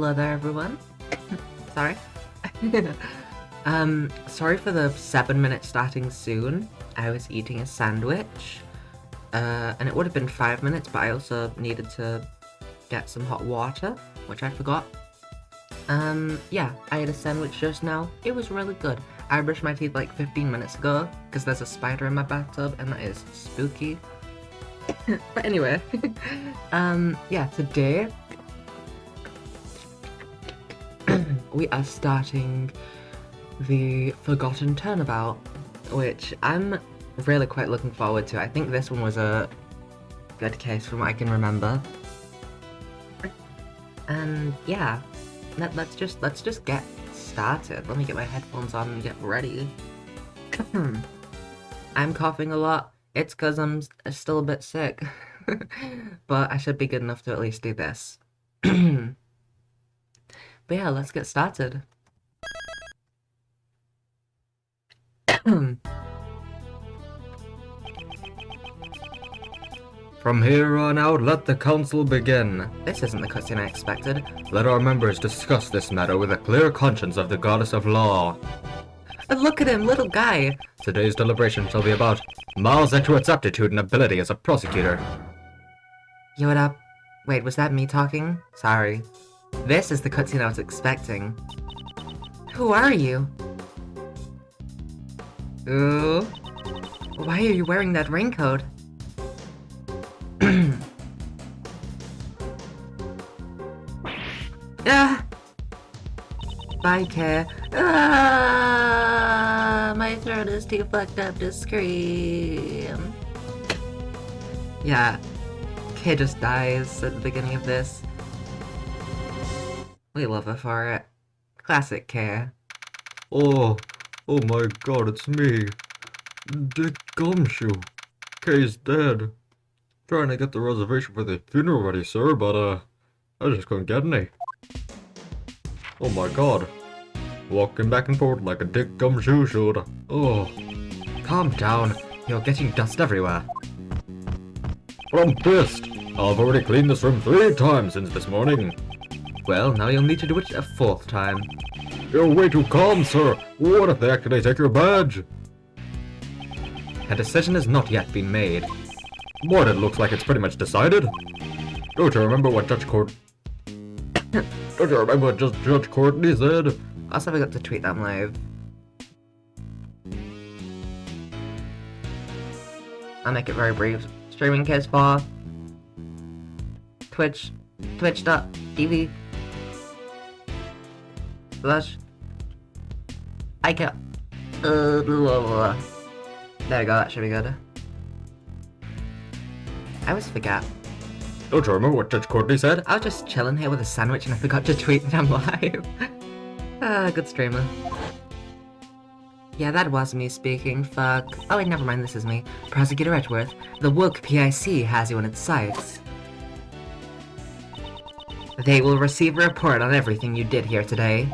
Hello there, everyone. Sorry. Sorry for the 7 minute starting soon. I was eating a sandwich. And it would have been 5 minutes, but I also needed to get some hot water, which I forgot. Yeah, I had a sandwich just now. It was really good. I brushed my teeth like 15 minutes ago, because there's a spider in my bathtub, and that is spooky. But anyway, yeah, today we are starting the Forgotten Turnabout, which I'm really quite looking forward to. I think this one was a good case from what I can remember. And yeah, let's just get started. Let me get my headphones on and get ready. I'm coughing a lot. It's because I'm still a bit sick. But I should be good enough to at least do this. But yeah, let's get started. From here on out, let the council begin. This isn't the cutscene I expected. Let our members discuss this matter with a clear conscience of the goddess of law. And look at him, little guy! Today's deliberation shall be about Miles' Etruit's aptitude and ability as a prosecutor. Yo, what up? Wait, was that me talking? Sorry. This is the cutscene I was expecting. Who are you? Ooh. Why are you wearing that raincoat? Ah! Bye, Kay. Ah! My throat is too fucked up to scream. Yeah, Kay just dies at the beginning of this. We love her for it. Classic Kay. Oh my god, it's me. Dick Gumshoe. Kay's dead. Trying to get the reservation for the funeral ready, sir, but I just couldn't get any. Oh my god. Walking back and forth like a Dick Gumshoe should. Oh. Calm down. You're getting dust everywhere. But I'm pissed. I've already cleaned this room 3 times since this morning. Well, now you'll need to do it a 4th time. You're way too calm, sir. What if they actually take your badge? A decision has not yet been made. What, it looks like it's pretty much decided? Don't you remember what Judge Courtney said? Also, I got to tweet them live. I'll make it very brief. Streaming kids for twitch.tv / Ica. There we go, that should be good. I always forget. Don't you remember what Judge Courtney said? I was just chilling here with a sandwich and I forgot to tweet that I'm live. Good streamer. Yeah, that was me speaking, fuck. Oh wait, never mind, this is me. Prosecutor Edgeworth, the woke PIC has you in its sights. They will receive a report on everything you did here today.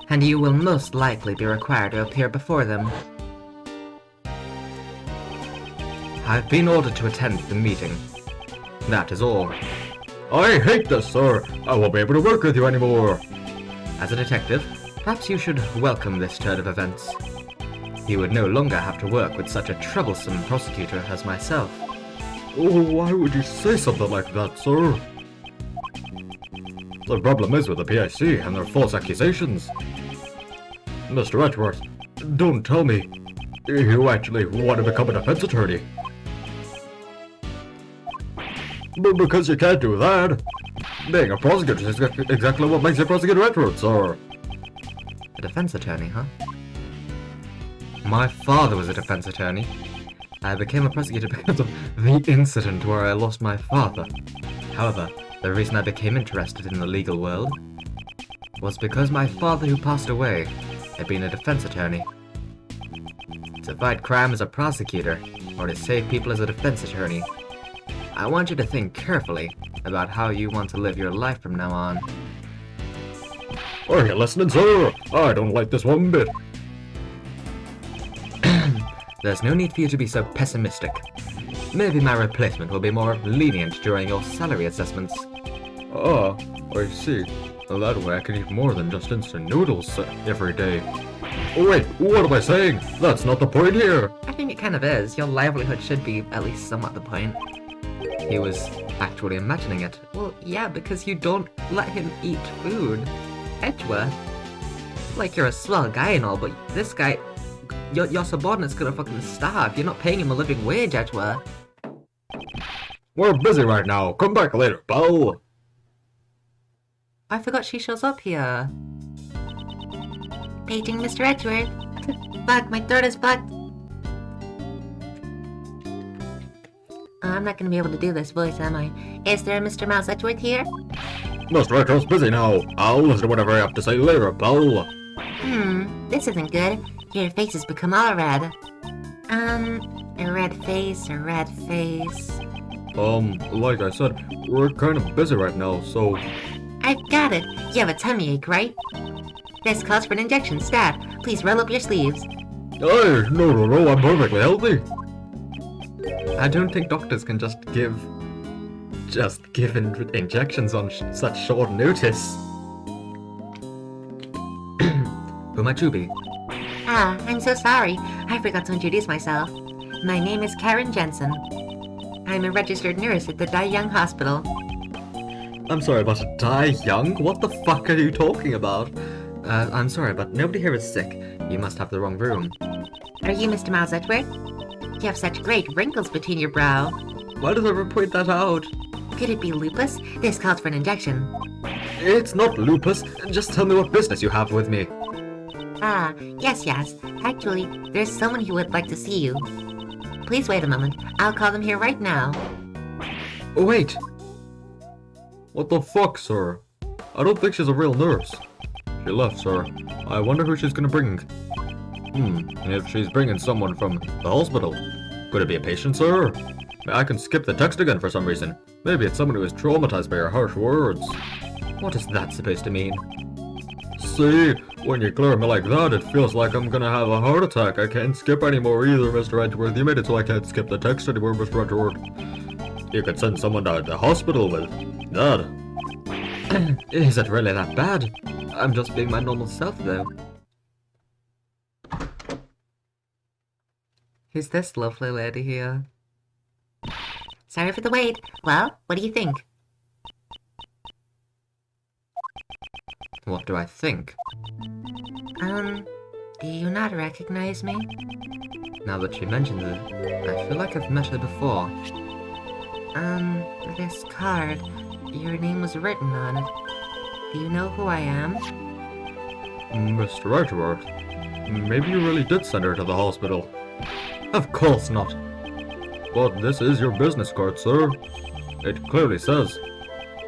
And you will most likely be required to appear before them. I've been ordered to attend the meeting. That is all. I hate this, sir. I won't be able to work with you anymore. As a detective, perhaps you should welcome this turn of events. You would no longer have to work with such a troublesome prosecutor as myself. Oh, why would you say something like that, sir? The problem is with the PIC and their false accusations. Mr. Edgeworth, don't tell me you actually want to become a defense attorney. But because you can't do that. Being a prosecutor is exactly what makes you Prosecutor Edgeworth, sir. A defense attorney, huh? My father was a defense attorney. I became a prosecutor because of the incident where I lost my father. However, the reason I became interested in the legal world was because my father, who passed away, had been a defense attorney. To fight crime as a prosecutor, or to save people as a defense attorney, I want you to think carefully about how you want to live your life from now on. Are you listening, sir? I don't like this one bit. There's no need for you to be so pessimistic. Maybe my replacement will be more lenient during your salary assessments. Ah, I see. That way I can eat more than just instant noodles every day. Oh wait, what am I saying? That's not the point here! I think it kind of is. Your livelihood should be at least somewhat the point. He was actually imagining it. Well, yeah, because you don't let him eat food. Edgeworth. Like, you're a swell guy and all, but this guy... Your subordinate's gonna fucking starve. You're not paying him a living wage, Edgeworth. We're busy right now. Come back later, pal. I forgot she shows up here. Paging Mr. Edgeworth. Fuck, my throat is fucked. I'm not gonna be able to do this voice, am I? Is there a Mr. Mouse Edgeworth here? Mr. Edgeworth's busy now. I'll listen to whatever I have to say later, pal. This isn't good. Your face has become all red. A red face. Like I said, we're kind of busy right now, so... I've got it. You have a tummy ache, right? This calls for an injection, stat. Please roll up your sleeves. Hey, no, I'm perfectly healthy. I don't think doctors can just give injections on such short notice. Who might you be? Ah, I'm so sorry. I forgot to introduce myself. My name is Karen Jensen. I'm a registered nurse at the Die Young Hospital. I'm sorry, but Die Young? What the fuck are you talking about? I'm sorry, but nobody here is sick. You must have the wrong room. Are you Mr. Miles Edgeworth? You have such great wrinkles between your brow. Why does everyone point that out? Could it be lupus? This calls for an injection. It's not lupus. Just tell me what business you have with me. Ah, yes. Actually, there's someone who would like to see you. Please wait a moment. I'll call them here right now. Oh, wait. What the fuck, sir? I don't think she's a real nurse. She left, sir. I wonder who she's gonna bring. If she's bringing someone from the hospital. Could it be a patient, sir? I can skip the text again for some reason. Maybe it's someone who is traumatized by your harsh words. What is that supposed to mean? See, when you clear me like that, it feels like I'm gonna have a heart attack. I can't skip anymore either, Mr. Edgeworth. You made it so I can't skip the text anymore, Mr. Edgeworth. You could send someone to the hospital with that. Is it really that bad? I'm just being my normal self, though. Who's this lovely lady here? Sorry for the wait. Well, what do you think? What do I think? Do you not recognize me? Now that she mentions it, I feel like I've met her before. This card. Your name was written on it. Do you know who I am? Mr. Edgeworth, maybe you really did send her to the hospital. Of course not. But this is your business card, sir. It clearly says,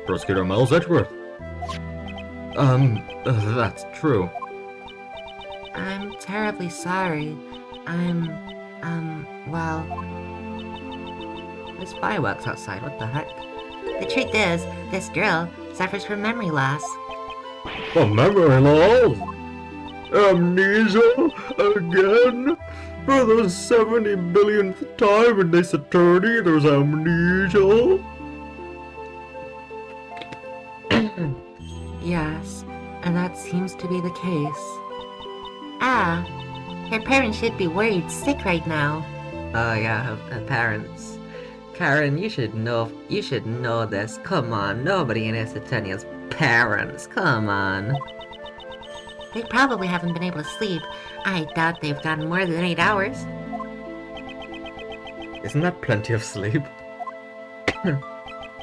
Prosecutor Miles Edgeworth. That's true. I'm terribly sorry. Well... There's fireworks outside, what the heck? The truth is, this girl suffers from memory loss. A memory loss? Amnesia? Again? For the 70 billionth time in this eternity, there's amnesia? Yes, and that seems to be the case. Ah, her parents should be worried sick right now. Oh yeah, her parents. Karen, you should know this. Come on, nobody in Isotenia's parents. Come on. They probably haven't been able to sleep. I doubt they've gotten more than 8 hours. Isn't that plenty of sleep?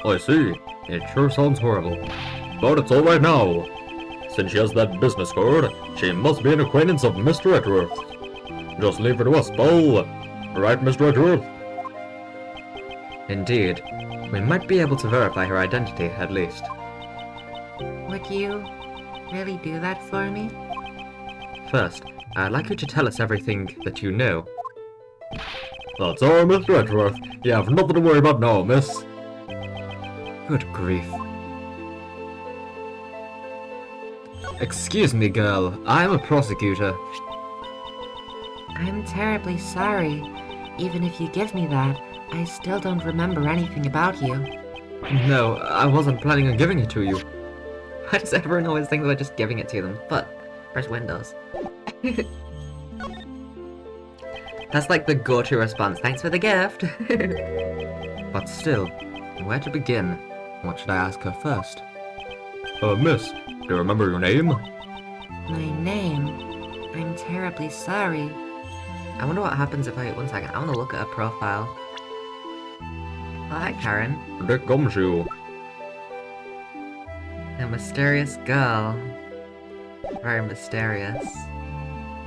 I see. It sure sounds horrible. But it's alright now. Since she has that business card, she must be an acquaintance of Mr. Edgeworth. Just leave her to us, Paul. Right, Mr. Edgeworth? Indeed. We might be able to verify her identity, at least. Would you really do that for me? First, I'd like you to tell us everything that you know. That's all, Mr. Edgeworth. You have nothing to worry about now, miss. Good grief. Excuse me, girl. I'm a prosecutor. I'm terribly sorry. Even if you give me that, I still don't remember anything about you. No, I wasn't planning on giving it to you. Why does everyone always think we're just giving it to them? But, press Windows. That's like the go-to response. Thanks for the gift. But still, where to begin? What should I ask her first? Miss, do you remember your name? My name? I'm terribly sorry. I wonder what happens if I... One second, I want to look at her profile. Oh, hi, Karen. Dick Gumshoe. A mysterious girl. Very mysterious.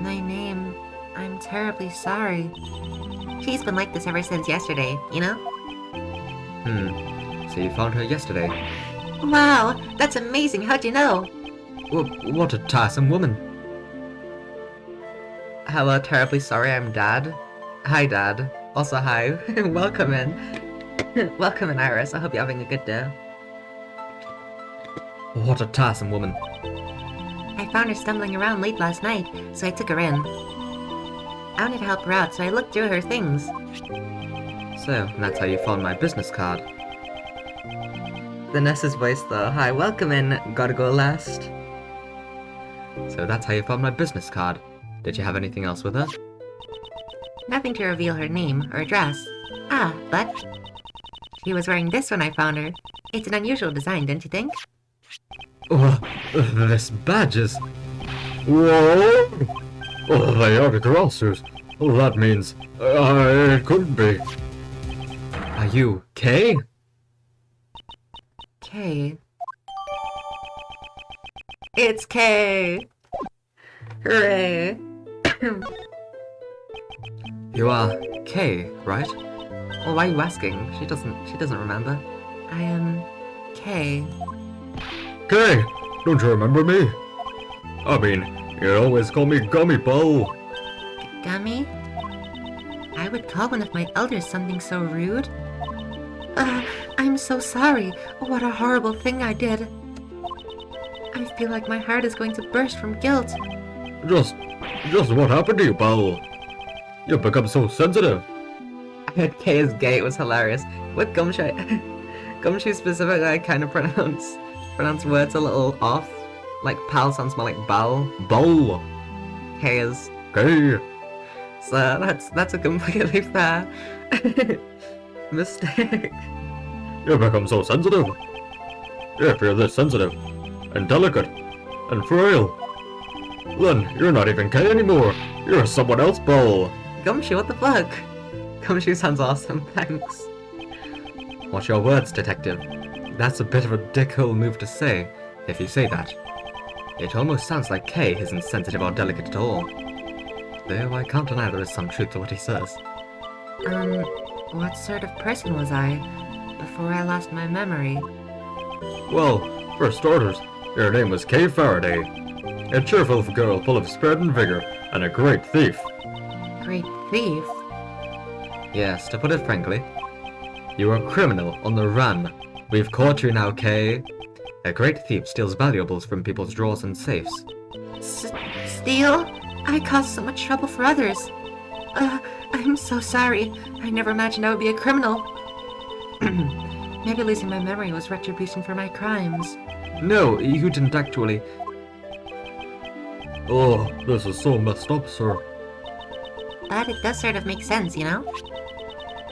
My name? I'm terribly sorry. She's been like this ever since yesterday, you know? So you found her yesterday? Wow, that's amazing. How'd you know? Well, what a tiresome woman. Hello, terribly sorry, I'm Dad. Hi, Dad. Also, hi. Welcome in. Welcome in, Iris. I hope you're having a good day. What a tiresome woman. I found her stumbling around late last night, so I took her in. I wanted to help her out, so I looked through her things. So, that's how you found my business card. The nurse's voice though. Hi, welcome in. Gotta go last. So that's how you found my business card. Did you have anything else with her? Nothing to reveal her name or address. Ah, but she was wearing this when I found her. It's an unusual design, don't you think? Oh, this badge is... Whoa! Oh, they are the grousers. Oh, that means... it couldn't be. Are you Kay? Kay. It's Kay! Hooray! You are Kay, right? Well, why are you asking? She doesn't remember. I am Kay. Kay, don't you remember me? I mean, you always call me Gummy Bow. Gummy? I would call one of my elders something so rude. I'm so sorry. What a horrible thing I did. I feel like my heart is going to burst from guilt. Just what happened to you, Bow? You've become so sensitive. I heard Kay's gay, it was hilarious. With Gumshoe, Gumshoe specifically, I kind of pronounce words a little off. Like pal sounds more like bow. Bow. Kay is... Kay. So that's a completely fair mistake. You've become so sensitive. If you're this sensitive, and delicate, and frail, then you're not even Kay anymore. You're someone else, Bow. Gumshoe, what the fuck? Gumshoe sounds awesome, thanks. Watch your words, detective. That's a bit of a dickhole move to say, if you say that. It almost sounds like Kay isn't sensitive or delicate at all. Though I can't deny there is some truth to what he says. What sort of person was I before I lost my memory? Well, for starters, your name was Kay Faraday. A cheerful girl full of spirit and vigor, and a great thief. Great thief? Yes, to put it frankly. You are a criminal on the run. We've caught you now, Kay. A great thief steals valuables from people's drawers and safes. Steal? I caused so much trouble for others. I'm so sorry. I never imagined I would be a criminal. Maybe losing my memory was retribution for my crimes. No, you didn't actually. Oh, this is so messed up, sir. But it does sort of make sense, you know?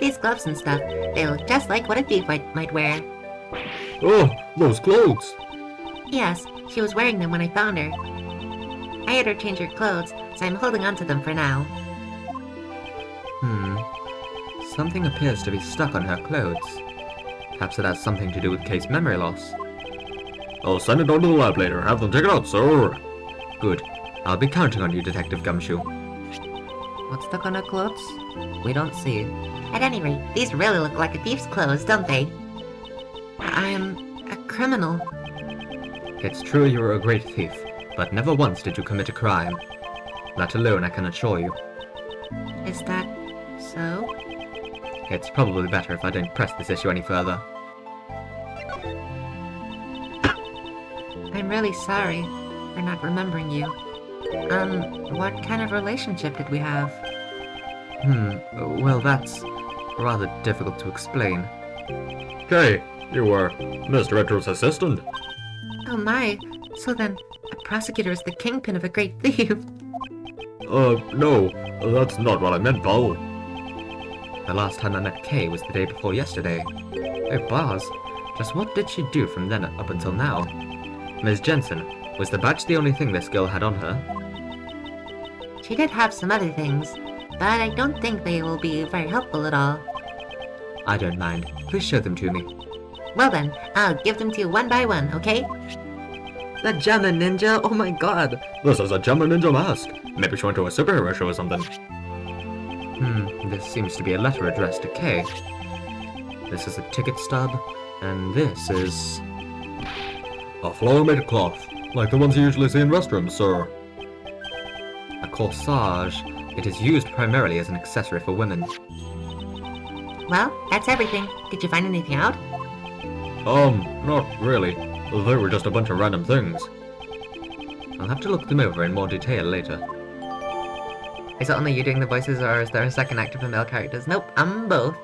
These gloves and stuff, they look just like what a thief might wear. Oh, those clothes! Yes, she was wearing them when I found her. I had her change her clothes, so I'm holding on to them for now. Something appears to be stuck on her clothes. Perhaps it has something to do with Kay's memory loss. I'll send it down to the lab later. Have them check it out, sir. Good. I'll be counting on you, Detective Gumshoe. What's stuck on her clothes? We don't see. At any rate, these really look like a thief's clothes, don't they? I am a criminal. It's true you were a great thief, but never once did you commit a crime. That alone I can assure you. Is that so? It's probably better if I don't press this issue any further. I'm really sorry for not remembering you. What kind of relationship did we have? Well, that's rather difficult to explain. Kay, you were Miss Director's assistant. Oh my, so then a prosecutor is the kingpin of a great thief. No, that's not what I meant, pal. The last time I met Kay was the day before yesterday. Oh, Bars, just what did she do from then up until now? Ms. Jensen, was the badge the only thing this girl had on her? She did have some other things, but I don't think they will be very helpful at all. I don't mind. Please show them to me. Well then, I'll give them to you one by one, okay? The Gemma Ninja? Oh my god! This is a Gemma Ninja mask. Maybe she went to a superhero show or something. This seems to be a letter addressed to Kay. This is a ticket stub, and this is... A flower-made cloth, like the ones you usually see in restrooms, sir. a corsage. It is used primarily as an accessory for women. Well, that's everything. Did you find anything out? Not really. They were just a bunch of random things. I'll have to look them over in more detail later. Is it only you doing the voices, or is there a second actor for male characters? Nope, I'm both.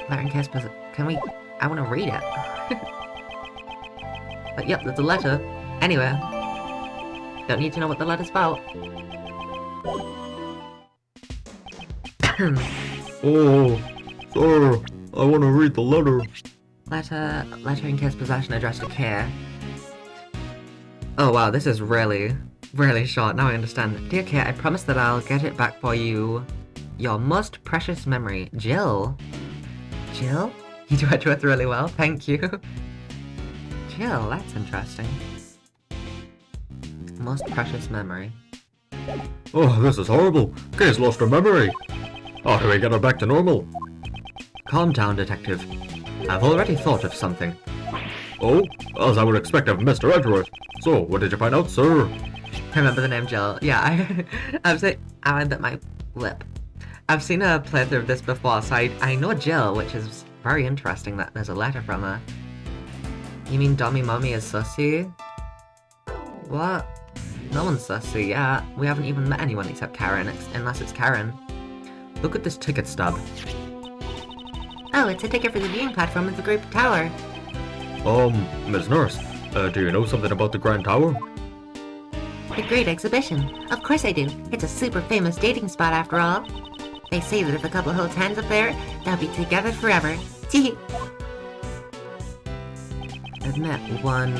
Larry Casper's... Can we... I want to read it. But yep, there's a letter. Anyway. Don't need to know what the letter's about. Oh, sir, I want to read the letter. Letter in Kate's possession addressed to Kay. Oh wow, this is really short. Now I understand. Dear Kay, I promise that I'll get it back for you. Your most precious memory, Jill. Jill? You do it really well, thank you. Jill, that's interesting. Most precious memory. Oh, this is horrible. Kay's lost her memory. How do we get her back to normal? Calm down, detective. I've already thought of something. Oh, as I would expect of Mr. Edgeworth. So, what did you find out, sir? Remember the name Jill? Yeah, I bit my lip. I've seen a playthrough of this before, so I know Jill, which is very interesting that there's a letter from her. You mean Dummy Mummy is sussy? What? No one's sussy, yeah. We haven't even met anyone except Karen, unless it's Karen. Look at this ticket stub. Oh, it's a ticket for the viewing platform at the Great Tower. Miss Nurse, do you know something about the Grand Tower? The Great Exhibition. Of course I do. It's a super famous dating spot after all. They say that if a couple holds hands up there, they'll be together forever. Tee. I've met one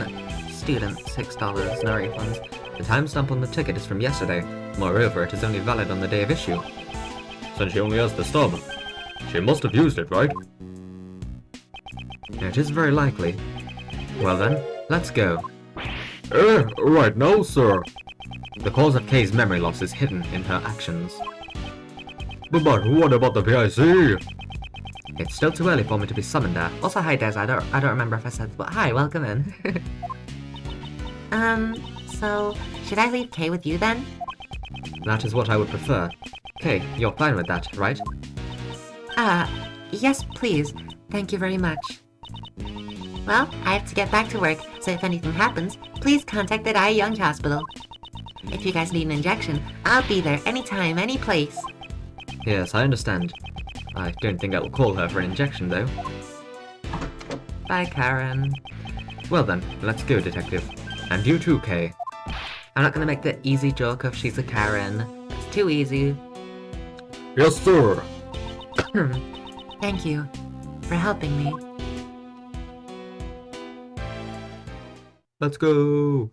student, $6, no refunds. The timestamp on the ticket is from yesterday. Moreover, it is only valid on the day of issue. Since she only has the stub, she must have used it, right? It is very likely. Well then, let's go. Right now, sir. The cause of Kay's memory loss is hidden in her actions. But what about the PIC? It's still too early for me to be summoned there. Also, hi Des, I don't remember if I said, but hi, welcome in. So, should I leave Kay with you then? That is what I would prefer. Kay, you're fine with that, right? Yes, please. Thank you very much. Well, I have to get back to work, so if anything happens, please contact the Dai Young Hospital. If you guys need an injection, I'll be there anytime, any place. Yes, I understand. I don't think I will call her for an injection, though. Bye, Karen. Well then, let's go, detective. And you too, Kay. I'm not gonna make the easy joke of she's a Karen. It's too easy. Yes, sir. Thank you for helping me. Let's go.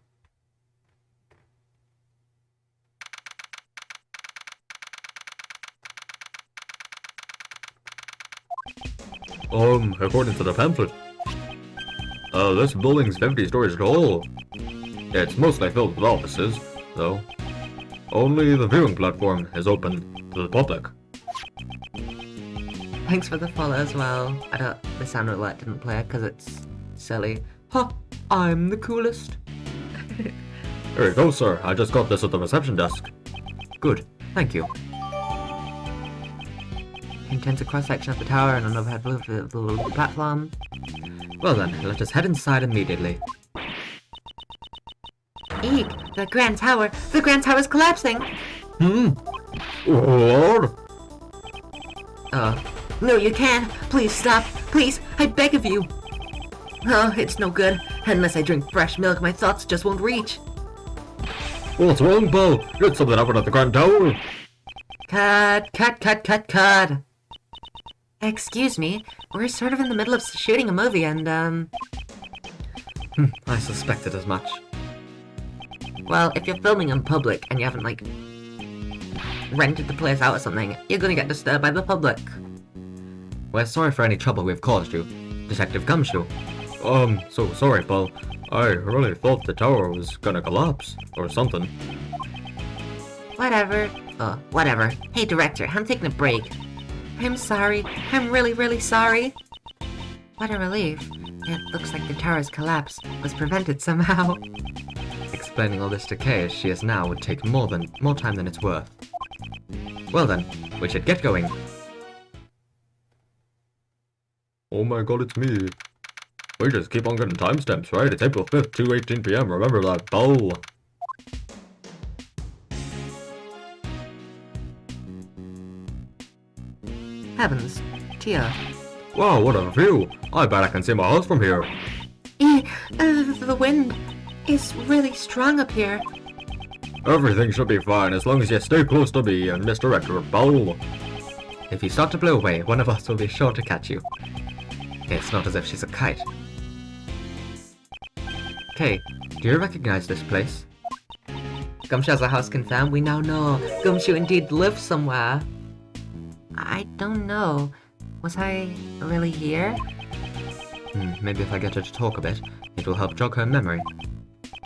According to the pamphlet, this building's 50 stories tall. It's mostly filled with offices, though. Only the viewing platform is open to the public. Thanks for the follow as well. The sound alert didn't play because it's silly. Ha! I'm the coolest. Here you go, sir. I just got this at the reception desk. Good, thank you. Contains a cross-section of the tower and an overhead view of the platform. Well then, let us head inside immediately. Eek! The Grand Tower! The Grand Tower's collapsing! What? No, you can't! Please stop! Please, I beg of you. Oh, it's no good. Unless I drink fresh milk, my thoughts just won't reach. What's wrong, Bo? Did something happen at the Grand Tower? Cut. Excuse me, we're sort of in the middle of shooting a movie and, I suspected as much. well, if you're filming in public and you haven't, like, rented the place out or something, you're gonna get disturbed by the public. We're sorry for any trouble we've caused you, Detective Gumshoe. So sorry, Bo. I really thought the tower was gonna collapse, or something. Whatever. Whatever. Hey, director, I'm taking a break. I'm sorry. I'm really, really sorry. What a relief. It looks like the tower's collapse was prevented somehow. Explaining all this to Kay as she is now would take more time than it's worth. Well then, we should get going. Oh my god, it's me. We just keep on getting timestamps, right? It's April 5th, 2:18 p.m. Remember that, Bo. Heavens. Tia. Wow, what a view! I bet I can see my house from here. The wind is really strong up here. Everything should be fine as long as you stay close to me and Director Bo. If you start to blow away, one of us will be sure to catch you. It's not as if she's a kite. Kay, do you recognize this place? Gumshoe has a house confirmed. We now know Gumshoe indeed lives somewhere. I don't know. Was I really here? Maybe if I get her to talk a bit, it will help jog her memory.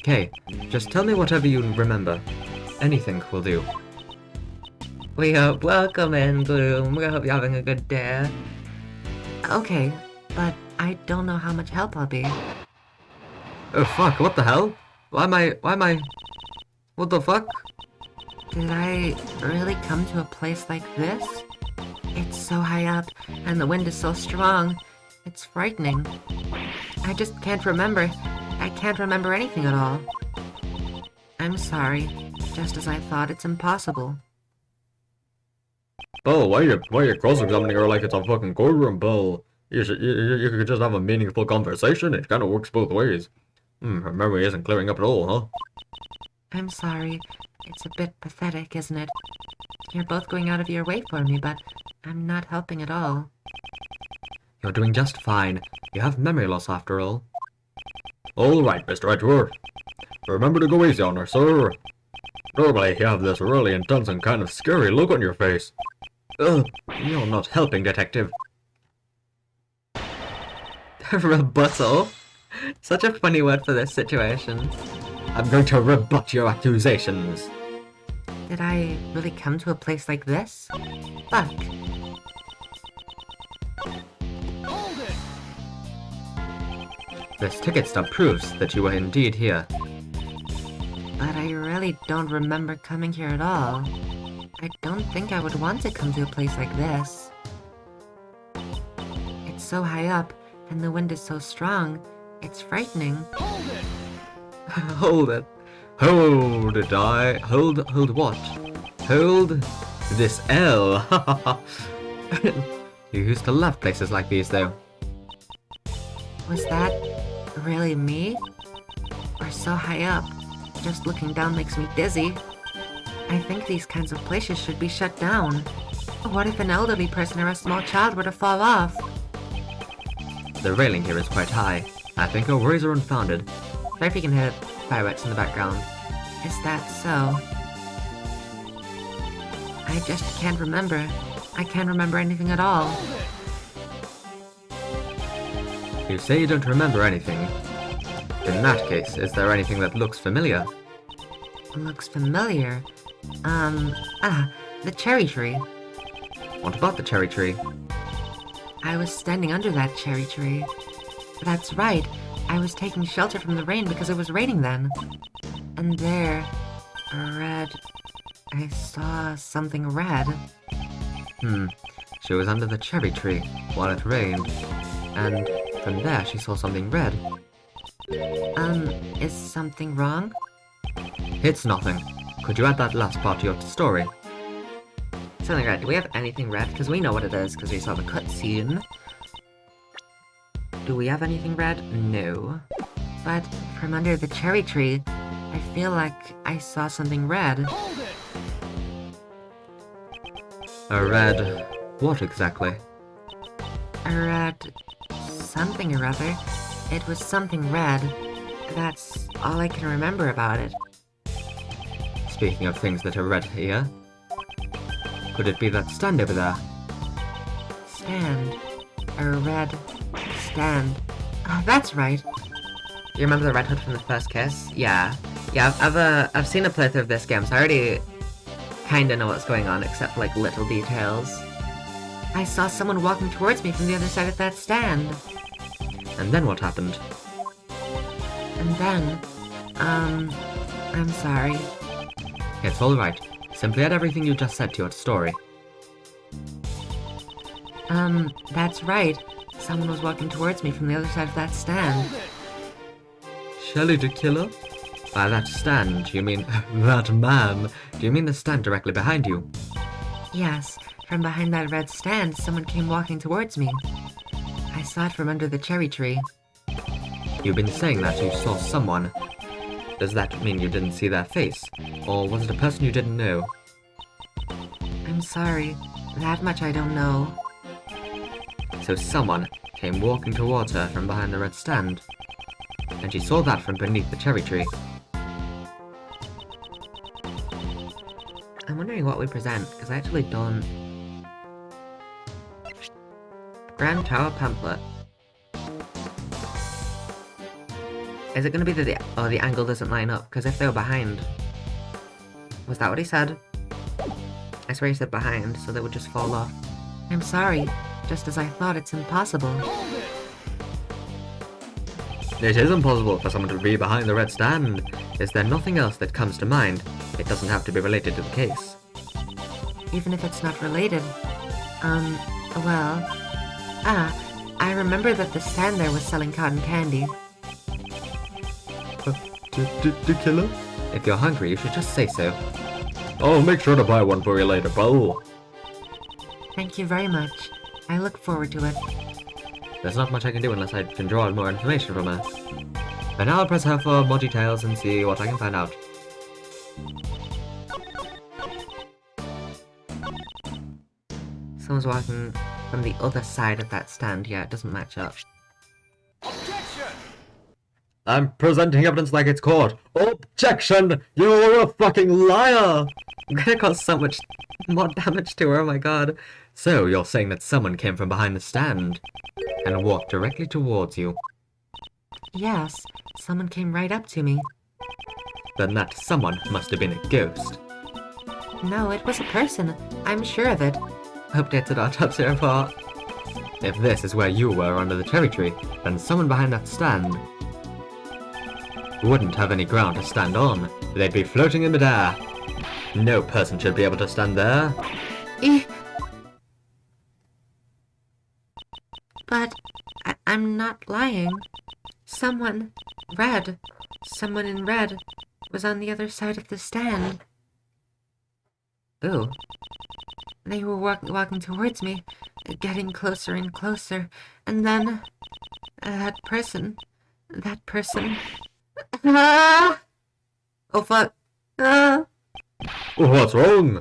Kay, just tell me whatever you remember. Anything will do. We hope welcome in, Gloom. We hope you're having a good day. Okay, but I don't know how much help I'll be. Oh fuck, what the hell? Why am I... What the fuck? Did I really come to a place like this? It's so high up, and the wind is so strong. It's frightening. I just can't remember. I can't remember anything at all. I'm sorry. Just as I thought, it's impossible. Bo, why are you cross-examining her like it's a fucking courtroom, Bo? You could just have a meaningful conversation. It kind of works both ways. Her memory isn't clearing up at all, huh? I'm sorry. It's a bit pathetic, isn't it? You're both going out of your way for me, but I'm not helping at all. You're doing just fine. You have memory loss after all. Alright, Mr. Edward. Remember to go easy on her, sir. Normally, you have this really intense and kind of scary look on your face. Ugh, you're not helping, Detective. Rebuttal? Such a funny word for this situation. I'm going to rebut your accusations. Did I really come to a place like this? Fuck. This ticket stub proves that you were indeed here. But I really don't remember coming here at all. I don't think I would want to come to a place like this. It's so high up, and the wind is so strong. It's frightening. Hold it. Hold it, hold what? Hold this L. You used to love places like these, though. Was that really me? We're so high up. Just looking down makes me dizzy. I think these kinds of places should be shut down. What if an elderly person or a small child were to fall off? The railing here is quite high. I think your worries are unfounded. Sorry if you can hear fireworks in the background. Is that so? I just can't remember. I can't remember anything at all. You say you don't remember anything. In that case, is there anything that looks familiar? Looks familiar. The cherry tree. What about the cherry tree? I was standing under that cherry tree. That's right. I was taking shelter from the rain because it was raining then. And there, I saw something red. She was under the cherry tree while it rained. And from there she saw something red. Is something wrong? It's nothing. Could you add that last part to your story? Something red. Do we have anything red? Because we know what it is, because we saw the cutscene. Do we have anything red? No. But from under the cherry tree, I feel like I saw something red. A red... what exactly? A red... something or other. It was something red. That's all I can remember about it. Speaking of things that are red here, could it be that stand over there? Stand. A red... stand. That's right. You remember the Red Hood from the first kiss? Yeah. Yeah, I've seen a playthrough of this game, so I already kinda know what's going on, except for, like, little details. I saw someone walking towards me from the other side of that stand. And then what happened? And then... I'm sorry. It's alright. Simply add everything you just said to your story. That's right. Someone was walking towards me from the other side of that stand. Shelley the killer? By that stand, you mean that man? Do you mean the stand directly behind you? Yes, from behind that red stand, someone came walking towards me. I saw it from under the cherry tree. You've been saying that you saw someone. Does that mean you didn't see their face? Or was it a person you didn't know? I'm sorry. That much I don't know. So someone came walking towards her from behind the red stand. And she saw that from beneath the cherry tree. I'm wondering what we present, because I actually don't... Grand Tower Pamphlet. Is it going to be the angle doesn't line up? Because if they were behind... Was that what he said? I swear he said behind, so they would just fall off. I'm sorry. Just as I thought, it's impossible. It is impossible for someone to be behind the red stand. Is there nothing else that comes to mind? It doesn't have to be related to the case. Even if it's not related. Well... I remember that the stand there was selling cotton candy. The killer? If you're hungry, you should just say so. I'll make sure to buy one for you later, pal. Thank you very much. I look forward to it. There's not much I can do unless I can draw more information from her. But now I'll press her for more details and see what I can find out. Someone's walking from the other side of that stand. Yeah, it doesn't match up. I'm presenting evidence like it's court. Objection! You're a fucking liar! I'm gonna cause so much more damage to her, oh my god. So, you're saying that someone came from behind the stand and walked directly towards you. Yes, someone came right up to me. Then that someone must have been a ghost. No, it was a person. I'm sure of it. Updated autopsy report. If this is where you were under the cherry tree, then someone behind that stand wouldn't have any ground to stand on. They'd be floating in midair. No person should be able to stand there. But I'm not lying. Someone in red was on the other side of the stand. Ooh. They were walking towards me, getting closer and closer, and then that person... Ah! Oh fuck! Ah! What's wrong?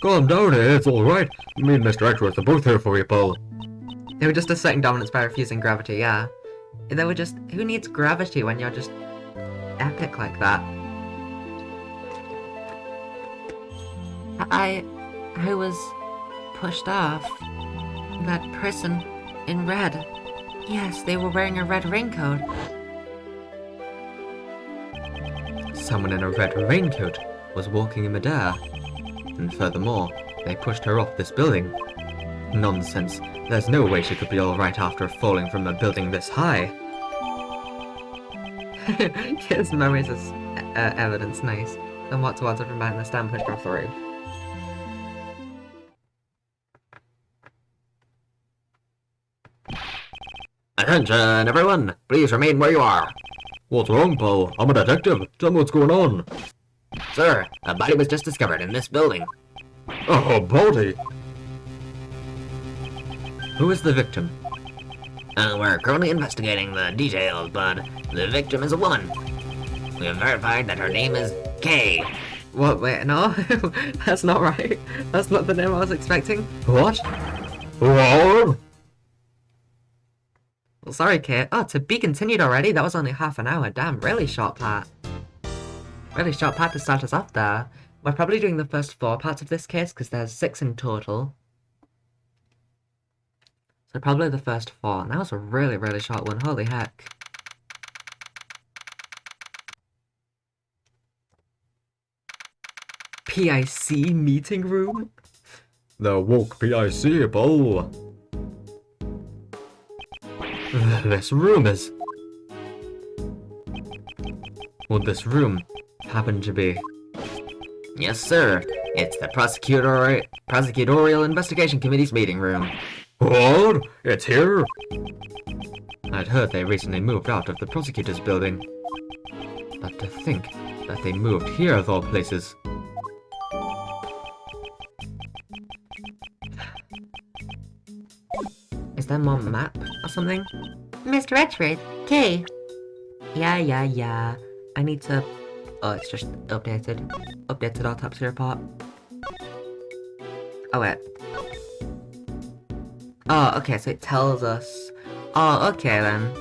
Calm down here, it's alright. Me and Mr. Edgeworth are both here for you, pal. They were just asserting dominance by refusing gravity, yeah. They were just... Who needs gravity when you're just epic like that? I was pushed off. That person in red. Yes, they were wearing a red raincoat. Someone in a red raincoat was walking in midair. And furthermore, they pushed her off this building. Nonsense. There's no way she could be alright after falling from a building this high. His memories as evidence, nice. And what towards her from behind the stand pushed her off the roof. Attention, everyone! Please remain where you are. What's wrong, pal? I'm a detective. Tell me what's going on. Sir, a body was just discovered in this building. Oh, body! Who is the victim? We're currently investigating the details, but the victim is a woman. We have verified that her name is Kay. What? Wait, no? That's not right. That's not the name I was expecting. What? What? Well, sorry, Kate. Oh, to be continued already? That was only half an hour. Damn, really short part. Really short part to start us off there. We're probably doing the first 4 parts of this case, because there's 6 in total. So probably the first 4. And that was a really, really short one. Holy heck. PIC meeting room? The woke PIC, Bo. This room is... Would this room happen to be... Yes, sir. It's the Prosecutorial Investigation Committee's meeting room. What? It's here? I'd heard they recently moved out of the prosecutor's building. But to think that they moved here of all places... Is there more map or something? Mr. Edgeworth, Kay. Yeah. I need to... Oh, it's just updated. Updated autopsy report. Oh, wait. Oh, okay, so it tells us... Oh, okay then.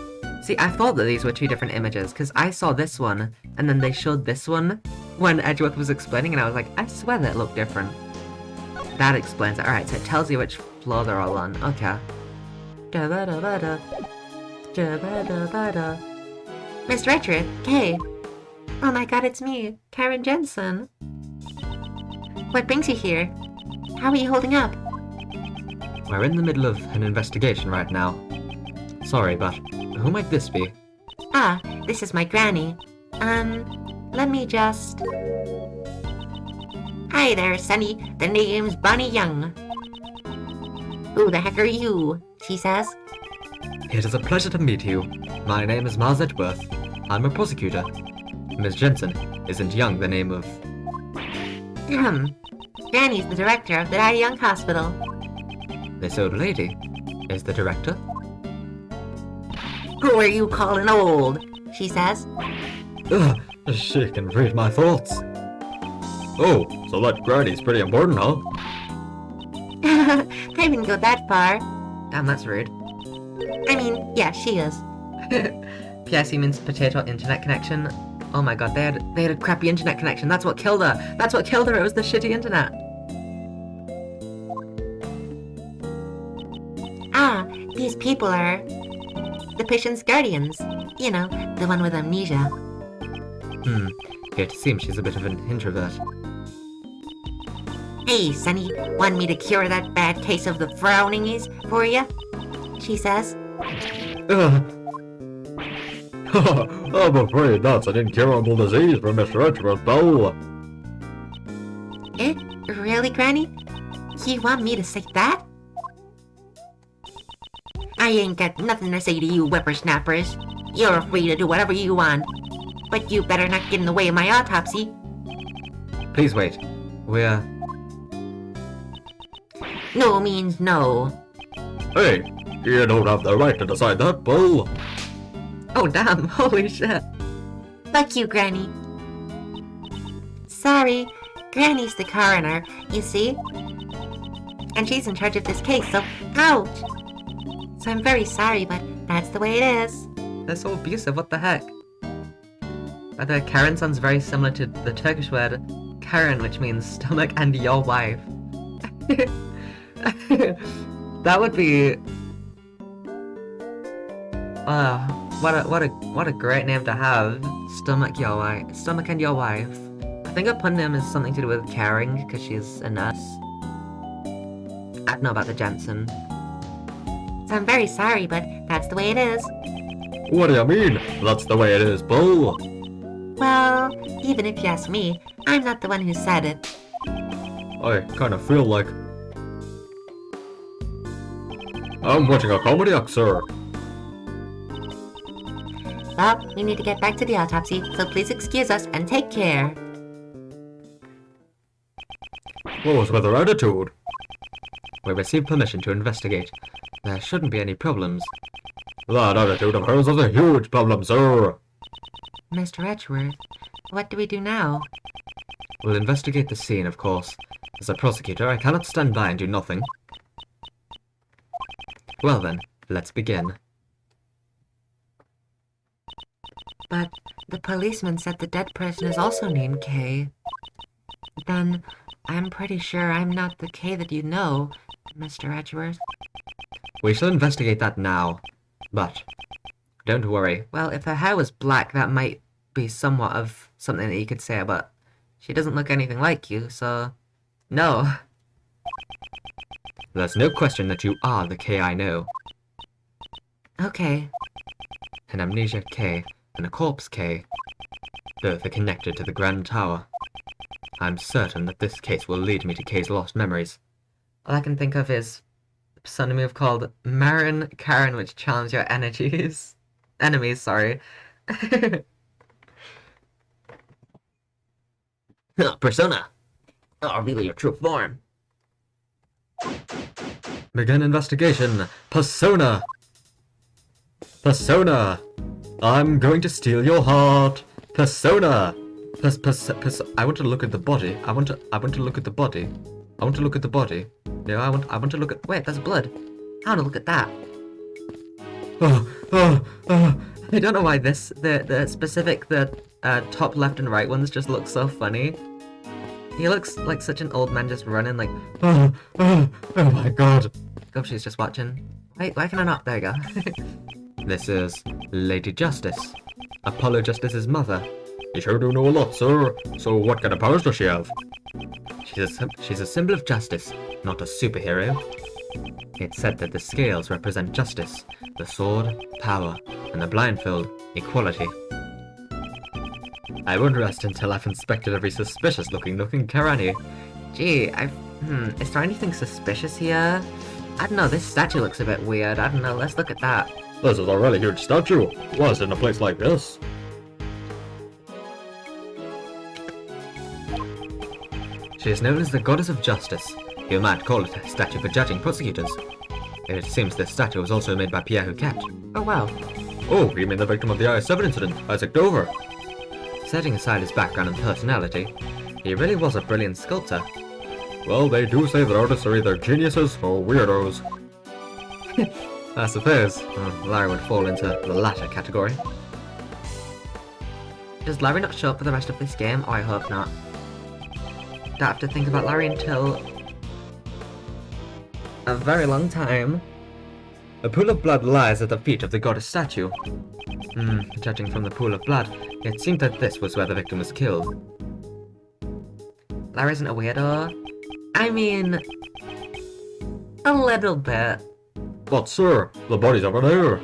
See, I thought that these were 2 different images, because I saw this one, and then they showed this one when Edgeworth was explaining, and I was like, I swear that it looked different. That explains it. Alright, so it tells you which floor they're all on. Okay. Da-ba-da-ba-da. Da-ba-da-ba-da. Mr. Edgeworth, Kay. Oh my god, it's me, Karen Jensen. What brings you here? How are you holding up? We're in the middle of an investigation right now. Sorry, but who might this be? Ah, this is my granny. Let me just... Hi there, Sonny. The name's Bonnie Young. Who the heck are you? She says. It is a pleasure to meet you. My name is Mars Edgeworth. I'm a prosecutor. Miss Jensen, isn't Young the name of... Granny's the director of the Die Young Hospital. This old lady is the director? Who are you calling old? She says. Ugh, she can read my thoughts. Oh, so that granny's pretty important, huh? I wouldn't go that far. Damn, that's rude. I mean, yeah, she is. PIC means potato internet connection. Oh my god, they had a crappy internet connection. That's what killed her. That's what killed her. It was the shitty internet. Ah, these people are the patient's guardians. You know, the one with amnesia. It seems she's a bit of an introvert. Hey, Sonny, want me to cure that bad case of the frowningies for you? She says. I'm afraid that's an incurable disease for Mr. Edgeworth, Bo. Eh? Really, Granny? You want me to say that? I ain't got nothing to say to you whippersnappers. You're free to do whatever you want. But you better not get in the way of my autopsy. Please wait. We're... No means no. Hey, you don't have the right to decide that, Bo. Oh damn, holy shit. Fuck you, Granny. Sorry, Granny's the coroner, you see? And she's in charge of this case, so ouch! So I'm very sorry, but that's the way it is. They're so abusive, what the heck? By the way, Karen sounds very similar to the Turkish word Karen, which means stomach and your wife. That would be... what a great name to have. Stomach and your wife. I think her pun name is something to do with caring, because she's a nurse. I don't know about the Jensen. So I'm very sorry, but that's the way it is. What do you mean? That's the way it is, Bo. Well, even if you ask me, I'm not the one who said it. I kind of feel like I'm watching a comedy act, sir. Well, we need to get back to the autopsy, so please excuse us and take care. What was with her attitude? We received permission to investigate. There shouldn't be any problems. That attitude of hers is a huge problem, sir. Mr. Edgeworth, what do we do now? We'll investigate the scene, of course. As a prosecutor, I cannot stand by and do nothing. Well then, let's begin. But the policeman said the dead person is also named Kay. Then I'm pretty sure I'm not the Kay that you know, Mr. Edgeworth. We shall investigate that now. But, don't worry. Well, if her hair was black, that might be somewhat of something that you could say, but she doesn't look anything like you, so... No. There's no question that you are the Kay I know. Okay. An amnesia Kay and a corpse Kay. Both are connected to the Grand Tower. I'm certain that this case will lead me to Kay's lost memories. All I can think of is a persona move called Marin Karen, which challenge your energies. Enemies, sorry. Persona. I'll reveal your true form. Begin investigation. Persona. Persona. I'm going to steal your heart. Persona. I want to look at the body. I want to look at the body. I want to look at the body. No, I want to look at. Wait, there's blood. I want to look at that. Oh. I don't know why the top left and right ones just look so funny. He looks like such an old man just running like, Oh my god. oh, she's just watching. Wait, why can I not? There you go. This is Lady Justice. Apollo Justice's mother. You sure do know a lot, sir. So what kind of powers does she have? She's a symbol of justice, not a superhero. It's said that the scales represent justice, the sword, power, and the blindfold, equality. I won't rest until I've inspected every suspicious-looking nook in Karani. Gee, is there anything suspicious here? I don't know, this statue looks a bit weird. I don't know, let's look at that. This is a really huge statue. Why is it in a place like this? She is known as the Goddess of Justice. You might call it a statue for judging prosecutors. It seems this statue was also made by Pierre Huquet. Oh wow. Oh, you mean the victim of the IS-7 incident, Isaac Dover? Setting aside his background and personality, he really was a brilliant sculptor. Well, they do say that artists are either geniuses or weirdos. I suppose Larry would fall into the latter category. Does Larry not show up for the rest of this game? Oh, I hope not. Don't have to think about Larry until a very long time. A pool of blood lies at the feet of the goddess statue. Judging from the pool of blood, it seemed that this was where the victim was killed. Larry isn't a weirdo. I mean, a little bit. But sir, the body's over there.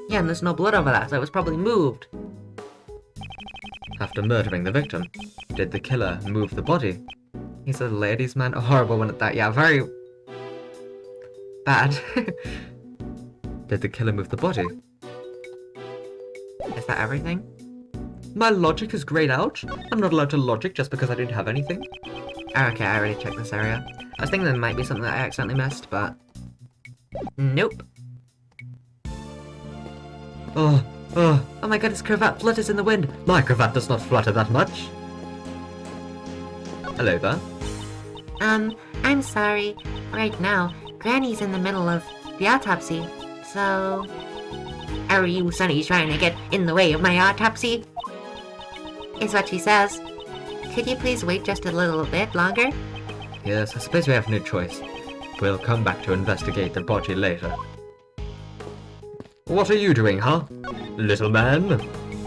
Yeah, and there's no blood over that, so it was probably moved. After murdering the victim, did the killer move the body? He's a ladies' man, a horrible one at that. Yeah, very bad. Did the killer move the body? Is that everything? My logic is grayed out. I'm not allowed to logic just because I didn't have anything. Oh, okay, I already checked this area. I was thinking there might be something that I accidentally missed, but nope. Oh my god, his cravat flutters in the wind. My cravat does not flutter that much. Hello there. I'm sorry. Right now, Granny's in the middle of the autopsy, so... Are you Sonny trying to get in the way of my autopsy? Is what she says. Could you please wait just a little bit longer? Yes, I suppose we have no choice. We'll come back to investigate the body later. What are you doing, huh? Little man?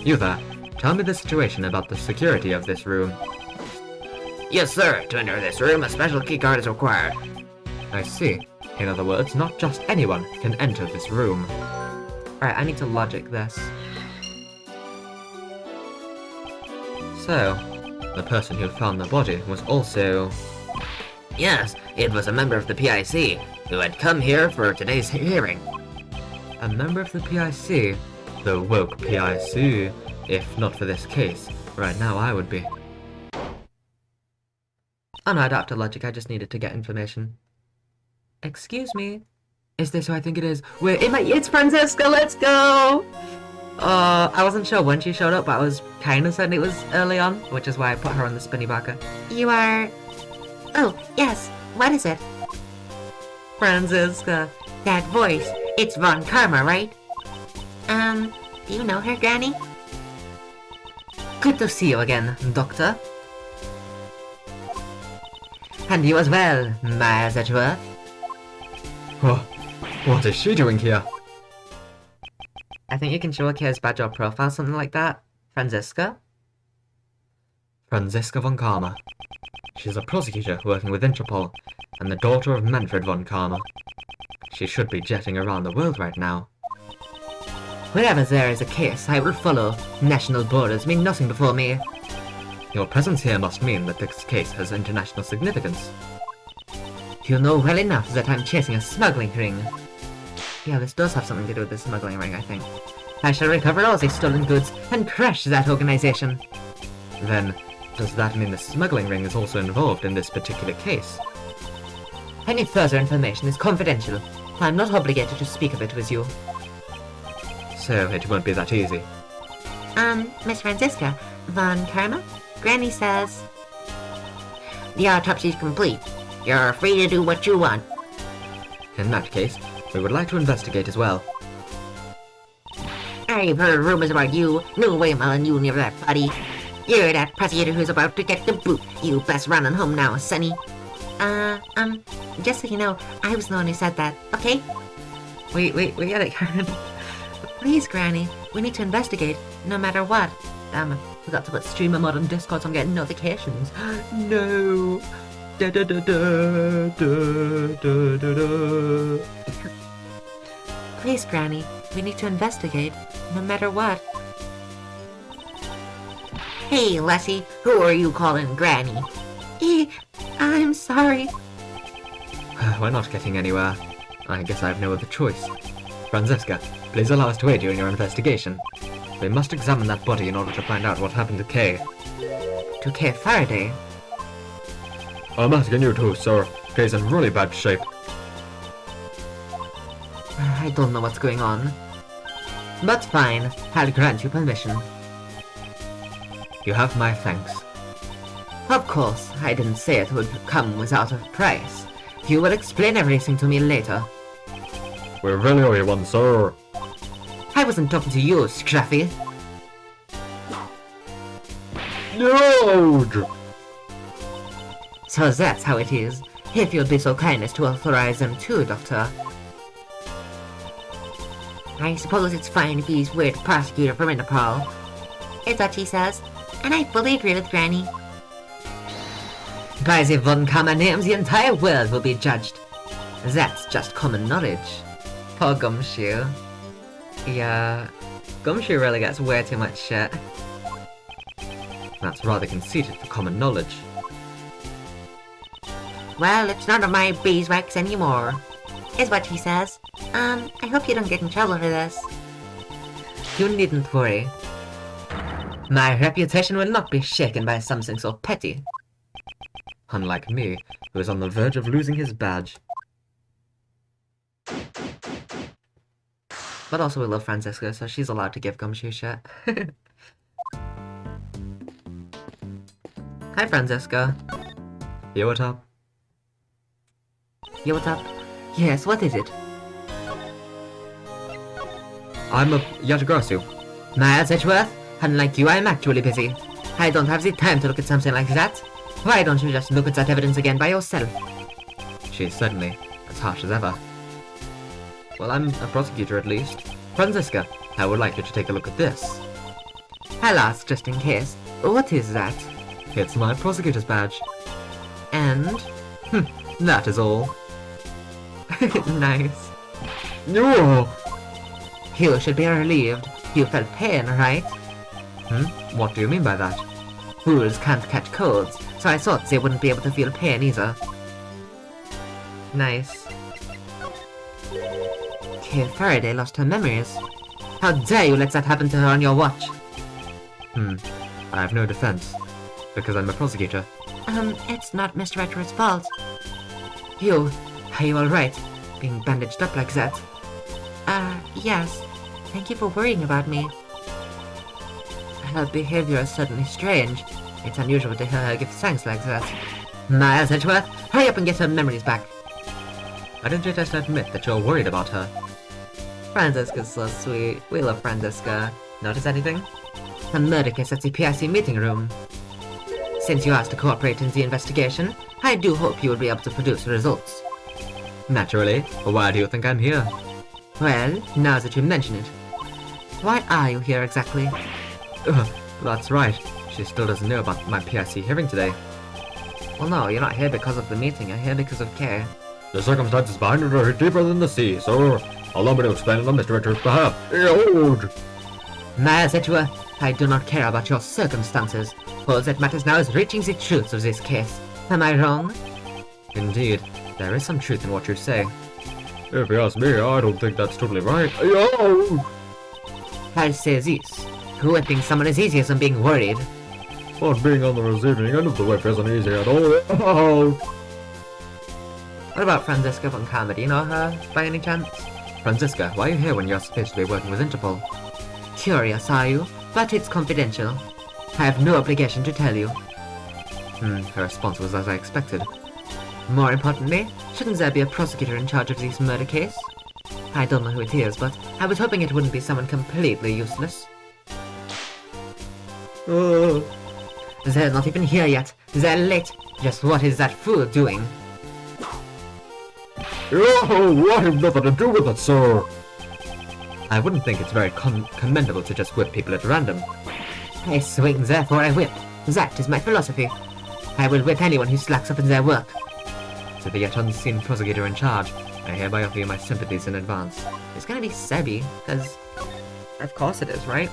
You there. Tell me the situation about the security of this room. Yes, sir. To enter this room, a special keycard is required. I see. In other words, not just anyone can enter this room. Right, I need to logic this. So, the person who found the body was also... Yes, it was a member of the PIC who had come here for today's hearing. A member of the PIC? The woke PIC. If not for this case, right now I would be. Oh no, I don't have to logic, I just needed to get information. Excuse me. Is this who I think it is? Wait, it's Francesca, let's go! I wasn't sure when she showed up, but I was kind of certain it was early on, which is why I put her on the spinny backer. You are... Oh, yes. What is it? Francesca. That voice. It's Von Karma, right? Do you know her, Granny? Good to see you again, Doctor. And you as well, Miles Edgeworth. What is she doing here? I think you can show a Kay's badge or profile, something like that. Francesca? Franziska von Karma. She's a prosecutor working with Interpol, and the daughter of Manfred von Karma. She should be jetting around the world right now. Wherever there is a case, I will follow. National borders mean nothing before me. Your presence here must mean that this case has international significance. You know well enough that I'm chasing a smuggling ring. Yeah, this does have something to do with the smuggling ring, I think. I shall recover all the stolen goods and crush that organization. Then, does that mean the smuggling ring is also involved in this particular case? Any further information is confidential. I'm not obligated to speak of it with you. So, it won't be that easy. Miss Franziska, Von Karma? Granny says... The autopsy's complete. You're free to do what you want. In that case, we would like to investigate as well. I've heard rumors about you. No way I'm letting you near that body. You're that prosecutor who's about to get the boot. You best run on home now, Sonny. Just so you know, I was the one who said that, okay? We get it, Karen. Please, Granny, we need to investigate, no matter what. Damn, I forgot to put streamer mod on Discord so I'm getting notifications. No! Da da da da da da da da. Please, Granny, we need to investigate, no matter what. Hey, Lessie, who are you calling Granny? I'm sorry. We're not getting anywhere. I guess I have no other choice. Francesca, please allow us to aid you in your investigation. We must examine that body in order to find out what happened to Kay. To Kay Faraday? I'm asking you too, sir. Kay's in really bad shape. I don't know what's going on. But fine, I'll grant you permission. You have my thanks. Of course, I didn't say it would come without a price. You will explain everything to me later. We really owe you one, sir. I wasn't talking to you, Scruffy. No! So that's how it is. If you'd be so kind as to authorize them too, Doctor. I suppose it's fine if he's weird prosecutor from Interpol. It's what she says, and I fully agree with Granny. By the Von Karma names, the entire world will be judged. That's just common knowledge. Poor Gumshoe. Yeah, Gumshoe really gets way too much shit. That's rather conceited for common knowledge. Well, it's none of my beeswax anymore, is what she says. I hope you don't get in trouble for this. You needn't worry. My reputation will not be shaken by something so petty. Unlike me, who is on the verge of losing his badge. But also we love Francesca, so she's allowed to give Gumshoe shit. Hi, Francesca. Yo, what up? Yo, what's up? Yes, what is it? I'm a Yatagrasu. Miles Edgeworth? Unlike you, I'm actually busy. I don't have the time to look at something like that. Why don't you just look at that evidence again by yourself? She's certainly as harsh as ever. Well, I'm a prosecutor at least. Francesca, I would like you to take a look at this. I'll ask just in case. What is that? It's my prosecutor's badge. And? That is all. Nice. No! You should be relieved. You felt pain, right? What do you mean by that? Fools can't catch colds, so I thought they wouldn't be able to feel pain either. Nice. Kay Faraday lost her memories. How dare you let that happen to her on your watch? I have no defense, because I'm a prosecutor. It's not Mr. Edgeworth's fault. Are you alright? being bandaged up like that. Yes. Thank you for worrying about me. Her behavior is certainly strange. It's unusual to hear her give thanks like that. Miles Edgeworth, hurry up and get her memories back. Why don't you just admit that you're worried about her? Franziska's so sweet. We love Franziska. Notice anything? A murder case at the PIC meeting room. Since you asked to cooperate in the investigation, I do hope you will be able to produce results. Naturally. But why do you think I'm here? Well, now that you mention it. Why are you here exactly? That's right. She still doesn't know about my PIC hearing today. Well, no, you're not here because of the meeting. You're here because of Kay. The circumstances behind it are deeper than the sea, sir. Allow me to explain on Mr. Richard's behalf. Behold! Miles Edgeworth, I do not care about your circumstances. All that matters now is reaching the truth of this case. Am I wrong? Indeed, there is some truth in what you say. If you ask me, I don't think that's totally right. Yo! I'll say this. Whipping someone is easier than being worried. But being on the receiving end of the whip isn't easy at all. Oh! What about Franziska von Karma? Do you know her, by any chance? Franziska, why are you here when you're supposed to be working with Interpol? Curious, are you? But it's confidential. I have no obligation to tell you. Her response was as I expected. More importantly, shouldn't there be a prosecutor in charge of this murder case? I don't know who it is, but I was hoping it wouldn't be someone completely useless. They're not even here yet. They're late. Just what is that fool doing? Yo! I have nothing to do with it, sir. I wouldn't think it's very commendable to just whip people at random. I swing, therefore I whip. That is my philosophy. I will whip anyone who slacks up in their work. To the yet unseen prosecutor in charge, I hereby offer you my sympathies in advance. It's gonna be Sebi, because... Of course it is, right?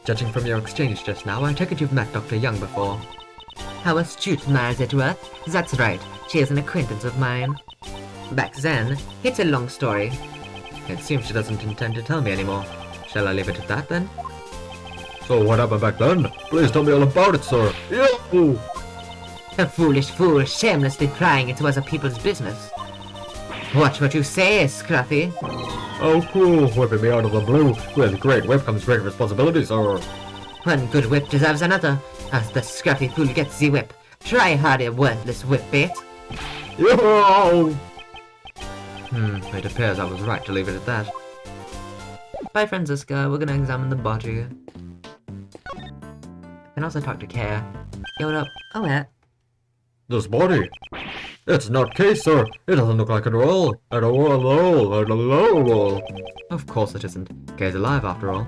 Judging from your exchange just now, I take it you've met Dr. Young before. How astute, Miles Edgeworth. That's right, she is an acquaintance of mine. Back then, it's a long story. It seems she doesn't intend to tell me anymore. Shall I leave it at that then? So what happened back then? Please tell me all about it, sir. Yo! A foolish fool shamelessly prying into other people's business. Watch what you say, Scruffy. Oh, cool, whipping me out of the blue. With great whip comes great responsibility, sir. One good whip deserves another. As the scruffy fool gets the whip. Try harder, worthless whip bait. Yo! It appears I was right to leave it at that. Bye, Franziska. We're gonna examine the body. And also talk to Kay. Yo, what up? Oh, yeah. This body? It's not case, sir. It doesn't look like it at all. At all. Of course it isn't. Kay's alive after all.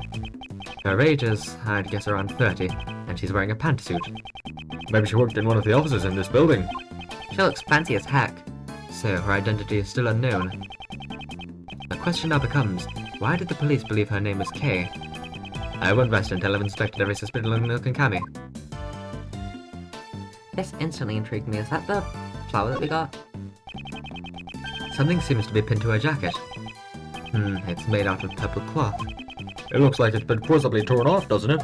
Her age is, I'd guess, around 30, and she's wearing a pantsuit. Maybe she worked in one of the offices in this building. She looks fancy as heck. So her identity is still unknown. The question now becomes, why did the police believe her name was Kay? I won't rest until I've inspected every suspicious nook and cranny. This instantly intrigued me. Is that the flower that we got? Something seems to be pinned to her jacket. It's made out of purple cloth. It looks like it's been forcibly torn off, doesn't it?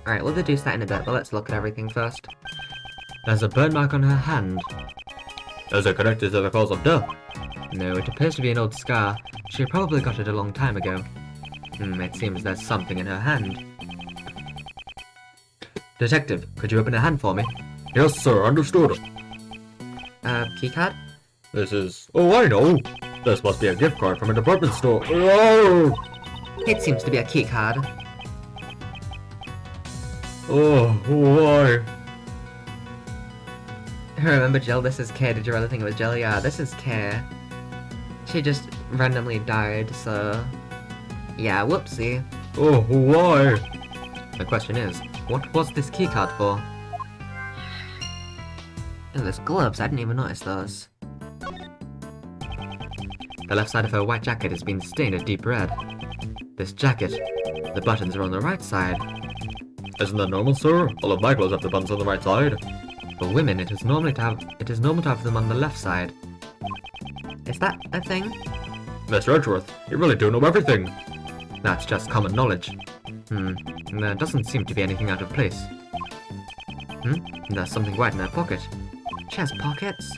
Alright, we'll deduce that in a bit, but let's look at everything first. There's a burn mark on her hand. Is it connected to the cause of death? No, it appears to be an old scar. She probably got it a long time ago. It seems there's something in her hand. Detective, could you open her hand for me? Yes, sir, understood. Keycard? This is... Oh, I know! This must be a gift card from a department store. Oh! It seems to be a key card. Oh, why? Remember Jill, this is Kay. Did you really think it was Jill? Yeah, this is Kay. She just randomly died, so... Yeah, whoopsie. Oh, why? The question is, what was this keycard for? Oh, there's gloves. I didn't even notice those. The left side of her white jacket has been stained a deep red. This jacket, the buttons are on the right side. Isn't that normal, sir? All of my clothes have the buttons on the right side. For women, it is normal to have them on the left side. Is that a thing? Mr. Edgeworth, you really do know everything. That's just common knowledge. There doesn't seem to be anything out of place. There's something white in her pocket. She has pockets?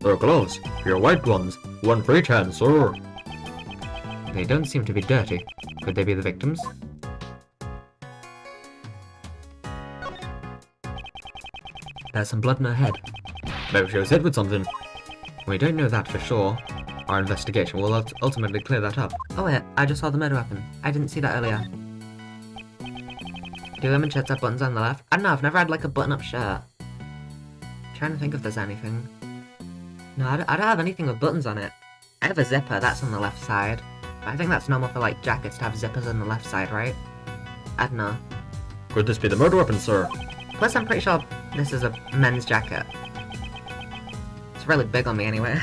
They're gloves. Pure white ones. One for each hand, sir. They don't seem to be dirty. Could they be the victims? There's some blood in her head. Maybe she was hit with something. We don't know that for sure. Our investigation will ultimately clear that up. Oh wait, I just saw the murder weapon. I didn't see that earlier. Do women's shirts have buttons on the left? I don't know, I've never had like a button-up shirt. Trying to think if there's anything. No, I don't have anything with buttons on it. I have a zipper, that's on the left side. But I think that's normal for like jackets to have zippers on the left side, right? I don't know. Could this be the murder weapon, sir? Plus I'm pretty sure this is a men's jacket. It's really big on me anyway.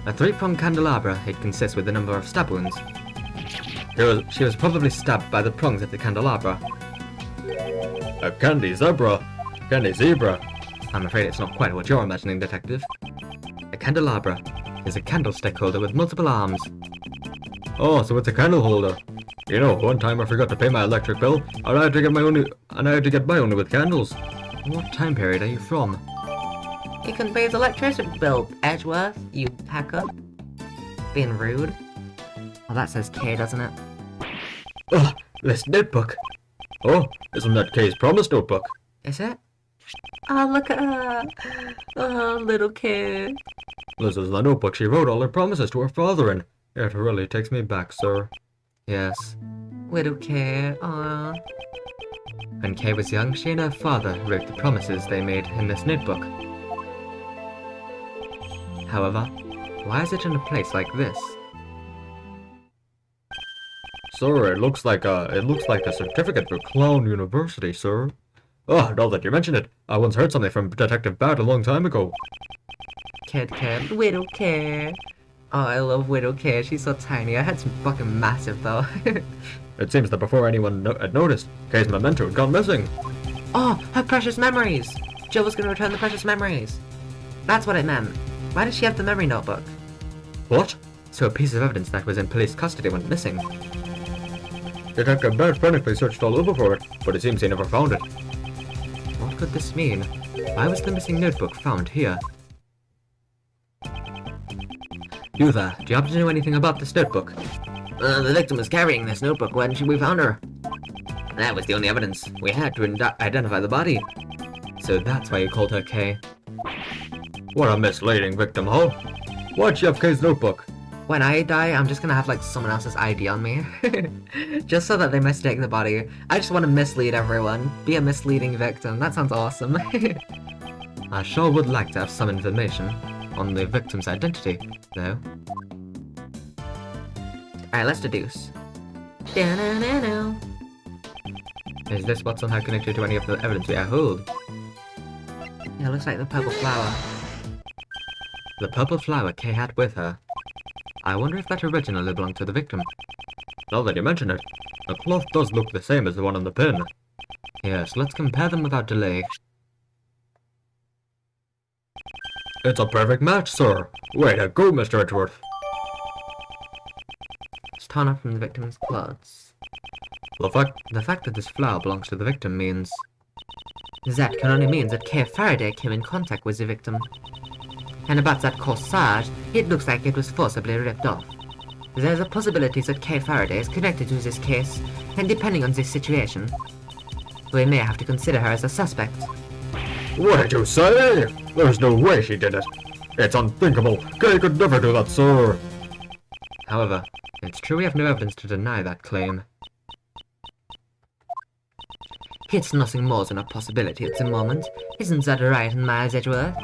A 3-pronged candelabra, it consists with a number of stab wounds. She was probably stabbed by the prongs of the candelabra. A candy zebra. Candy zebra. I'm afraid it's not quite what you're imagining, Detective. A candelabra is a candlestick holder with multiple arms. Oh, so it's a candle holder. You know, one time I forgot to pay my electric bill, and I had to get my own with candles. What time period are you from? You couldn't pay his electricity bill, Edgeworth, you hacker. Being rude. Oh, that says K, doesn't it? Ugh, this notebook. Oh, isn't that Kay's promise notebook? Is it? Oh, look at her. Oh, little K. This is the notebook she wrote all her promises to her father in. It really takes me back, sir. Yes. Little K, aww. When Kay was young, she and her father wrote the promises they made in this notebook. However, why is it in a place like this? Sir, it looks like a certificate for Clown University, sir. Oh, now that you mention it, I once heard something from Detective Bat a long time ago. Kid, Widow K. Oh, I love Widow K. She's so tiny. Her head's fucking massive, though. It seems that before anyone had noticed, Kay's memento had gone missing. Oh, her precious memories! Jill was gonna return the precious memories. That's what it meant. Why does she have the memory notebook? What? So a piece of evidence that was in police custody went missing. Detective Bat frantically searched all over for it, but it seems he never found it. What could this mean? Why was the missing notebook found here? You there, do you happen to know anything about this notebook? The victim was carrying this notebook when we found her. That was the only evidence we had to identify the body. So that's why you called her Kay. What a misleading victim, huh? Why'd she have Kay's notebook? When I die, I'm just gonna have like someone else's ID on me. Just so that they mistake the body. I just want to mislead everyone. Be a misleading victim. That sounds awesome. I sure would like to have some information on the victim's identity, though. Alright, let's deduce. Is this what's somehow connected to any of the evidence we hold? Yeah, it looks like the purple flower. The purple flower Kay had with her. I wonder if that originally belonged to the victim. Now that you mention it, the cloth does look the same as the one on the pin. Yes, let's compare them without delay. It's a perfect match, sir. Way to go, Mr. Edgeworth. It's torn up from the victim's clothes. The fact that this flower belongs to the victim means... That can only mean that Kay Faraday came in contact with the victim. And about that corsage, it looks like it was forcibly ripped off. There's a possibility that Kay Faraday is connected to this case, and depending on this situation, we may have to consider her as a suspect. What did you say? There's no way she did it. It's unthinkable. Kay could never do that, sir. However, it's true we have no evidence to deny that claim. It's nothing more than a possibility at the moment. Isn't that right, Miles Edgeworth?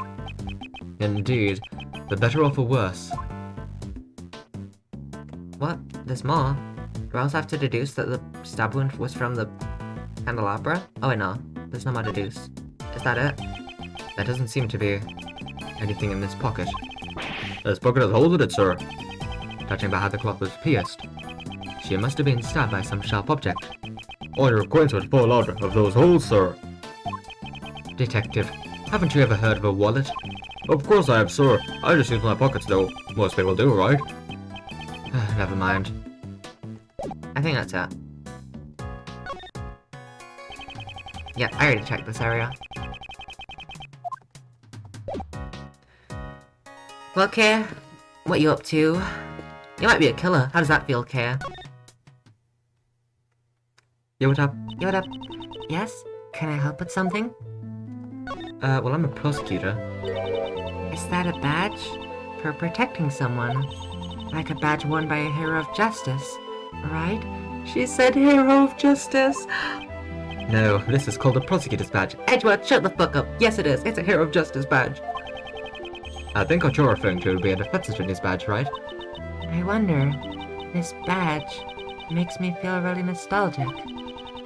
Indeed. The better or for worse. What? There's more? Do I also have to deduce that the stab wound was from the candelabra? Oh wait, no. There's no more to deduce. Is that it? There doesn't seem to be anything in this pocket. This pocket has holes in it, sir. Judging by how the cloth was pierced, she must have been stabbed by some sharp object. All your coins would fall out of those holes, sir. Detective, haven't you ever heard of a wallet? Of course I have, sir. I just use my pockets, though. Most people do, right? Never mind. I think that's it. Yeah, I already checked this area. Well, Kay, what you up to? You might be a killer. How does that feel, Kay? Yo, what up? Yo, what up? Yes? Can I help with something? Well, I'm a prosecutor. Is that a badge? For protecting someone? Like a badge worn by a hero of justice, right? She said hero of justice. No, this is called a prosecutor's badge. Edgeworth, shut the fuck up. Yes, it is. It's a hero of justice badge. I think what you're referring to would be a defense attorney's badge, right? I wonder, this badge makes me feel really nostalgic.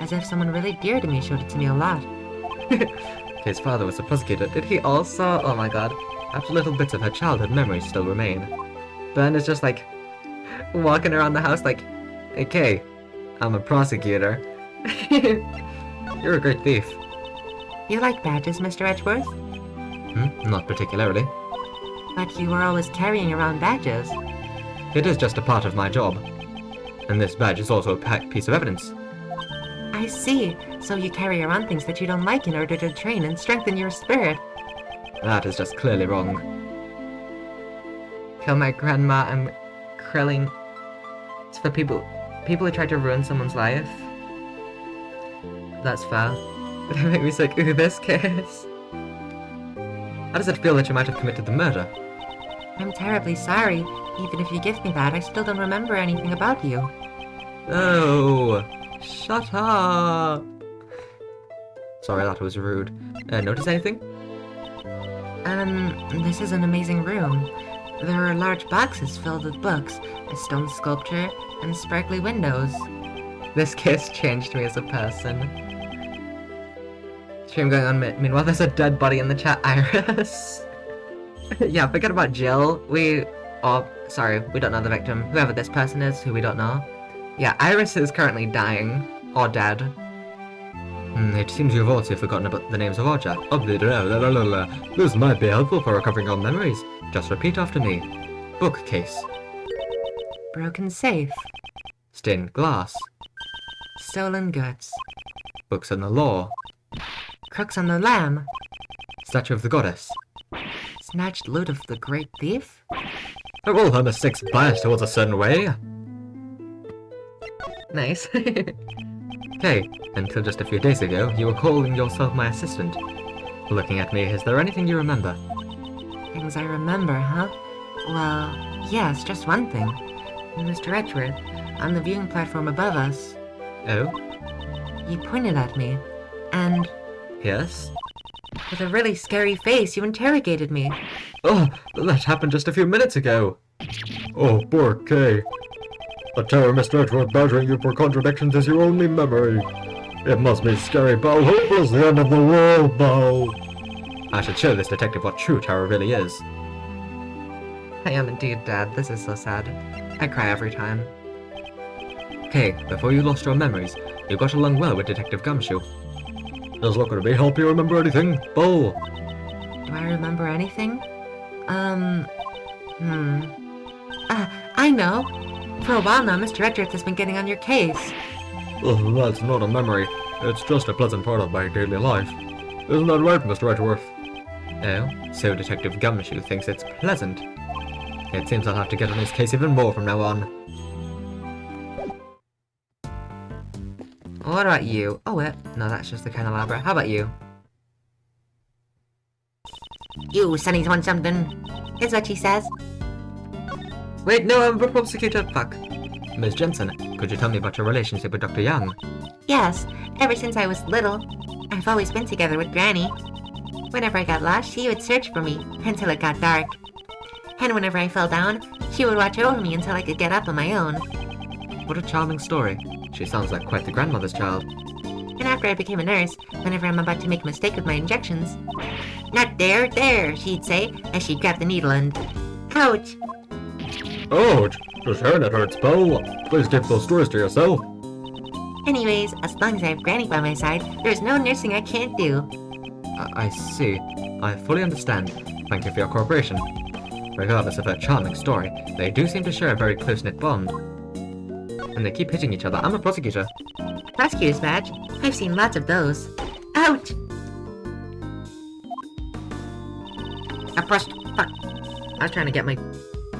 As if someone really dear to me showed it to me a lot. His father was a prosecutor. Did he also? Oh my god. After little bits of her childhood memories still remain. Ben is just like, walking around the house like, okay, I'm a prosecutor. You're a great thief. You like badges, Mr. Edgeworth? Not particularly. But you were always carrying around badges. It is just a part of my job. And this badge is also a piece of evidence. I see. So you carry around things that you don't like in order to train and strengthen your spirit. That is just clearly wrong. Kill my grandma, I'm Krelling. It's for people who try to ruin someone's life. That's fair. But they make me sick. Ooh, this case. How does it feel that you might have committed the murder? I'm terribly sorry. Even if you give me that, I still don't remember anything about you. Oh, shut up. Sorry, that was rude. Notice anything? This is an amazing room. There are large boxes filled with books, a stone sculpture, and sparkly windows. This case changed me as a person. Stream going on. Meanwhile, there's a dead body in the chat. Iris. Yeah, forget about Jill. Sorry, we don't know the victim. Whoever this person is, who we don't know. Yeah, Iris is currently dying. Or dead. It seems you've also forgotten about the names of our chat. This might be helpful for recovering old memories. Just repeat after me. Bookcase. Broken safe. Stained glass. Stolen goods. Books on the law. Crooks on the lamb. Statue of the goddess. Snatched loot of the great thief. Are all her mistakes biased towards a certain way? Nice. Okay, until just a few days ago, you were calling yourself my assistant. Looking at me, is there anything you remember? Things I remember, huh? Well, yes, just one thing. Mr. Edgeworth, on the viewing platform above us, Oh? you pointed at me, and Yes? with a really scary face, you interrogated me. Oh, that happened just a few minutes ago. Oh, poor Kay. The terror Mr. Edgeworth badgering you for contradictions is your only memory. It must be scary, Bo. Hope is the end of the world, Bo. I should show this detective what true terror really is. I am indeed dead. This is so sad. I cry every time. Okay, before you lost your memories, you got along well with Detective Gumshoe. Is looking to me help you remember anything, Bo? Do I remember anything? I know. For a while now, Mr. Edgeworth has been getting on your case. Oh, that's not a memory. It's just a pleasant part of my daily life. Isn't that right, Mr. Edgeworth? Oh, so Detective Gumshoe thinks it's pleasant. It seems I'll have to get on his case even more from now on. What about you? Oh wait, no, that's just the candelabra. How about you? You Sonny's want something, is what she says. Wait, no, I'm a prosecutor. Fuck. Ms. Jensen, could you tell me about your relationship with Dr. Young? Yes, ever since I was little, I've always been together with Granny. Whenever I got lost, she would search for me until it got dark. And whenever I fell down, she would watch over me until I could get up on my own. What a charming story. She sounds like quite the grandmother's child. And after I became a nurse, whenever I'm about to make a mistake with my injections, "Not there, there," she'd say, as she'd grab the needle and... Ouch! Ouch! Just hearing it hurts, Bo. Please keep those stories to yourself. Anyways, as long as I have Granny by my side, there's no nursing I can't do. I see. I fully understand. Thank you for your cooperation. Regardless of her charming story, they do seem to share a very close-knit bond. And they keep hitting each other. I'm a prosecutor. Prosecutor's badge? I've seen lots of those. Ouch! A fuck. I was trying to get my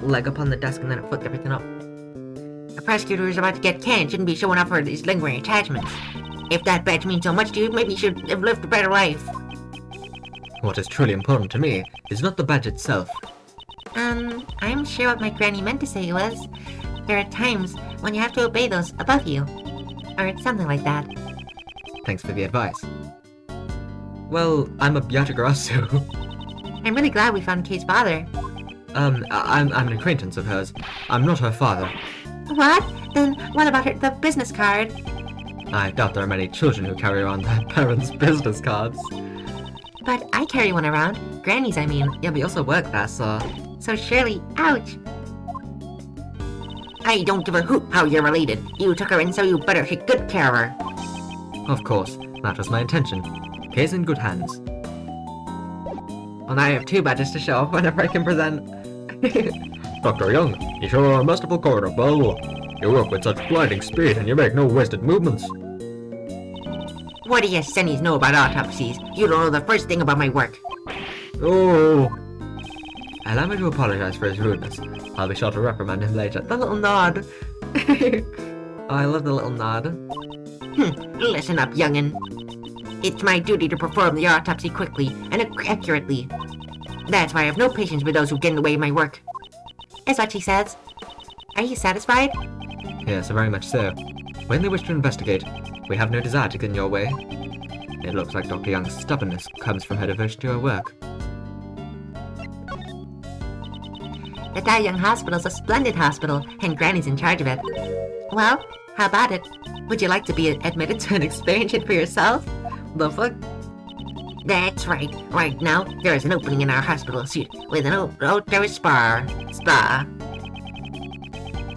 leg up on the desk and then it fucked everything up. A prosecutor who's about to get canned shouldn't be showing off for these lingering attachments. If that badge means so much to you, maybe you should have lived a better life. What is truly important to me is not the badge itself. I'm sure what my granny meant to say was, there are times when you have to obey those above you. Or something like that. Thanks for the advice. Well, I'm a Yatagarasu. I'm really glad we found Kay's father. I'm an acquaintance of hers. I'm not her father. What? Then what about the business card? I doubt there are many children who carry around their parents' business cards. But I carry one around. Granny's, I mean. Yeah, but you also work there, so... So surely, ouch. I don't give a hoot how you're related. You took her in, so you better take good care of her. Of course, that was my intention. Kay's in good hands. Well, now I have 2 badges to show off whenever I can present. Dr. Young, you sure are a masterful courier, Bo. You work with such blinding speed and you make no wasted movements. What do you sennies know about autopsies? You don't know the first thing about my work. Oh, Allow me to apologize for his rudeness. I'll be sure to reprimand him later. The little nod. Oh, I love the little nod. Listen up, youngin'. It's my duty to perform the autopsy quickly and accurately. That's why I have no patience with those who get in the way of my work. Is what she says. Are you satisfied? Yes, very much so. When they wish to investigate, we have no desire to get in your way. It looks like Dr. Young's stubbornness comes from her devotion to her work. The Dai Young Hospital's a splendid hospital, and Granny's in charge of it. Well, how about it? Would you like to be admitted to an experience for yourself? The fuck? That's right. Right now, there is an opening in our hospital suite with an outdoor spa.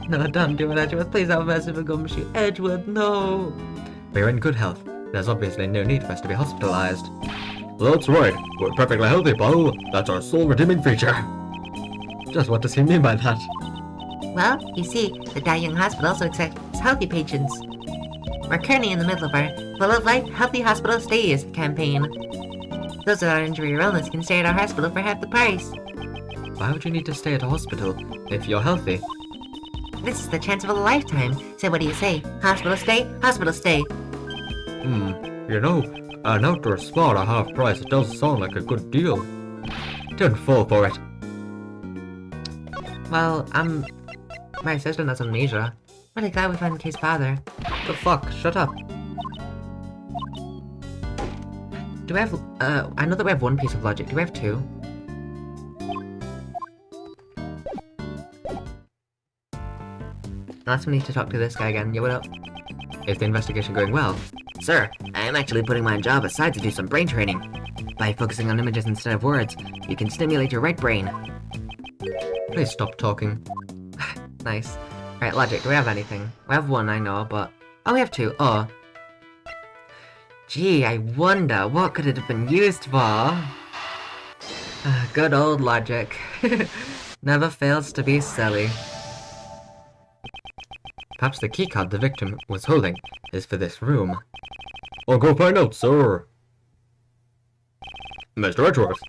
No, don't do it, Edgeworth. Please have mercy for Gumshoe. Edgeworth, no. We're in good health. There's obviously no need for us to be hospitalized. that's right. We're perfectly healthy, Bo. That's our sole redeeming feature. Just what does he mean by that? Well, you see, the Dai Young Hospital also accepts healthy patients. We're currently in the middle of our Full of Life Healthy Hospital Stays campaign. Those without injury or illness can stay at our hospital for half the price. Why would you need to stay at a hospital if you're healthy? This is the chance of a lifetime. So what do you say? Hospital stay? Hospital stay. You know, an outdoor spa at a half price does sound like a good deal. Don't fall for it. Well, my sister has amnesia. Really glad we found Kay's father. The fuck? Shut up. Do we have, I know that we have 1 piece of logic. Do we have 2? Unless we need to talk to this guy again. Yo, what up? Is the investigation going well? Sir, I'm actually putting my job aside to do some brain training. By focusing on images instead of words, You can stimulate your right brain. please stop talking. Nice. Right, logic, do we have anything? We have 1, I know, but... Oh, we have 2. Oh. Gee, I wonder, what could it have been used for? Good old logic. Never fails to be silly. Perhaps the keycard the victim was holding is for this room. I'll go find out, sir. Mr. Edgeworth,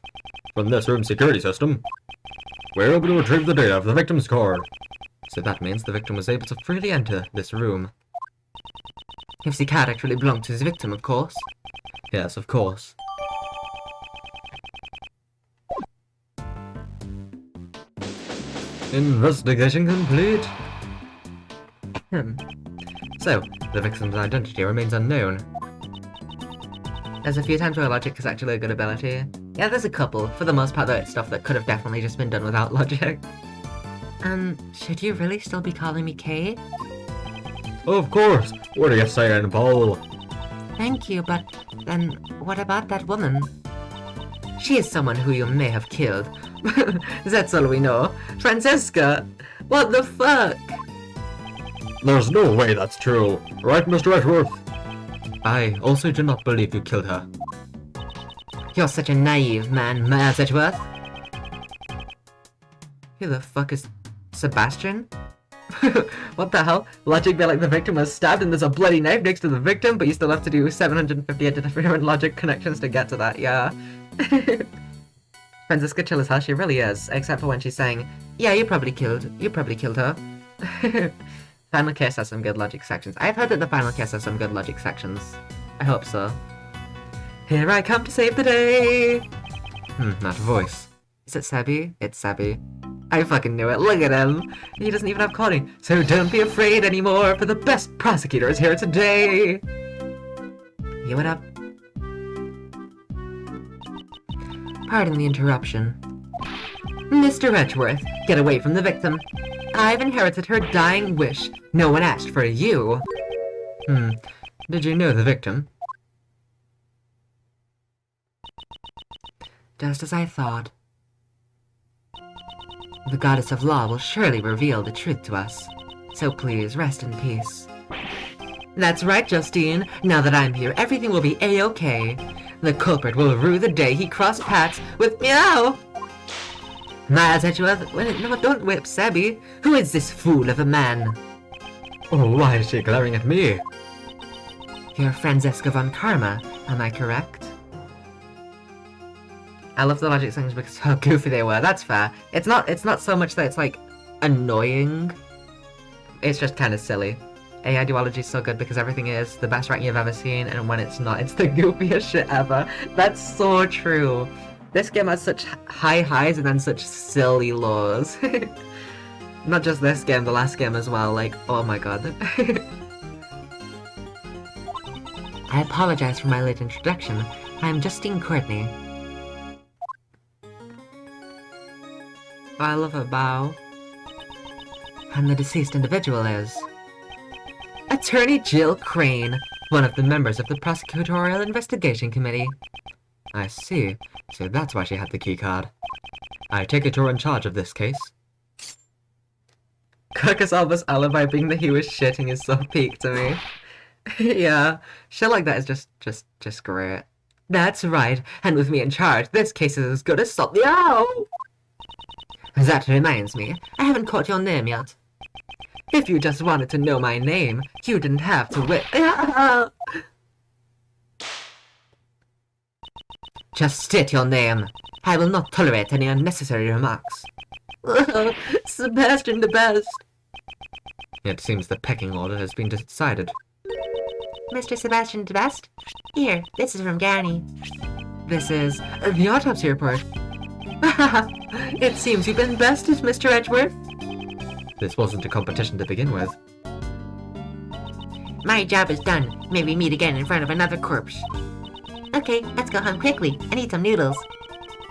from this room's security system, we're able to retrieve the data of the victim's card. So that means the victim was able to freely enter this room. If the card actually belonged to his victim, of course. Yes, of course. Investigation complete. So, the victim's identity remains unknown. There's a few times where logic is actually a good ability. Yeah, there's a couple. For the most part, though, it's stuff that could have definitely just been done without logic. Should you really still be calling me Kay? Of course. What are you saying, Paul? Thank you, but then what about that woman? She is someone who you may have killed. That's all we know. Francesca! What the fuck? There's no way that's true. Right, Mr. Edgeworth? I also do not believe you killed her. You're such a naive man, Miles Edgeworth. Who the fuck is Sebastian? What the hell? Logic be like the victim was stabbed and there's a bloody knife next to the victim, but you still have to do 750 different logic connections to get to that, yeah. Franziska chill as hell, she really is, except for when she's saying, yeah, you probably killed her. Final Kiss has some good logic sections. I've heard that the Final Kiss has some good logic sections. I hope so. Here I come to save the day! That voice. Is it Sebi? It's Sebi. I fucking knew it, look at him! He doesn't even have Connie. So don't be afraid anymore, for the best prosecutor is here today! You what up? Pardon the interruption. Mr. Edgeworth, get away from the victim. I've inherited her dying wish. No one asked for you. Did you know the victim? Just as I thought. The goddess of law will surely reveal the truth to us. So please, rest in peace. That's right, Justine. Now that I'm here, everything will be a-okay. The culprit will rue the day he crossed paths with Meow! Miles Edgeworth, no, don't whip Sebi. Who is this fool of a man? Oh, why is she glaring at me? You're Franziska von Karma, am I correct? I love the logic things because how goofy they were, that's fair. It's not so much that it's like annoying. It's just kind of silly. AI duology is so good because everything is the best writing you've ever seen, and when it's not, it's the goofiest shit ever. That's so true. This game has such high highs and then such silly lows. Not just this game, the last game as well, like, oh my god. I apologize for my late introduction. I'm Justine Courtney. I love a bow. And the deceased individual is... Attorney Jill Crane, one of the members of the Prosecutorial Investigation Committee. I see. So that's why she had the keycard. I take it you're in charge of this case. Kirkus Alba's alibi being that he was shitting is so peak to me. Yeah, shit like that is just great. That's right, and with me in charge, this case is as good as salt the owl! That reminds me, I haven't caught your name yet. If you just wanted to know my name, you didn't have to wait. Just state your name. I will not tolerate any unnecessary remarks. Sebastian the best. It seems the pecking order has been decided. Mr. Sebastian the best? Here, this is from Granny. This is the autopsy report. It seems you've been bested, Mr. Edgeworth. This wasn't a competition to begin with. My job is done. May we meet again in front of another corpse. Okay, let's go home quickly. I need some noodles.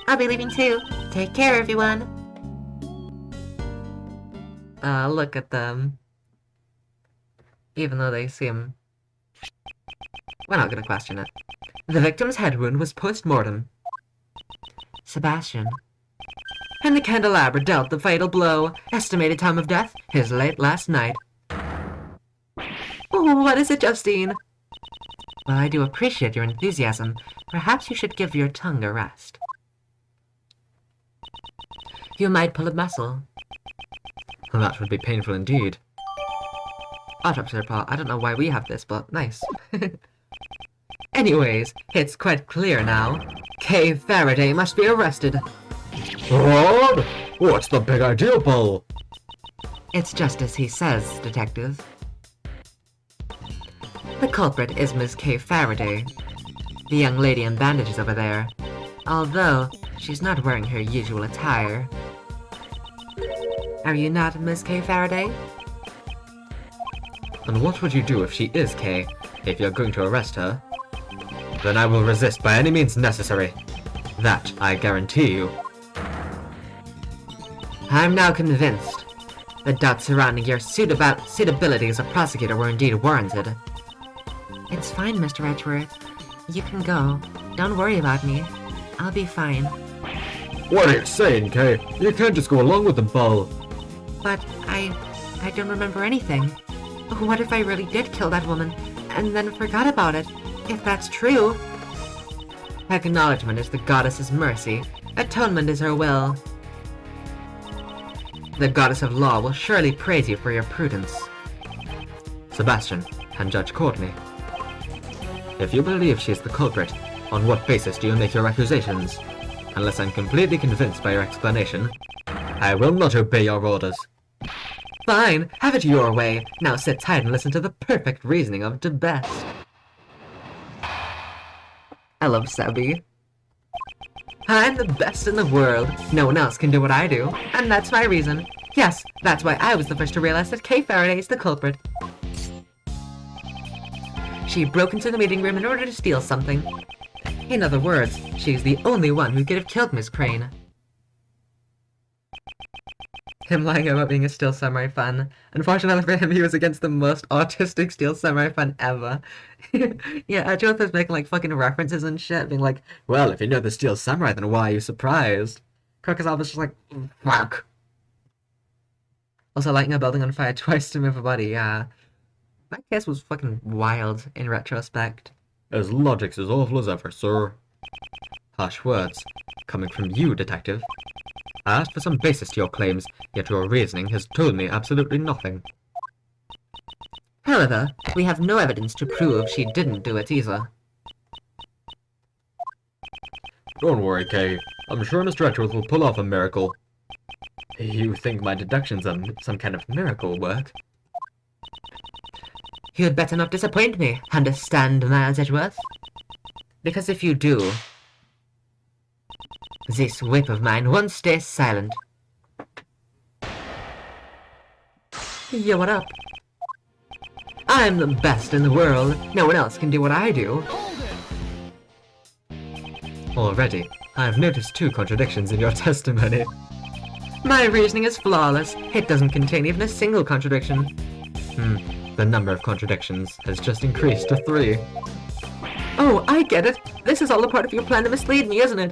I'll be leaving too. Take care, everyone. Look at them. Even though they seem... We're not gonna question it. The victim's head wound was post-mortem. Sebastian. And the candelabra dealt the fatal blow. Estimated time of death, his late last night. Oh, what is it, Justine? Well, I do appreciate your enthusiasm. Perhaps you should give your tongue a rest. You might pull a muscle. Well, that would be painful indeed. Autopsy report. I don't know why we have this, but nice. Anyways, it's quite clear now. Kay Faraday must be arrested. What? What's the big idea, Paul? It's just as he says, Detective. The culprit is Miss Kay Faraday, the young lady in bandages over there, although she's not wearing her usual attire. Are you not Miss Kay Faraday? And what would you do if she is Kay? If you're going to arrest her? Then I will resist by any means necessary. That I guarantee you. I'm now convinced. The doubts surrounding your suitability as a prosecutor were indeed warranted. It's fine, Mr. Edgeworth. You can go. Don't worry about me. I'll be fine. What are you saying, Kay? You can't just go along with them, Paul. But I don't remember anything. What if I really did kill that woman, and then forgot about it? If that's true. Acknowledgement is the goddess's mercy. Atonement is her will. The goddess of law will surely praise you for your prudence. Sebastian, and Judge Courtney. If you believe she is the culprit, on what basis do you make your accusations? Unless I'm completely convinced by your explanation, I will not obey your orders. Fine, have it your way. Now sit tight and listen to the perfect reasoning of the best. I love Sebby. I'm the best in the world. No one else can do what I do. And that's my reason. Yes, that's why I was the first to realize that Kay Faraday is the culprit. She broke into the meeting room in order to steal something. In other words, she's the only one who could have killed Miss Crane. Him lying about being a Steel Samurai fan. Unfortunately for him, he was against the most autistic Steel Samurai fan ever. Yeah, Jonathan was making like fucking references and shit, being like, well, if you know the Steel Samurai, then why are you surprised? Crocodile was just like, fuck. Also, lighting a building on fire twice to move a body, yeah. That case was fucking wild in retrospect. As logic's as awful as ever, sir. Harsh words. Coming from you, detective. I asked for some basis to your claims, yet your reasoning has told me absolutely nothing. However, we have no evidence to prove she didn't do it either. Don't worry, Kay. I'm sure Mr. Edgeworth will pull off a miracle. You think my deductions are some kind of miracle work? You'd better not disappoint me, understand, Miles Edgeworth? Because if you do, this whip of mine won't stay silent. Yo, what up? I'm the best in the world. No one else can do what I do. Already, I've noticed 2 contradictions in your testimony. My reasoning is flawless. It doesn't contain even a single contradiction. The number of contradictions has just increased to 3. Oh, I get it. This is all a part of your plan to mislead me, isn't it?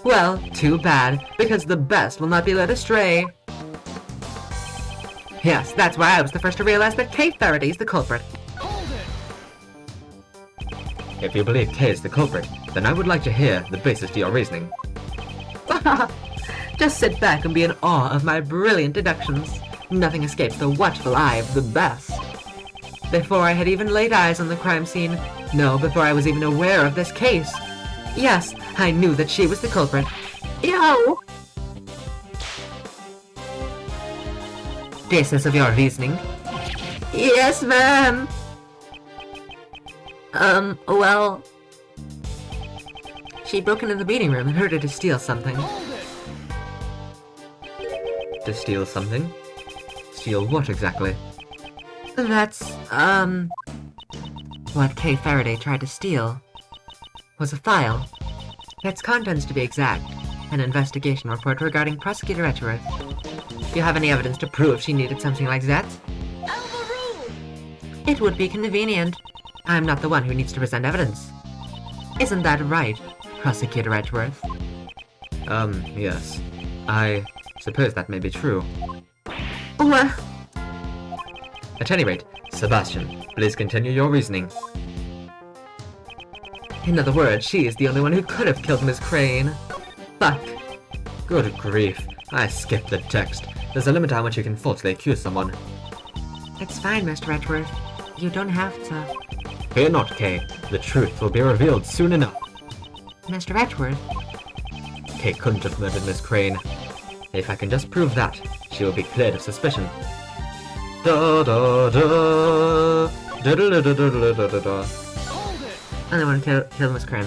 Well, too bad, because the best will not be led astray. Yes, that's why I was the first to realize that Kay Faraday is the culprit. If you believe Kay is the culprit, then I would like to hear the basis to your reasoning. Just sit back and be in awe of my brilliant deductions. Nothing escapes the watchful eye of the best. Before I had even laid eyes on the crime scene, no, before I was even aware of this case, yes, I knew that she was the culprit. Yo! Basis of your reasoning? Yes, ma'am! Well... She broke into the meeting room and heard her to steal something. To steal something? Steal what exactly? That's, what Kay Faraday tried to steal was a file. Its contents, to be exact, an investigation report regarding Prosecutor Edgeworth. Do you have any evidence to prove she needed something like that? It would be convenient. I'm not the one who needs to present evidence. Isn't that right, Prosecutor Edgeworth? Yes. I suppose that may be true. What? At any rate, Sebastian, please continue your reasoning. In other words, she is the only one who could have killed Miss Crane. Fuck. Good grief, I skipped the text. There's a limit to how much you can falsely accuse someone. It's fine, Mr. Edgeworth. You don't have to. Fear not, Kay. The truth will be revealed soon enough. Mr. Edgeworth? Kay couldn't have murdered Miss Crane. If I can just prove that, she will be cleared of suspicion. Da da da da da da da da da da da. I don't want to kill Miss Crane.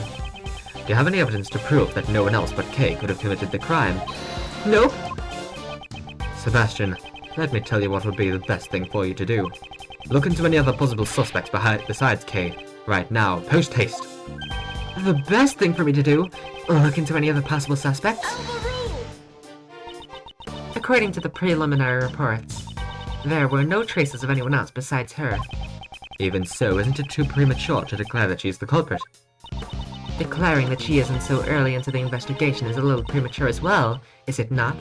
Do you have any evidence to prove that no one else but Kay could have committed the crime? Nope. Sebastian, let me tell you what would be the best thing for you to do. Look into any other possible suspects besides Kay. Right now, post haste. The best thing for me to do? Look into any other possible suspects? According to the preliminary reports, there were no traces of anyone else besides her. Even so, isn't it too premature to declare that she's the culprit? Declaring that she isn't so early into the investigation is a little premature as well, is it not?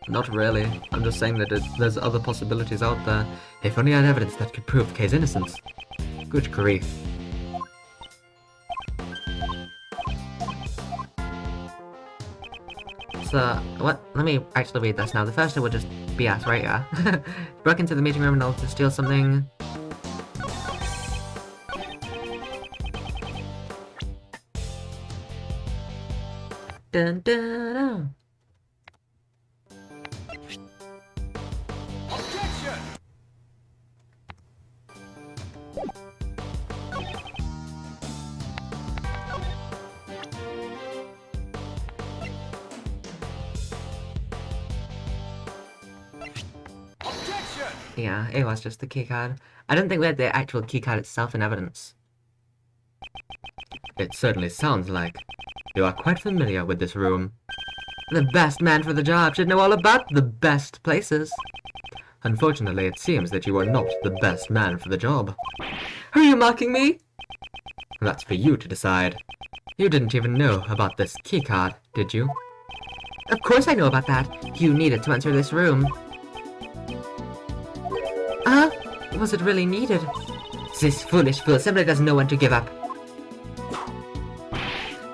Not really. I'm just saying that there's other possibilities out there. If only I had evidence that could prove Kay's innocence. Good grief. So, what? Let me actually read this now. The first it would just be us, right? Yeah. Broke into the meeting room in order to steal something. Dun dun dun. Yeah, it was just the keycard. I don't think we had the actual keycard itself in evidence. It certainly sounds like you are quite familiar with this room. The best man for the job should know all about the best places. Unfortunately, it seems that you are not the best man for the job. Are you mocking me? That's for you to decide. You didn't even know about this keycard, did you? Of course I know about that. You needed to enter this room. Was it really needed? This foolish fool simply doesn't know when to give up.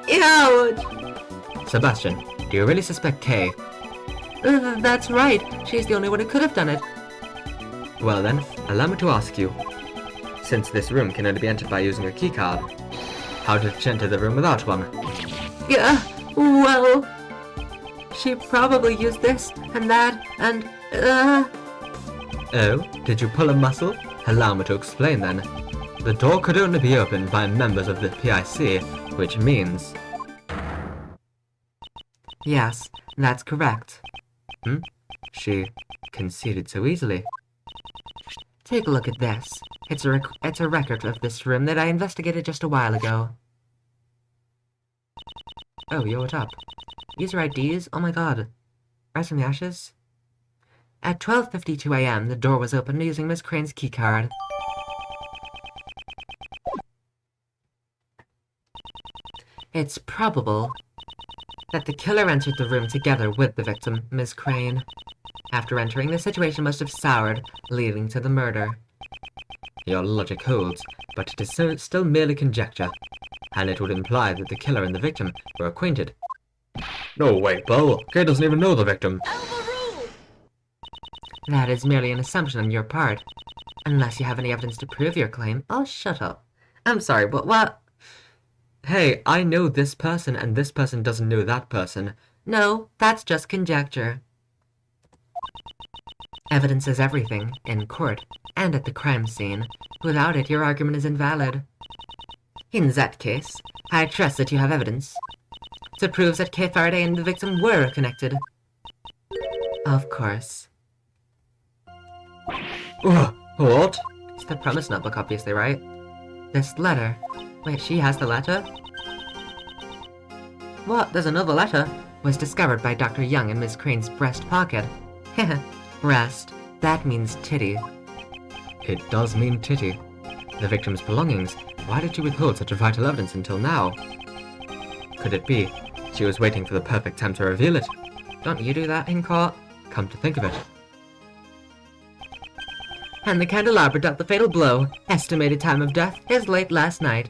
Ouch! Sebastian, do you really suspect Kay? That's right. She's the only one who could have done it. Well then, allow me to ask you. Since this room can only be entered by using a keycard, how did she enter the room without one? Yeah, well... She probably used this, and that, and, Oh, did you pull a muscle? Allow me to explain then. The door could only be opened by members of the PIC, which means... Yes, that's correct. She conceded so easily. Take a look at this. It's a record of this room that I investigated just a while ago. Oh, yo, what's up? User IDs? Oh my god. Rise from the ashes? At 12:52 AM, the door was opened using Miss Crane's keycard. It's probable that the killer entered the room together with the victim, Miss Crane. After entering, the situation must have soured, leading to the murder. Your logic holds, but it is still merely conjecture, and it would imply that the killer and the victim were acquainted. No way, Bill. Kay doesn't even know the victim. That is merely an assumption on your part. Unless you have any evidence to prove your claim. Oh, shut up. I'm sorry, but what? Hey, I know this person, and this person doesn't know that person. No, that's just conjecture. Evidence is everything, in court, and at the crime scene. Without it, your argument is invalid. In that case, I trust that you have evidence to prove that Kay Faraday and the victim were connected. Of course. What? It's the promise notebook, obviously, right? This letter. Wait, she has the letter? What? There's another letter? Was discovered by Dr. Young in Miss Crane's breast pocket. Heh, breast. That means titty. It does mean titty. The victim's belongings. Why did she withhold such a vital evidence until now? Could it be she was waiting for the perfect time to reveal it? Don't you do that in court? Come to think of it. And the candelabra dealt the fatal blow. Estimated time of death is late last night.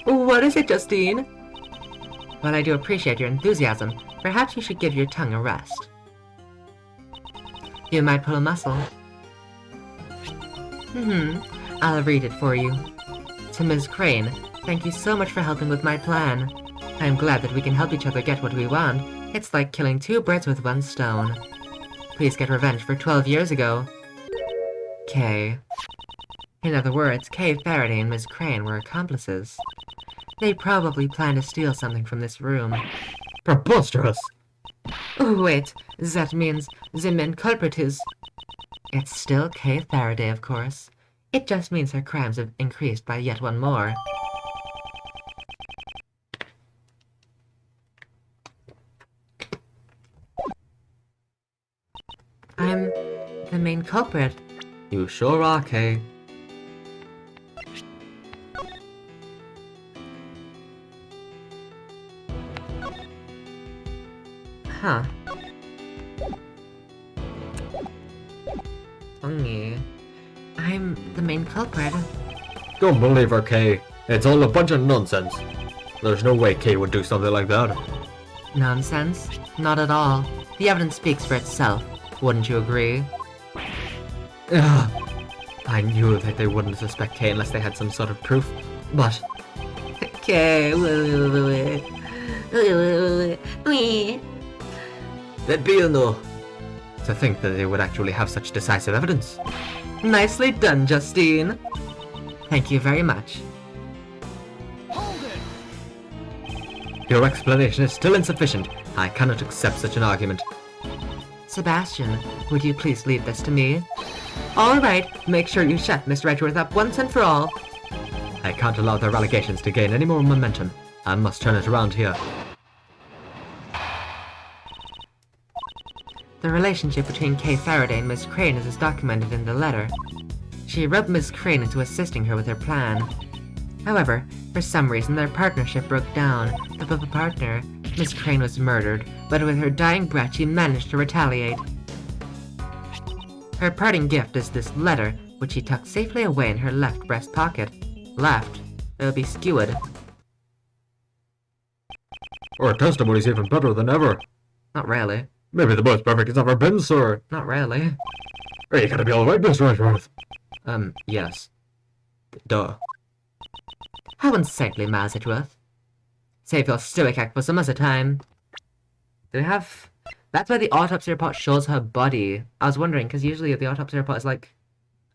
What is it, Justine? Well, I do appreciate your enthusiasm. Perhaps you should give your tongue a rest. You might pull a muscle. I'll read it for you. To Ms. Crane, thank you so much for helping with my plan. I'm glad that we can help each other get what we want. It's like killing two birds with one stone. Please get revenge for 12 years ago. Kay. In other words, Kay Faraday and Miss Crane were accomplices. They probably planned to steal something from this room. Preposterous! Oh, wait, that means the main culprit is... It's still Kay Faraday, of course. It just means her crimes have increased by yet one more. I'm the main culprit. You sure are, Kay. Huh. Funny. I'm the main culprit. Don't believe her, Kay. It's all a bunch of nonsense. There's no way Kay would do something like that. Nonsense? Not at all. The evidence speaks for itself. Wouldn't you agree? Ugh. I knew that they wouldn't suspect Kay unless they had some sort of proof, but... Okay. That be you know. To think that they would actually have such decisive evidence. Nicely done, Justine. Thank you very much. Your explanation is still insufficient. I cannot accept such an argument. Sebastian, would you please leave this to me? All right, make sure you shut Mr. Edgeworth up once and for all. I can't allow their allegations to gain any more momentum. I must turn it around here. The relationship between Kay Faraday and Miss Crane is as documented in the letter. She roped Miss Crane into assisting her with her plan. However, for some reason their partnership broke down. The partner, Miss Crane, was murdered, but with her dying breath she managed to retaliate. Her parting gift is this letter, which she tucked safely away in her left breast pocket. Left. It would be skewed. Our testimony's even better than ever. Not really. Maybe the most perfect it's ever been, sir. Not really. Are you gonna be alright, Mr. Edgeworth? Yes. Duh. How unsightly, Miles Edgeworth. Save your stoic act for some other time. Do we have... That's why the autopsy report shows her body. I was wondering, because usually the autopsy report is like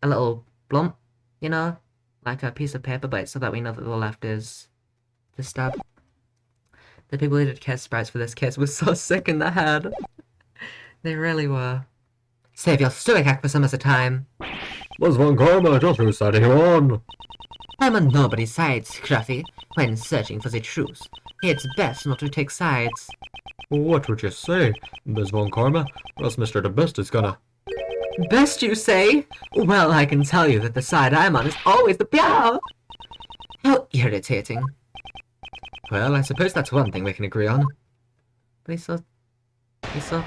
a little blump, you know? Like a piece of paper, but it's so that we know that the left is the stab. The people who did case sprites for this case were so sick in the head. They really were. Save your stoic act for some other time. Miss Von Karma, just who's siding you on? I'm on nobody's side, Scruffy, when searching for the truth. It's best not to take sides. What would you say, Miss Von Karma? Or else Mr. DeBest is gonna... Best you say? Well, I can tell you that the side I'm on is always the How irritating. Well, I suppose that's one thing we can agree on. But he's so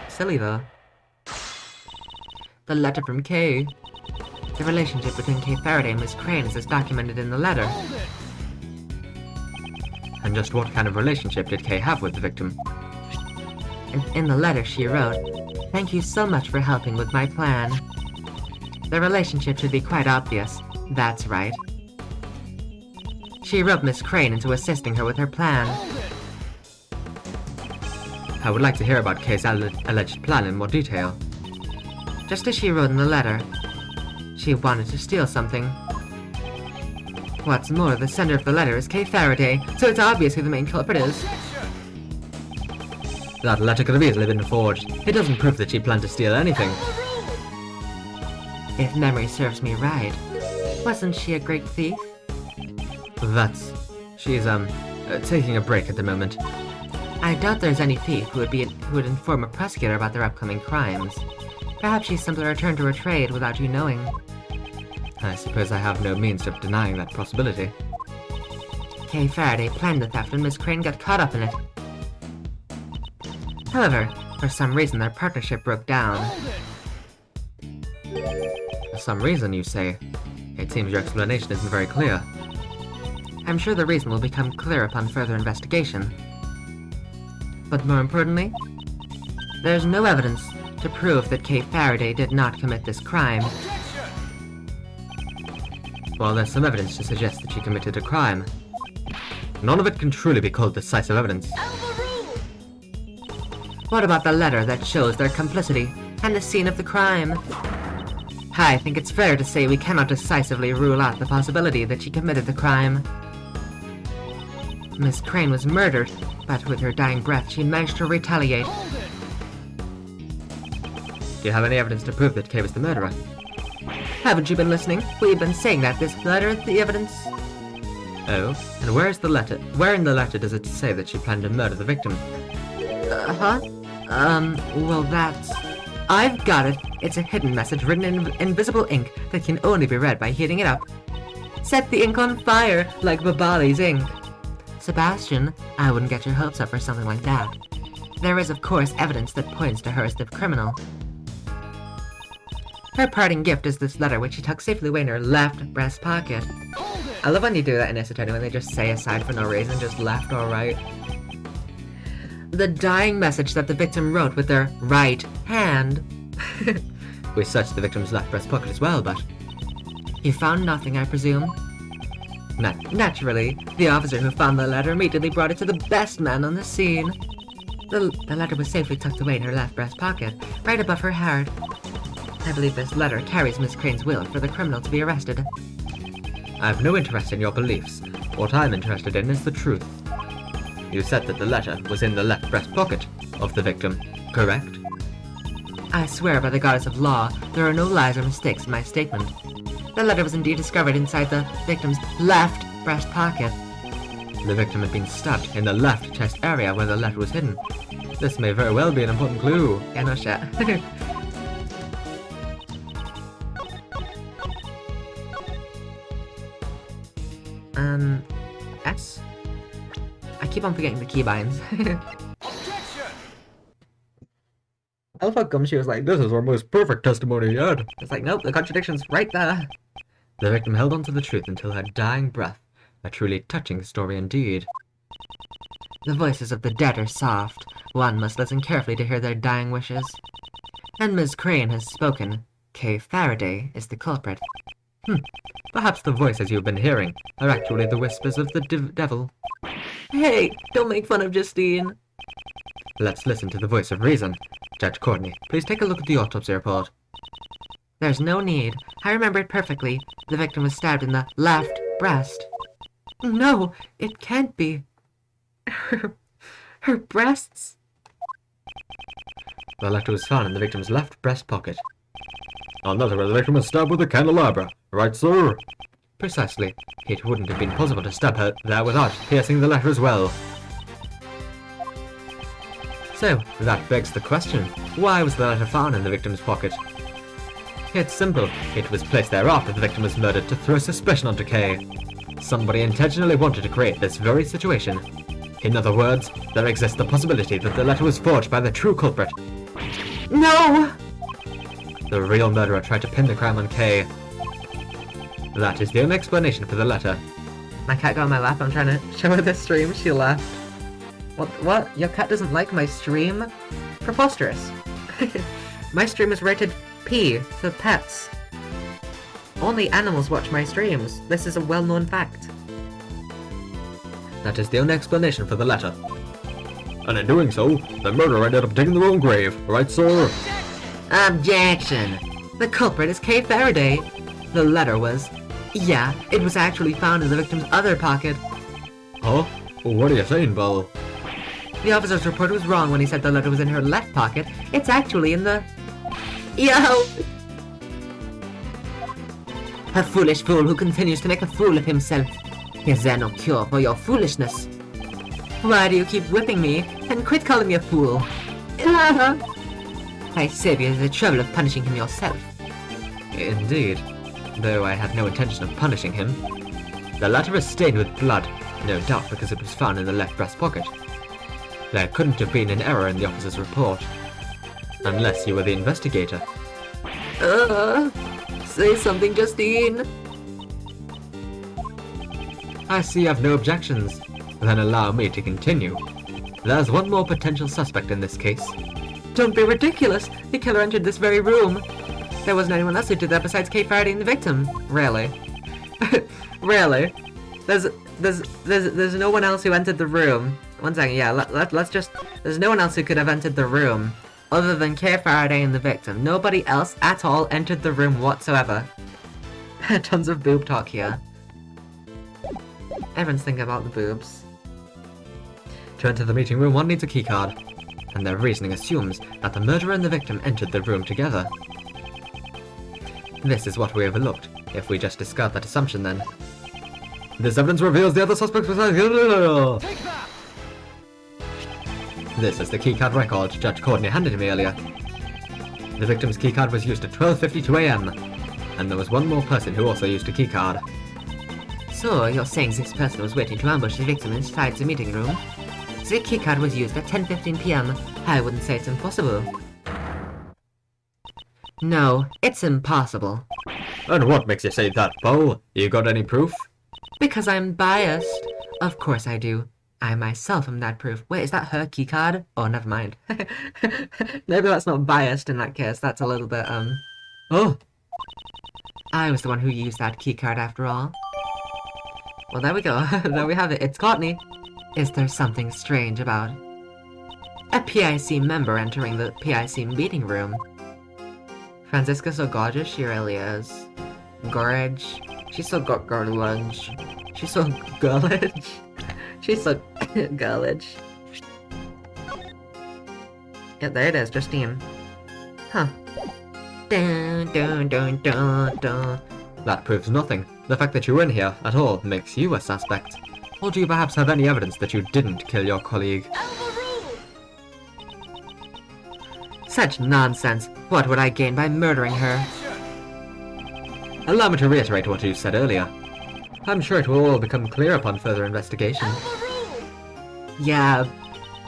silly though. The letter from Kay. The relationship between Kay Faraday and Miss Crane is as documented in the letter. And just what kind of relationship did Kay have with the victim? In the letter she wrote, "Thank you so much for helping with my plan." The relationship should be quite obvious. That's right. She roped Miss Crane into assisting her with her plan. I would like to hear about Kay's alleged plan in more detail. Just as she wrote in the letter, she wanted to steal something. What's more, the sender of the letter is Kay Faraday, so it's obvious who the main culprit is. That letter could have easily been forged. It doesn't prove that she planned to steal anything. If memory serves me right, wasn't she a great thief? She's taking a break at the moment. I doubt there's any thief who would inform a prosecutor about their upcoming crimes. Perhaps she simply returned to her trade without you knowing. I suppose I have no means of denying that possibility. Kay Faraday planned the theft and Miss Crane got caught up in it. However, for some reason their partnership broke down. For some reason, you say? It seems your explanation isn't very clear. I'm sure the reason will become clear upon further investigation. But more importantly, there's no evidence to prove that Kay Faraday did not commit this crime. Well, there's some evidence to suggest that she committed a crime. None of it can truly be called decisive evidence. What about the letter that shows their complicity and the scene of the crime? I think it's fair to say we cannot decisively rule out the possibility that she committed the crime. Miss Crane was murdered, but with her dying breath she managed to retaliate. Do you have any evidence to prove that Kay was the murderer? Haven't you been listening? We've been saying that this letter is the evidence. Oh, and where is the letter? Where in the letter does it say that she planned to murder the victim? Well that's... I've got it. It's a hidden message written in invisible ink that can only be read by heating it up. Set the ink on fire, like Babali's ink. Sebastian, I wouldn't get your hopes up for something like that. There is, of course, evidence that points to her as the criminal. Her parting gift is this letter, which she tucked safely away in her left breast pocket. I love when you do that in Ace Attorney, when they just say aside for no reason, just left or right. The dying message that the victim wrote with their right hand. We searched the victim's left breast pocket as well, but... You found nothing, I presume? Naturally, the officer who found the letter immediately brought it to the best man on the scene. The letter was safely tucked away in her left breast pocket, right above her heart. I believe this letter carries Miss Crane's will for the criminal to be arrested. I have no interest in your beliefs. What I'm interested in is the truth. You said that the letter was in the left breast pocket of the victim, correct? I swear by the goddess of law, there are no lies or mistakes in my statement. The letter was indeed discovered inside the victim's left breast pocket. The victim had been stabbed in the left chest area where the letter was hidden. This may very well be an important clue. Yeah, no shit. S? I keep on forgetting the keybinds. I love how Gumshoe was like, This is our most perfect testimony yet. it's like, nope, the contradiction's right there. The victim held on to the truth until her dying breath. A truly touching story indeed. The voices of the dead are soft. One must listen carefully to hear their dying wishes. And Ms. Crane has spoken. Kay Faraday is the culprit. Perhaps the voices you've been hearing are actually the whispers of the devil. Hey, don't make fun of Justine. Let's listen to the voice of reason. Judge Courtney, please take a look at the autopsy report. There's no need. I remember it perfectly. The victim was stabbed in the left breast. No, it can't be. Her breasts? The letter was found in the victim's left breast pocket. On that where the victim was stabbed with a candelabra, right, sir? Precisely. It wouldn't have been possible to stab her there without piercing the letter as well. So, that begs the question, why was the letter found in the victim's pocket? It's simple. It was placed there after the victim was murdered to throw suspicion onto Kay. Somebody intentionally wanted to create this very situation. In other words, there exists the possibility that the letter was forged by the true culprit. No! The real murderer tried to pin the crime on Kay. That is the only explanation for the letter. My cat got on my lap. I'm trying to show her the stream. She left. What? Your cat doesn't like my stream? Preposterous. My stream is rated P for pets. Only animals watch my streams. This is a well-known fact. That is the only explanation for the letter. And in doing so, the murderer ended up digging their own grave, right, sir? Objection! The culprit is Kay Faraday. The letter was... Yeah, it was actually found in the victim's other pocket. Huh? What are you saying, Belle? The officer's report was wrong when he said the letter was in her left pocket. It's actually in the... Yo! A foolish fool who continues to make a fool of himself. Is there no cure for your foolishness? Why do you keep whipping me? And quit calling me a fool. I save you the trouble of punishing him yourself. Indeed. Though I had no intention of punishing him. The letter is stained with blood, no doubt because it was found in the left breast pocket. There couldn't have been an error in the officer's report. Unless you were the investigator. Say something, Justine. I see you have no objections. Then allow me to continue. There's one more potential suspect in this case. Don't be ridiculous. The killer entered this very room. There wasn't anyone else who did that besides Kay Faraday and the victim. Really? Really? There's no one else who entered the room. One second, yeah, let's just... There's no one else who could have entered the room other than Kay Faraday and the victim. Nobody else at all entered the room whatsoever. Tons of boob talk here. Everyone's thinking about the boobs. To enter the meeting room, one needs a keycard. And their reasoning assumes that the murderer and the victim entered the room together. This is what we overlooked, if we just discard that assumption then. This evidence reveals the other suspects besides... This is the keycard record Judge Courtney handed to me earlier. The victim's keycard was used at 12:52 AM, and there was one more person who also used a keycard. So, you're saying this person was waiting to ambush the victim inside the meeting room? The keycard was used at 10:15 PM. I wouldn't say it's impossible. No, it's impossible. And what makes you say that, Bo? You got any proof? Because I'm biased. Of course I do. I myself am that proof. Wait, is that her keycard? Oh, never mind. Maybe that's not biased in that case. That's a little bit, Oh, I was the one who used that keycard after all. Well, there we go. There we have it. It's Courtney. Is there something strange about a PIC member entering the PIC meeting room? Franziska's so gorgeous, she really is. Gorge. She's so girlage. She's so girlage. She's so girlage. Yeah, there it is, Justine. Huh. Dun, dun, dun, dun, dun. That proves nothing. The fact that you're in here at all makes you a suspect. Or do you perhaps have any evidence that you didn't kill your colleague? Such nonsense. What would I gain by murdering her? Allow me to reiterate what you said earlier. I'm sure it will all become clear upon further investigation. Yeah,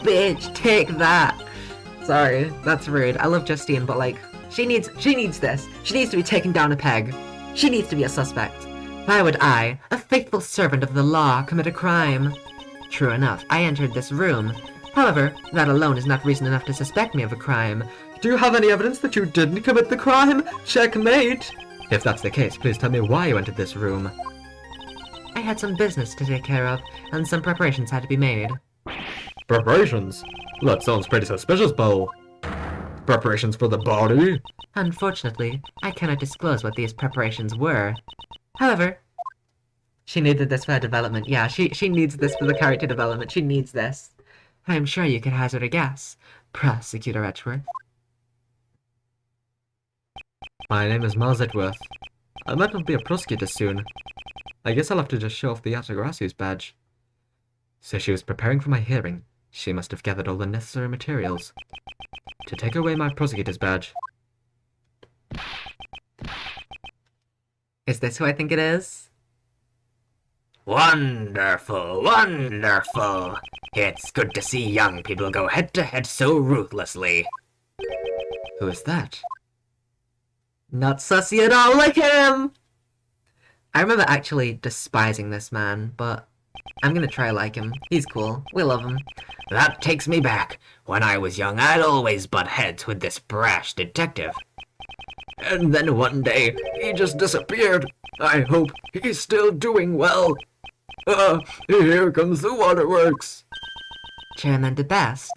bitch, take that. Sorry, that's rude. I love Justine, but like, she needs this. She needs to be taken down a peg. She needs to be a suspect. Why would I, a faithful servant of the law, commit a crime? True enough, I entered this room. However, that alone is not reason enough to suspect me of a crime. Do you have any evidence that you didn't commit the crime? Checkmate! If that's the case, please tell me why you entered this room. I had some business to take care of, and some preparations had to be made. Preparations? That sounds pretty suspicious, Bo. Preparations for the body? Unfortunately, I cannot disclose what these preparations were. However, she needed this for her development. Yeah, she needs this for the character development. She needs this. I am sure you can hazard a guess, Prosecutor Edgeworth. My name is Miles Edgeworth. I might not be a prosecutor soon. I guess I'll have to just show off the Atagrasu's badge. So she was preparing for my hearing. She must have gathered all the necessary materials to take away my prosecutor's badge. Is this who I think it is? Wonderful, wonderful. It's good to see young people go head-to-head so ruthlessly. Who is that? Not sussy at all like him! I remember actually despising this man, but I'm gonna try like him. He's cool. We love him. That takes me back. When I was young, I'd always butt heads with this brash detective. And then one day, he just disappeared. I hope he's still doing well. Here comes the waterworks. Chairman the best.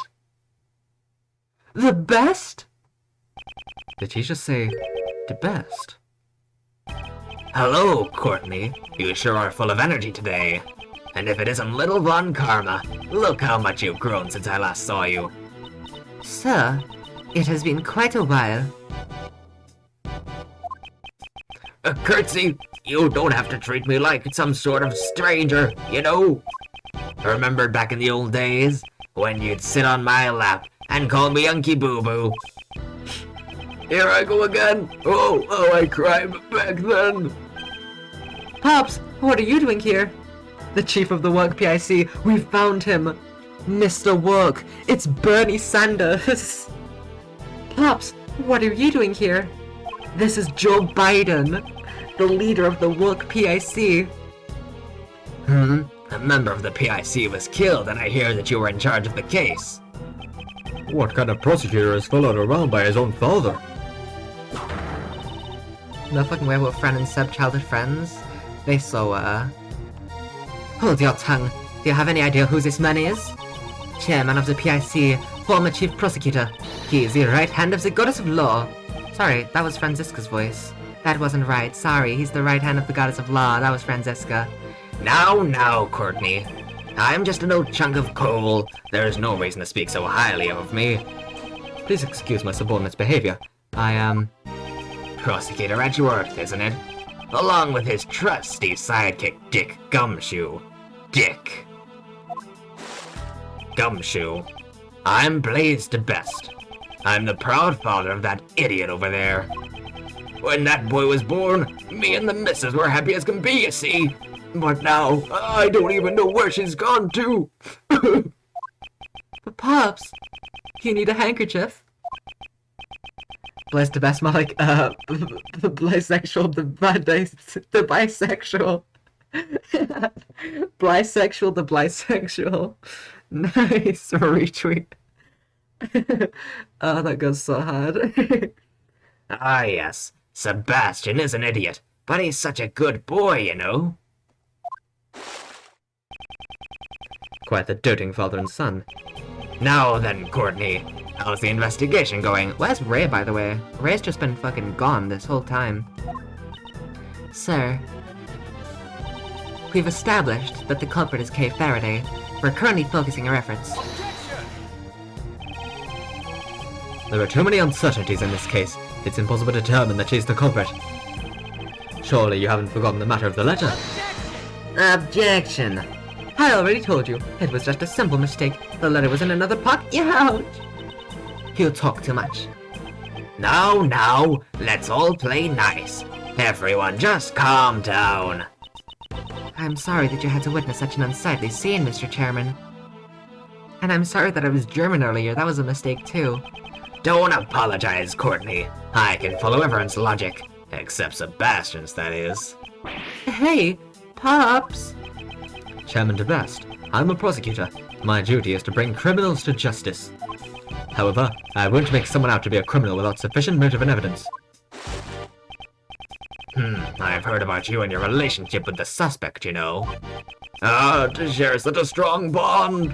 The best? Did he just say the best? Hello, Courtney. You sure are full of energy today. And if it isn't little Von Karma, look how much you've grown since I last saw you. Sir, it has been quite a while. Curtsy, you don't have to treat me like some sort of stranger, you know? Remember back in the old days, when you'd sit on my lap and call me Unky Boo Boo? Here I go again. Oh, I cried back then. Pops, what are you doing here? The chief of the Work PIC, we found him. Mr. Work, it's Bernie Sanders. Pops, what are you doing here? This is Joe Biden, the leader of the Work PIC. A member of the PIC was killed and I hear that you were in charge of the case. What kind of prosecutor is followed around by his own father? No fucking way we're friend and Seb childhood friends. They so, Hold your tongue. Do you have any idea who this man is? Chairman of the PIC, former chief prosecutor. He is the right hand of the goddess of law. Sorry, that was Franziska's voice. That wasn't right. Sorry, he's the right hand of the goddess of law. That was Franziska. Now, Courtney. I'm just an old chunk of coal. There's no reason to speak so highly of me. Please excuse my subordinate's behavior. I am... Prosecutor Edgeworth, isn't it? Along with his trusty sidekick, Dick Gumshoe. Dick. Gumshoe. I'm Blaze the Best. I'm the proud father of that idiot over there. When that boy was born, me and the missus were happy as can be, you see. But now, I don't even know where she's gone to. But Pops, you need a handkerchief. Bless the best, Malik. The bisexual, the bisexual. Bisexual, the bisexual. Nice retweet. Oh, that goes so hard. Ah, yes. Sebastian is an idiot, but he's such a good boy, you know. Quite the doting father and son. Now then, Courtney, how's the investigation going? Where's Ray, by the way? Ray's just been fucking gone this whole time. Sir, we've established that the culprit is Kay Faraday. We're currently focusing our efforts. There are too many uncertainties in this case. It's impossible to determine that she's the culprit. Surely you haven't forgotten the matter of the letter? Objection! I already told you, it was just a simple mistake. The letter was in another pocket. Ouch! You talk too much. Now, let's all play nice. Everyone just calm down. I'm sorry that you had to witness such an unsightly scene, Mr. Chairman. And I'm sorry that I was German earlier, that was a mistake too. Don't apologize, Courtney. I can follow everyone's logic. Except Sebastian's, that is. Hey, Pops! Chairman DeBest, I'm a prosecutor. My duty is to bring criminals to justice. However, I won't make someone out to be a criminal without sufficient motive and evidence. I've heard about you and your relationship with the suspect, you know. To share such a strong bond.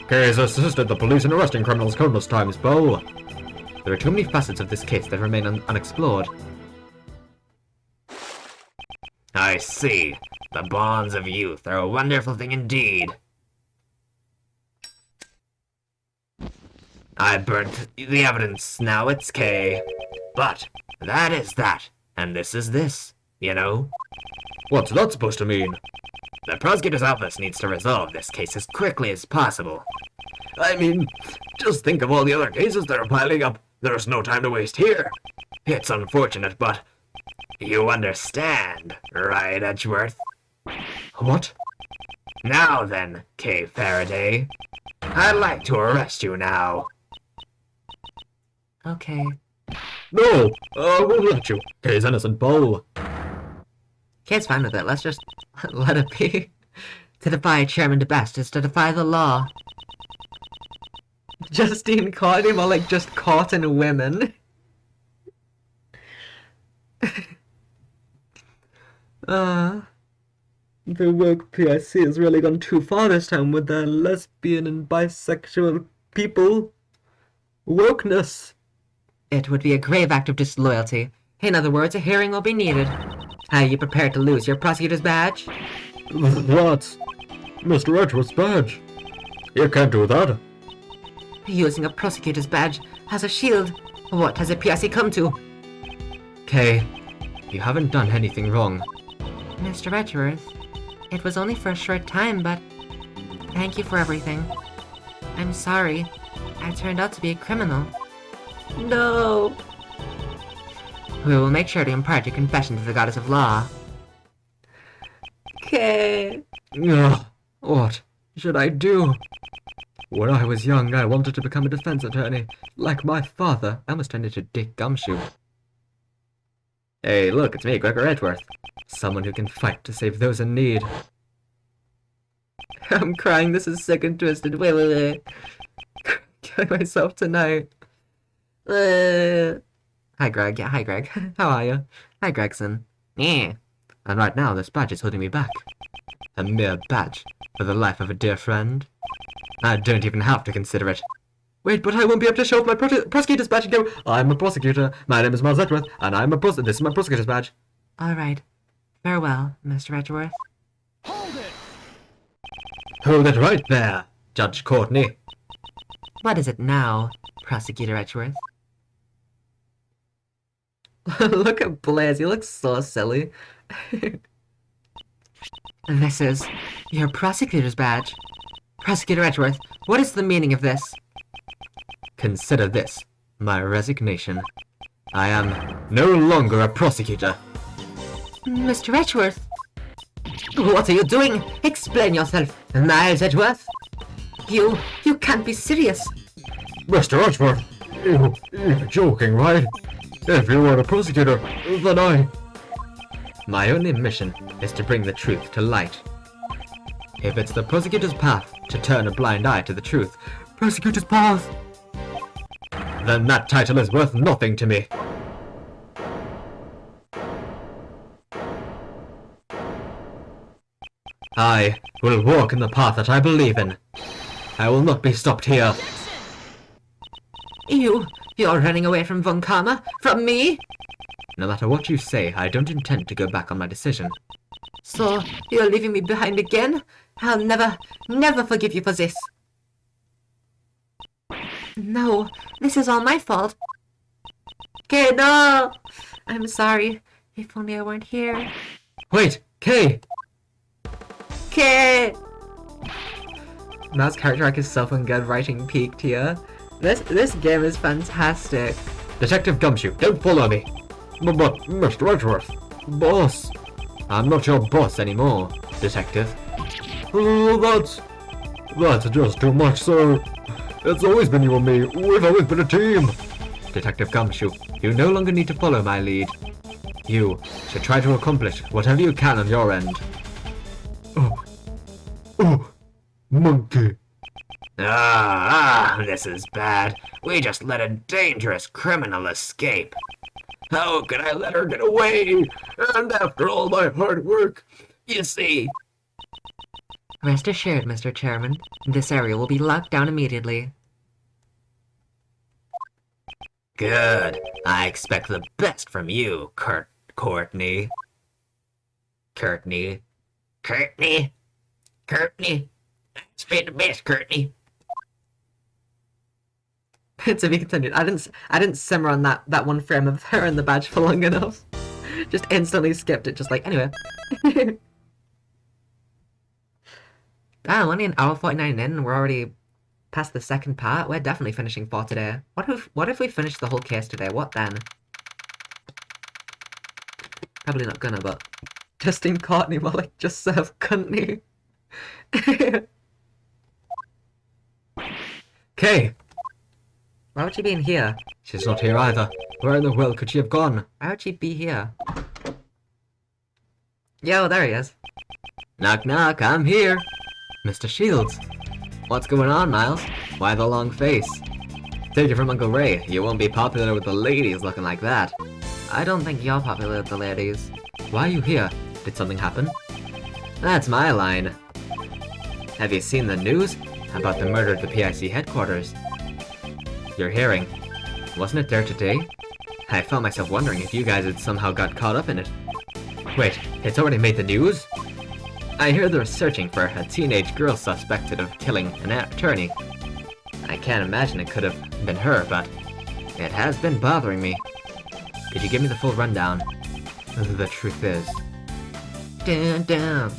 Kay has assisted the police in arresting criminals countless times, Bo. There are too many facets of this case that remain unexplored. I see. The bonds of youth are a wonderful thing indeed. I burnt the evidence, now it's Kay. But that is that, and this is this, you know? What's that supposed to mean? The prosecutor's office needs to resolve this case as quickly as possible. I mean, just think of all the other cases that are piling up. There's no time to waste here. It's unfortunate, but you understand, right, Edgeworth? What? Now then, Kay Faraday, I'd like to arrest you now. Okay. No! I won't let you. Kay's innocent, Bo. Kay's fine with it, let's just let it be. To defy Chairman DeBest is to defy the law. Justine caught him, or like just caught in women. The woke PIC has really gone too far this time with their lesbian and bisexual people. Wokeness. It would be a grave act of disloyalty. In other words, a hearing will be needed. Are you prepared to lose your prosecutor's badge? What? Mr. Edgeworth's badge? You can't do that. Using a prosecutor's badge as a shield. What has a PIC come to? Kay, you haven't done anything wrong. Mr. Edgeworth, it was only for a short time, but thank you for everything. I'm sorry. I turned out to be a criminal. No! We will make sure to impart your confession to the goddess of law. Okay. Ugh, what should I do? When I was young, I wanted to become a defense attorney. Like my father, I almost turned into Dick Gumshoe. Hey, look, it's me, Gregor Edgeworth. Someone who can fight to save those in need. I'm crying, this is sick and twisted. Wait. Killing myself tonight. Hi, Greg. Yeah, hi, Greg. How are you? Hi, Gregson. Yeah. And right now, this badge is holding me back. A mere badge for the life of a dear friend. I don't even have to consider it. Wait, but I won't be able to show off my prosecutor's badge and go, I'm a prosecutor. My name is Miles Edgeworth, and this is my prosecutor's badge. All right. Farewell, Mr. Edgeworth. Hold it right there, Judge Courtney. What is it now, Prosecutor Edgeworth? Look at Blaze, he looks so silly. This is your prosecutor's badge. Prosecutor Edgeworth, what is the meaning of this? Consider this, my resignation. I am no longer a prosecutor. Mr. Edgeworth? What are you doing? Explain yourself, Miles Edgeworth. You can't be serious. Mr. Edgeworth, you're joking, right? If you were a prosecutor, then I... My only mission is to bring the truth to light. If it's the prosecutor's path to turn a blind eye to the truth, Prosecutor's path! then that title is worth nothing to me. I will walk in the path that I believe in. I will not be stopped here. You're running away from Von Karma? From me? No matter what you say, I don't intend to go back on my decision. So, you're leaving me behind again? I'll never forgive you for this. No, this is all my fault. Kay, no! I'm sorry. If only I weren't here. Wait, Kay! Kay! Matt's character arc is so fun good, writing peaked here. This game is fantastic. Detective Gumshoe, don't follow me! But, Mr. Edgeworth, boss! I'm not your boss anymore, Detective. Oh, that's just too much, sir. It's always been you and me. We've always been a team. Detective Gumshoe, you no longer need to follow my lead. You should try to accomplish whatever you can on your end. Oh, monkey. This is bad. We just let a dangerous criminal escape. How could I let her get away? And after all my hard work, you see. Rest assured, Mr. Chairman, this area will be locked down immediately. Good. I expect the best from you, Courtney. Courtney. It's been the best, Courtney. To be continued. I didn't simmer on that one frame of her and the badge for long enough. Just instantly skipped it, just like, anyway. Only an hour 49 in, and we're already past the second part. We're definitely finishing for today. What if we finish the whole case today? What then? Probably not gonna, but Justine Courtney more like just serve country. Kay! Why would she be in here? She's not here either. Where in the world could she have gone? Why would she be here? Yo, there he is. Knock knock, I'm here. Mr. Shields. What's going on, Miles? Why the long face? Take it from Uncle Ray. You won't be popular with the ladies looking like that. I don't think you're popular with the ladies. Why are you here? Did something happen? That's my line. Have you seen the news about the murder at the PIC headquarters? You're hearing. Wasn't it there today? I found myself wondering if you guys had somehow got caught up in it. Wait, it's already made the news? I hear they're searching for a teenage girl suspected of killing an attorney. I can't imagine it could have been her, but it has been bothering me. Could you give me the full rundown? The truth is... Dun.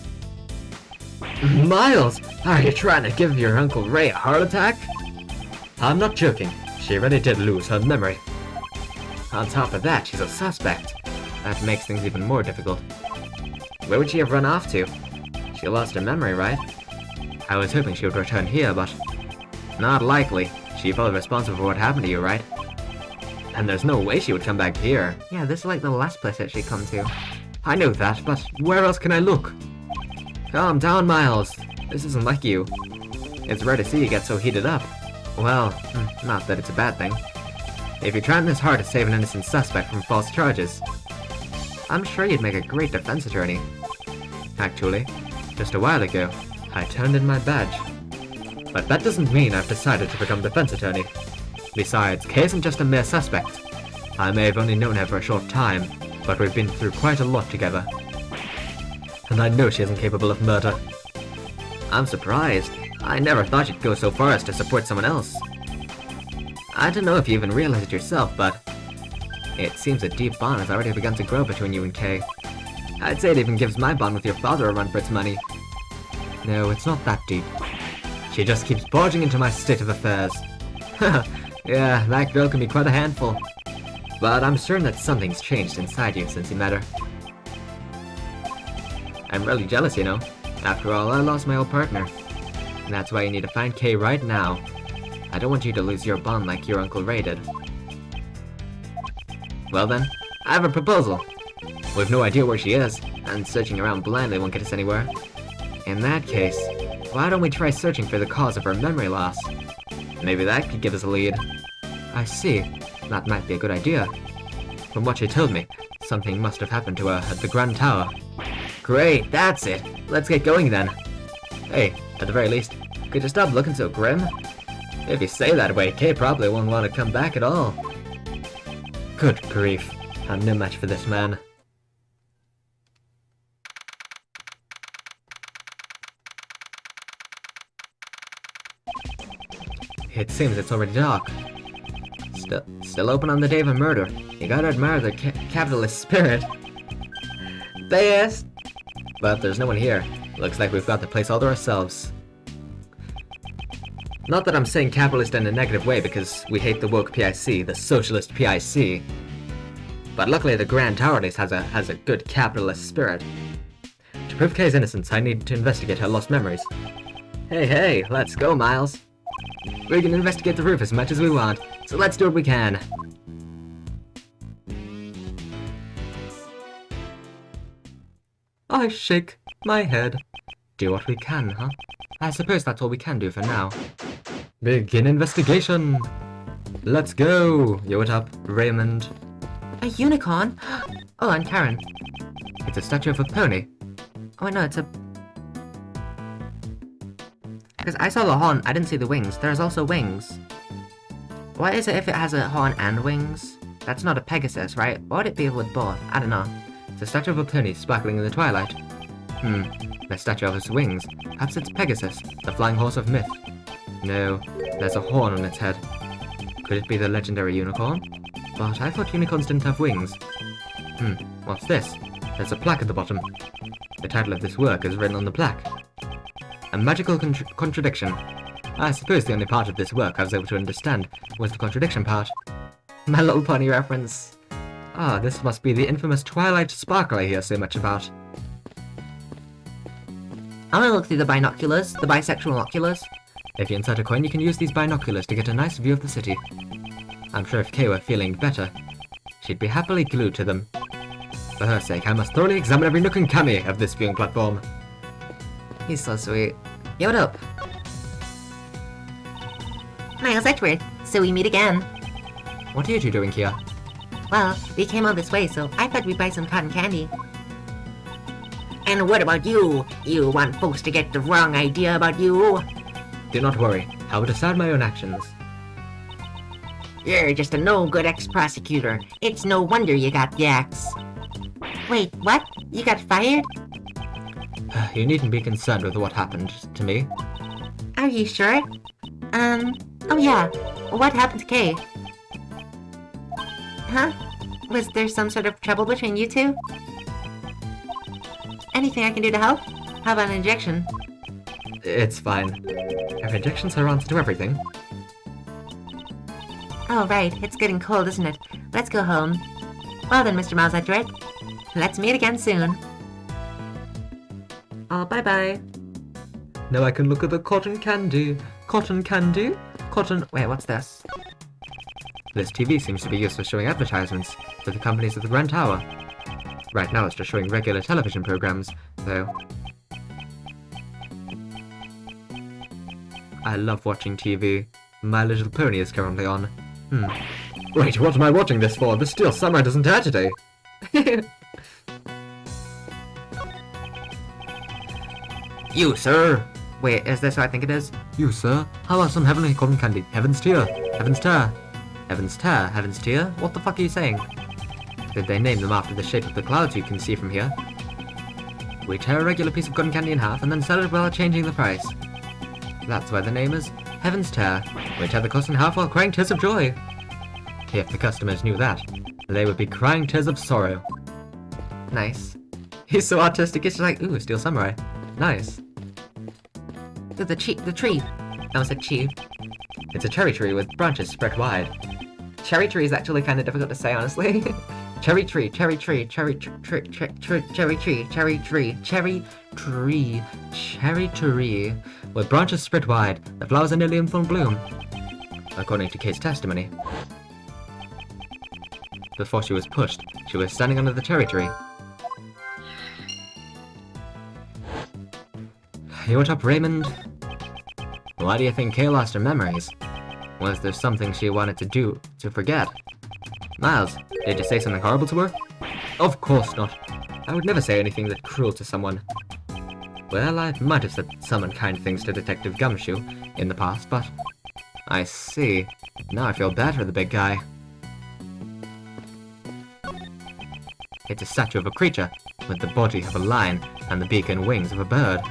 Miles! Are you trying to give your Uncle Ray a heart attack? I'm not joking. She really did lose her memory. On top of that, she's a suspect. That makes things even more difficult. Where would she have run off to? She lost her memory, right? I was hoping she would return here, but... not likely. She's probably responsible for what happened to you, right? And there's no way she would come back here. Yeah, this is like the last place that she'd come to. I know that, but where else can I look? Calm down, Miles. This isn't like you. It's rare to see you get so heated up. Well, not that it's a bad thing. If you're trying this hard to save an innocent suspect from false charges, I'm sure you'd make a great defense attorney. Actually, just a while ago, I turned in my badge. But that doesn't mean I've decided to become defense attorney. Besides, Kay isn't just a mere suspect. I may have only known her for a short time, but we've been through quite a lot together. And I know she isn't capable of murder. I'm surprised. I never thought you'd go so far as to support someone else. I don't know if you even realize it yourself, but it seems a deep bond has already begun to grow between you and Kay. I'd say it even gives my bond with your father a run for its money. No, it's not that deep. She just keeps barging into my state of affairs. Yeah, that girl can be quite a handful. But I'm certain that something's changed inside you since you met her. I'm really jealous, you know. After all, I lost my old partner. And that's why you need to find Kay right now. I don't want you to lose your bond like your Uncle Ray did. Well then, I have a proposal. We've no idea where she is, and searching around blindly won't get us anywhere. In that case, why don't we try searching for the cause of her memory loss? Maybe that could give us a lead. I see. That might be a good idea. From what she told me, something must have happened to her at the Grand Tower. Great, that's it. Let's get going then. Hey, at the very least, could you stop looking so grim? If you say that way, Kay probably won't want to come back at all. Good grief, I'm no match for this man. It seems it's already dark. Still open on the day of a murder. You gotta admire the capitalist spirit. Best! But there's no one here. Looks like we've got the place all to ourselves. Not that I'm saying capitalist in a negative way because we hate the woke PIC, the socialist PIC. But luckily the Grand Tower Days has a good capitalist spirit. To prove Kay's innocence, I need to investigate her lost memories. Hey, let's go, Miles. We can investigate the roof as much as we want, so let's do what we can. I shake my head. Do what we can, huh? I suppose that's all we can do for now. Begin investigation! Let's go! Yo, what up, Raymond? A unicorn? Oh, and Karen. It's a statue of a pony. Oh, no, it's a... Because I saw the horn, I didn't see the wings. There's also wings. What is it if it has a horn and wings? That's not a Pegasus, right? Or would it be with both? I don't know. It's a statue of a pony sparkling in the twilight. The statue of its wings. Perhaps it's Pegasus, the flying horse of myth. No, there's a horn on its head. Could it be the legendary unicorn? But I thought unicorns didn't have wings. What's this? There's a plaque at the bottom. The title of this work is written on the plaque. A magical contradiction. I suppose the only part of this work I was able to understand was the contradiction part. My Little Pony reference. Ah, this must be the infamous Twilight Sparkle I hear so much about. I'm gonna look through the binoculars, the bisexual oculars. If you insert a coin, you can use these binoculars to get a nice view of the city. I'm sure if Kay were feeling better, she'd be happily glued to them. For her sake, I must thoroughly examine every nook and cranny of this viewing platform. He's so sweet. Yo, what up? Miles Edgeworth, so we meet again. What are you two doing here? Well, we came all this way, so I thought we'd buy some cotton candy. And what about you? You want folks to get the wrong idea about you? Do not worry, I will decide my own actions. You're just a no-good ex-prosecutor. It's no wonder you got the axe. Wait, what? You got fired? You needn't be concerned with what happened to me. Are you sure? Oh yeah. What happened to Kay? Huh? Was there some sort of trouble between you two? Anything I can do to help? How about an injection? It's fine. If injections are answer to everything. Oh right, it's getting cold, isn't it? Let's go home. Well then, Mr. Miles Edgeworth. Let's meet again soon. Oh, bye-bye. Now I can look at the cotton candy. Cotton candy? Cotton... Wait, what's this? This TV seems to be used for showing advertisements for the companies at the Grand Tower. Right now it's just showing regular television programs, though. I love watching TV. My Little Pony is currently on. Wait, what am I watching this for? The Steel Samurai doesn't air today. You, sir! Wait, is this what I think it is? You, sir? How about some heavenly cotton candy? Heaven's tier! Heaven's tear! Heaven's tear! Heaven's tier? What the fuck are you saying? Did they name them after the shape of the clouds you can see from here? We tear a regular piece of cotton candy in half and then sell it without changing the price. That's why the name is Heaven's Tear. We tear the cost in half while crying tears of joy. If the customers knew that, they would be crying tears of sorrow. Nice. He's so artistic, it's just like, ooh, Steel Samurai. Nice. The tree. That was a chi. It's a cherry tree with branches spread wide. Cherry tree is actually kind of difficult to say, honestly. Cherry tree, cherry tree, cherry tree, cherry tree, cherry tree, cherry tree, cherry tree. With branches spread wide, the flowers are nearly in full bloom. According to Kay's testimony. Before she was pushed, she was standing under the cherry tree. Hey, what up, Raymond? Why do you think Kay lost her memories? Was there something she wanted to forget? Miles, did you say something horrible to her? Of course not. I would never say anything that cruel to someone. Well, I might have said some unkind things to Detective Gumshoe in the past, but... I see. Now I feel bad for the big guy. It's a statue of a creature, with the body of a lion and the beak and wings of a bird.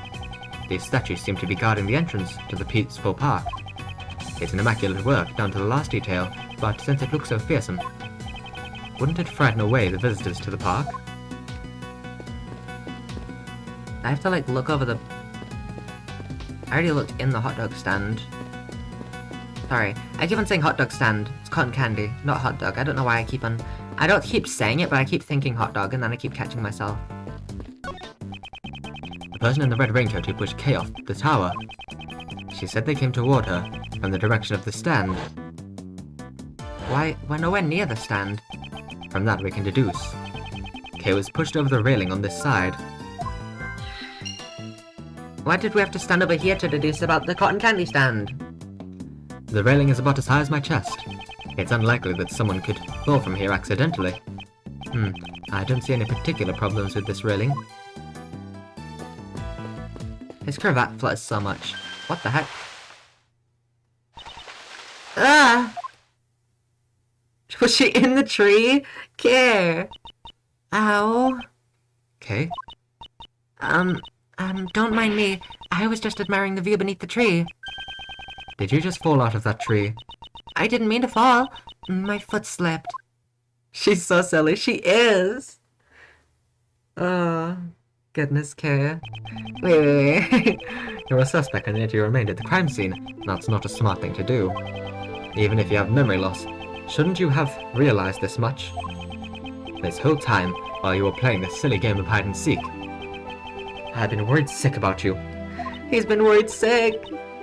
These statues seem to be guarding the entrance to the peaceful park. It's an immaculate work, down to the last detail, but since it looks so fearsome, wouldn't it frighten away the visitors to the park? I have to, like, look over the... I already looked in the hot dog stand. Sorry, I keep on saying hot dog stand. It's cotton candy, not hot dog. I don't know why I keep on... I don't keep saying it, but I keep thinking hot dog, and then I keep catching myself. The person in the red raincoat who pushed Kay off the tower. She said they came toward her, from the direction of the stand. Why, we're nowhere near the stand. From that we can deduce. Kay was pushed over the railing on this side. Why did we have to stand over here to deduce about the cotton candy stand? The railing is about as high as my chest. It's unlikely that someone could fall from here accidentally. I don't see any particular problems with this railing. His cravat flutters so much. What the heck? Ah! Was she in the tree? Care. Ow. Okay. Don't mind me. I was just admiring the view beneath the tree. Did you just fall out of that tree? I didn't mean to fall. My foot slipped. She's so silly. She is. Oh, goodness, Kay. Wait. You're a suspect and yet you remained at the crime scene. That's not a smart thing to do. Even if you have memory loss, shouldn't you have realized this much? This whole time, while you were playing this silly game of hide and seek. I've been worried sick about you. He's been worried sick.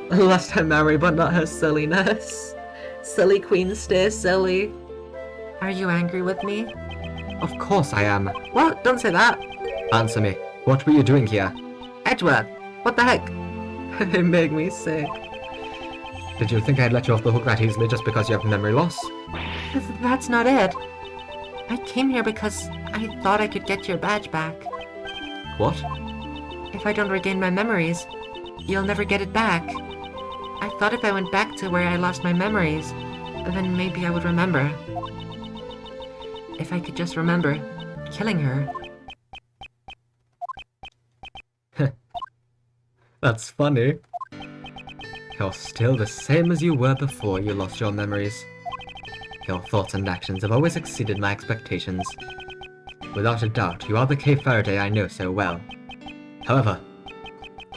Lost her memory, but not her silliness. Silly queen, stay silly. Are you angry with me? Of course I am. What? Don't say that. Answer me. What were you doing here? Edgeworth, what the heck? It made me sick. Did you think I'd let you off the hook that easily just because you have memory loss? That's not it. I came here because I thought I could get your badge back. What? If I don't regain my memories, you'll never get it back. I thought if I went back to where I lost my memories, then maybe I would remember. If I could just remember killing her. That's funny. You're still the same as you were before you lost your memories. Your thoughts and actions have always exceeded my expectations. Without a doubt, you are the Kay Faraday I know so well. However,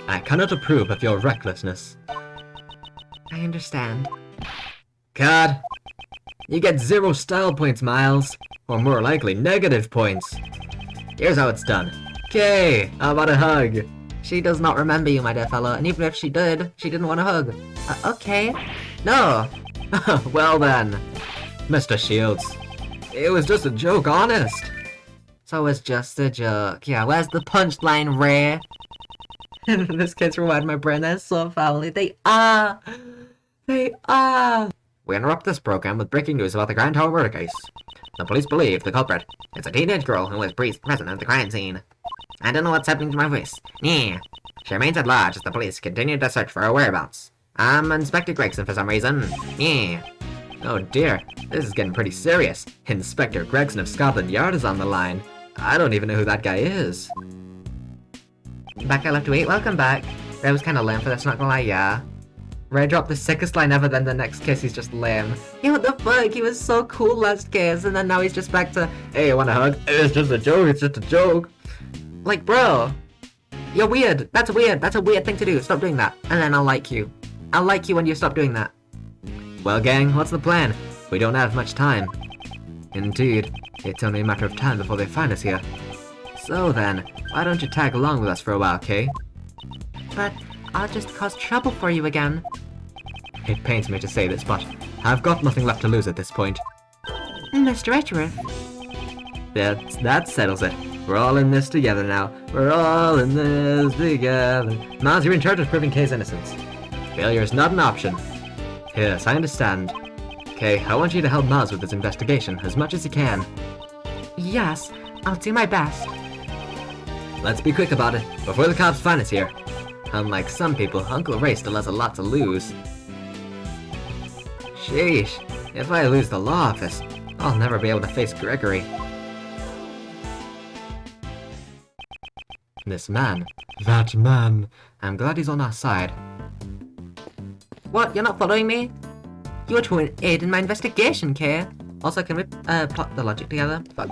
I cannot approve of your recklessness. I understand. God! You get 0 style points, Miles. Or more likely, negative points. Here's how it's done. Kay, how about a hug? She does not remember you, my dear fellow, and even if she did, she didn't want a hug. Okay. No! Well then. Mr. Shields. It was just a joke, honest. So it was just a joke. Yeah, where's the punchline, Ray? This kid's rewinding my brain. They're so family. They are. They are. We interrupt this program with breaking news about the Grand Tower murder case. The police believe the culprit is a teenage girl who was present at the crime scene. I don't know what's happening to my voice. Yeah. She remains at large as the police continue to search for her whereabouts. I'm Inspector Gregson for some reason. Yeah. Oh dear, this is getting pretty serious. Inspector Gregson of Scotland Yard is on the line. I don't even know who that guy is. Back I left to eat, welcome back. That was kinda lame for this, not gonna lie, yeah. Ray dropped the sickest line ever, then the next kiss he's just lame. Yeah, what the fuck? He was so cool last kiss, and then now he's just back to, hey, you want a hug? It's just a joke, it's just a joke. Like, bro, you're weird. That's weird. That's a weird thing to do. Stop doing that. And then I'll like you. I'll like you when you stop doing that. Well, gang, what's the plan? We don't have much time. Indeed, it's only a matter of time before they find us here. So then, why don't you tag along with us for a while, Kay? But I'll just cause trouble for you again. It pains me to say this, but I've got nothing left to lose at this point. Mr. Edgeworth. That settles it. We're all in this together now. We're all in this together. Miles, you're in charge of proving Kay's innocence. Failure is not an option. Yes, I understand. Kay, I want you to help Miles with this investigation as much as you can. Yes, I'll do my best. let's be quick about it, before the cops find us here. Unlike some people, Uncle Ray still has a lot to lose. Sheesh, if I lose the law office, I'll never be able to face Gregory. This man. That man. I'm glad he's on our side. What? You're not following me? You were to aid in my investigation, Kay. Also, can we plot the logic together? Fuck.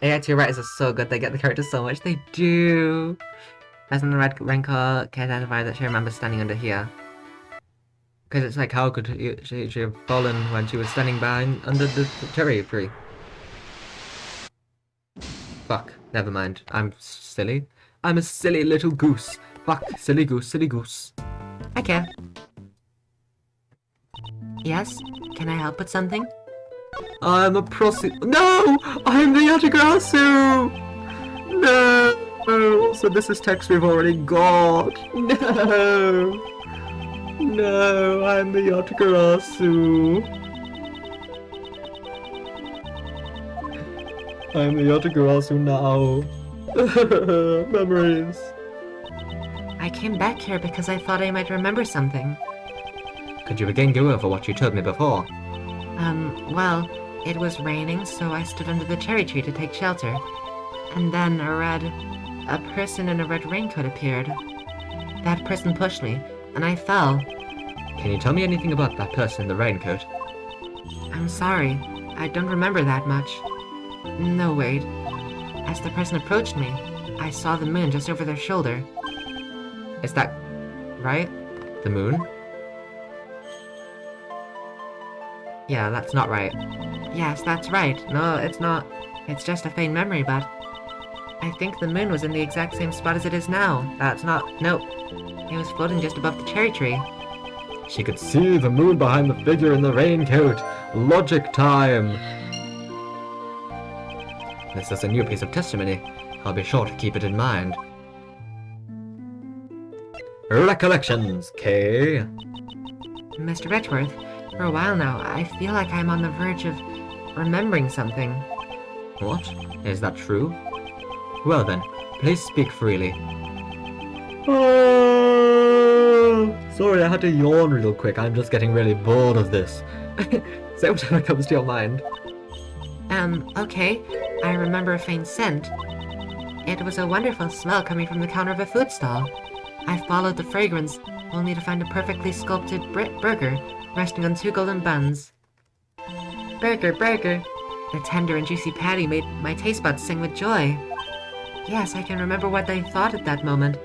AI2 writers are so good, they get the characters so much. They do. As in the red raincoat, Kay identified that she remembers standing under here. Because it's like, how could she have fallen when she was standing under the cherry tree? Fuck, never mind. I'm silly. I'm a silly little goose. Fuck, silly goose, silly goose. Okay. Yes? Can I help with something? I'm a No! I'm the Yatagrasu! No! So this is text we've already got. No! No, I'm the Yatagrasu. I'm the Yatagrasu now. Memories. I came back here because I thought I might remember something. Could you again go over what you told me before? Well, it was raining, so I stood under the cherry tree to take shelter. And then a person in a red raincoat appeared. That person pushed me, and I fell. Can you tell me anything about that person in the raincoat? I'm sorry, I don't remember that much. No, wait. As the person approached me, I saw the moon just over their shoulder. Is that right? The moon? Yeah, that's not right. Yes, that's right. No, it's not. It's just a faint memory, but I think the moon was in the exact same spot as it is now. That's not. Nope. It was floating just above the cherry tree. She could see the moon behind the figure in the raincoat. Logic time. This is a new piece of testimony. I'll be sure to keep it in mind. Recollections, Kay. Mr. Betchworth, for a while now, I feel like I'm on the verge of remembering something. What? Is that true? Well then, please speak freely. Sorry, I had to yawn real quick. I'm just getting really bored of this. Say whatever comes to your mind. Okay. I remember a faint scent. It was a wonderful smell coming from the counter of a food stall. I followed the fragrance, only to find a perfectly sculpted burger resting on 2 golden buns. Burger, burger! The tender and juicy patty made my taste buds sing with joy. Yes, I can remember what I thought at that moment.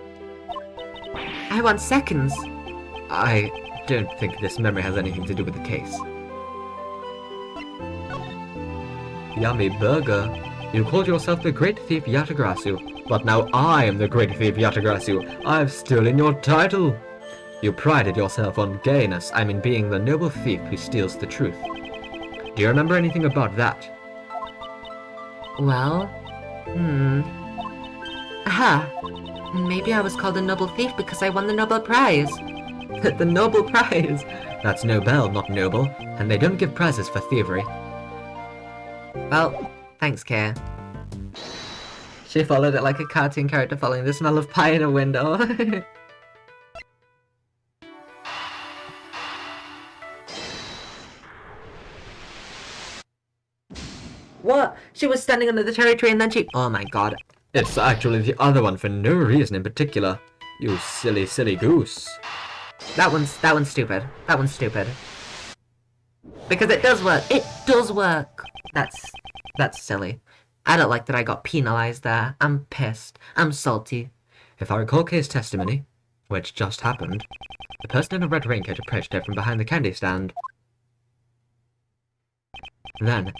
I want seconds! I don't think this memory has anything to do with the case. Yummy burger. You called yourself the Great Thief Yatagrasu, but now I am the Great Thief Yatagrasu. I've stolen your title. You prided yourself on gayness, I mean being the noble thief who steals the truth. Do you remember anything about that? Well, Aha! Maybe I was called a noble thief because I won the Nobel Prize. The Nobel Prize! That's Nobel, not noble, and they don't give prizes for thievery. Well, thanks, Kay. She followed it like a cartoon character following the smell of pie in a window. What? She was standing under the cherry tree and then she— Oh my god. It's actually the other one for no reason in particular. You silly, silly goose. That one's stupid. That one's stupid. Because it does work. It does work! That's silly. I don't like that I got penalized there. I'm pissed. I'm salty. If I recall Kay's testimony, which just happened, the person in a red raincoat approached her from behind the candy stand. Then,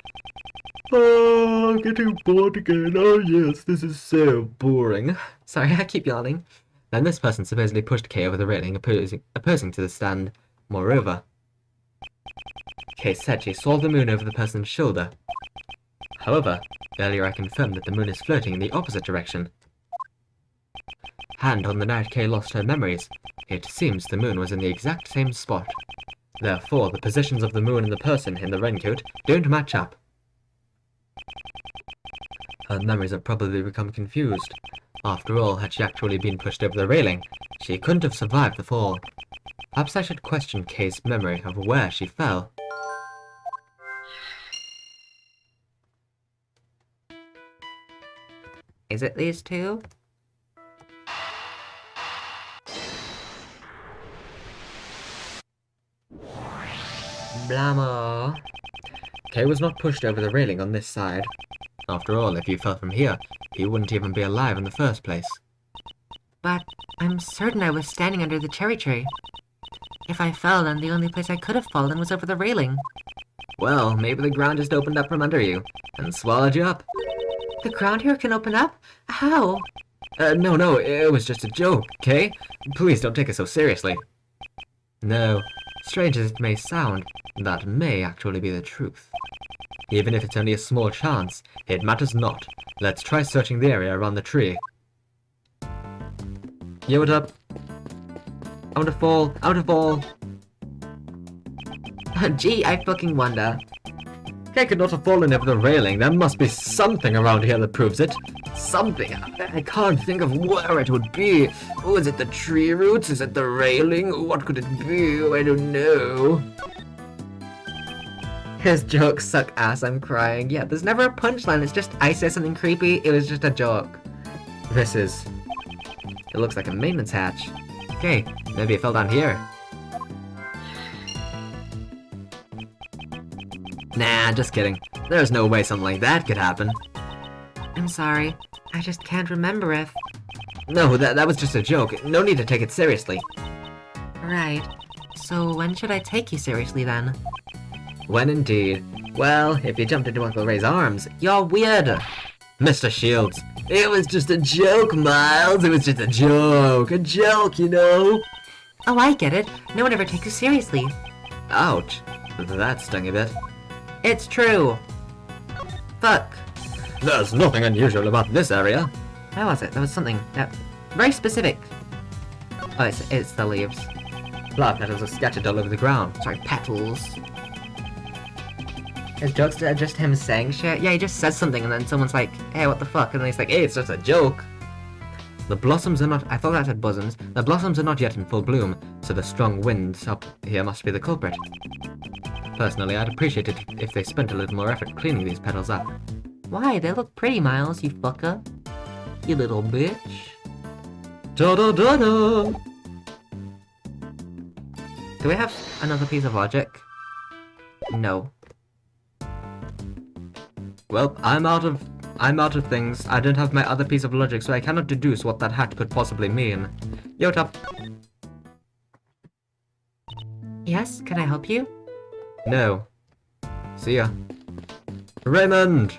Oh, I'm getting bored again. Oh yes, this is so boring. Sorry, I keep yawning. then this person supposedly pushed Kay over the railing opposing to the stand. Moreover, Kay said she saw the moon over the person's shoulder. However, earlier I confirmed that the moon is floating in the opposite direction. And on the night Kay lost her memories, it seems the moon was in the exact same spot. Therefore, the positions of the moon and the person in the raincoat don't match up. Her memories have probably become confused. After all, had she actually been pushed over the railing, she couldn't have survived the fall. Perhaps I should question Kay's memory of where she fell. Is it these two? Blammo. Kay was not pushed over the railing on this side. After all, if you fell from here, you wouldn't even be alive in the first place. But I'm certain I was standing under the cherry tree. If I fell, then the only place I could have fallen was over the railing. Well, maybe the ground just opened up from under you and swallowed you up. The ground here can open up? How? No, it was just a joke, Kay? Please don't take it so seriously. No, strange as it may sound, that may actually be the truth. Even if it's only a small chance, it matters not. Let's try searching the area around the tree. Yo, what up? I want to fall, I want to fall. Gee, I fucking wonder. Kay could not have fallen over the railing. There must be something around here that proves it. Something. I can't think of where it would be. Oh, is it the tree roots? Is it the railing? What could it be? I don't know. His jokes suck ass, I'm crying. Yeah, there's never a punchline. It's just I say something creepy. It was just a joke. It looks like a maintenance hatch. Okay, maybe it fell down here. Nah, just kidding. There's no way something like that could happen. I'm sorry. I just can't remember if... No, that was just a joke. No need to take it seriously. Right. So when should I take you seriously then? When indeed. Well, if you jumped into Uncle Ray's arms, you're weird. Mr. Shields, it was just a joke, Miles. It was just a joke. A joke, you know? Oh, I get it. No one ever takes you seriously. Ouch. That stung a bit. It's true. Fuck. There's nothing unusual about this area. Where was it? There was something very specific. Oh, it's the leaves. Flower petals are scattered all over the ground. Sorry, petals. His jokes are just him saying shit. Yeah, he just says something and then someone's like, hey, what the fuck? And then he's like, hey, it's just a joke. The blossoms are not... I thought that said bosoms. The blossoms are not yet in full bloom, so the strong winds up here must be the culprit. Personally, I'd appreciate it if they spent a little more effort cleaning these petals up. Why? They look pretty, Miles, you fucker. You little bitch. Da-da-da-da! Do we have another piece of logic? No. Well, I'm out of things. I don't have my other piece of logic, so I cannot deduce what that hat could possibly mean. Yo, top. Yes, can I help you? No. See ya. Raymond!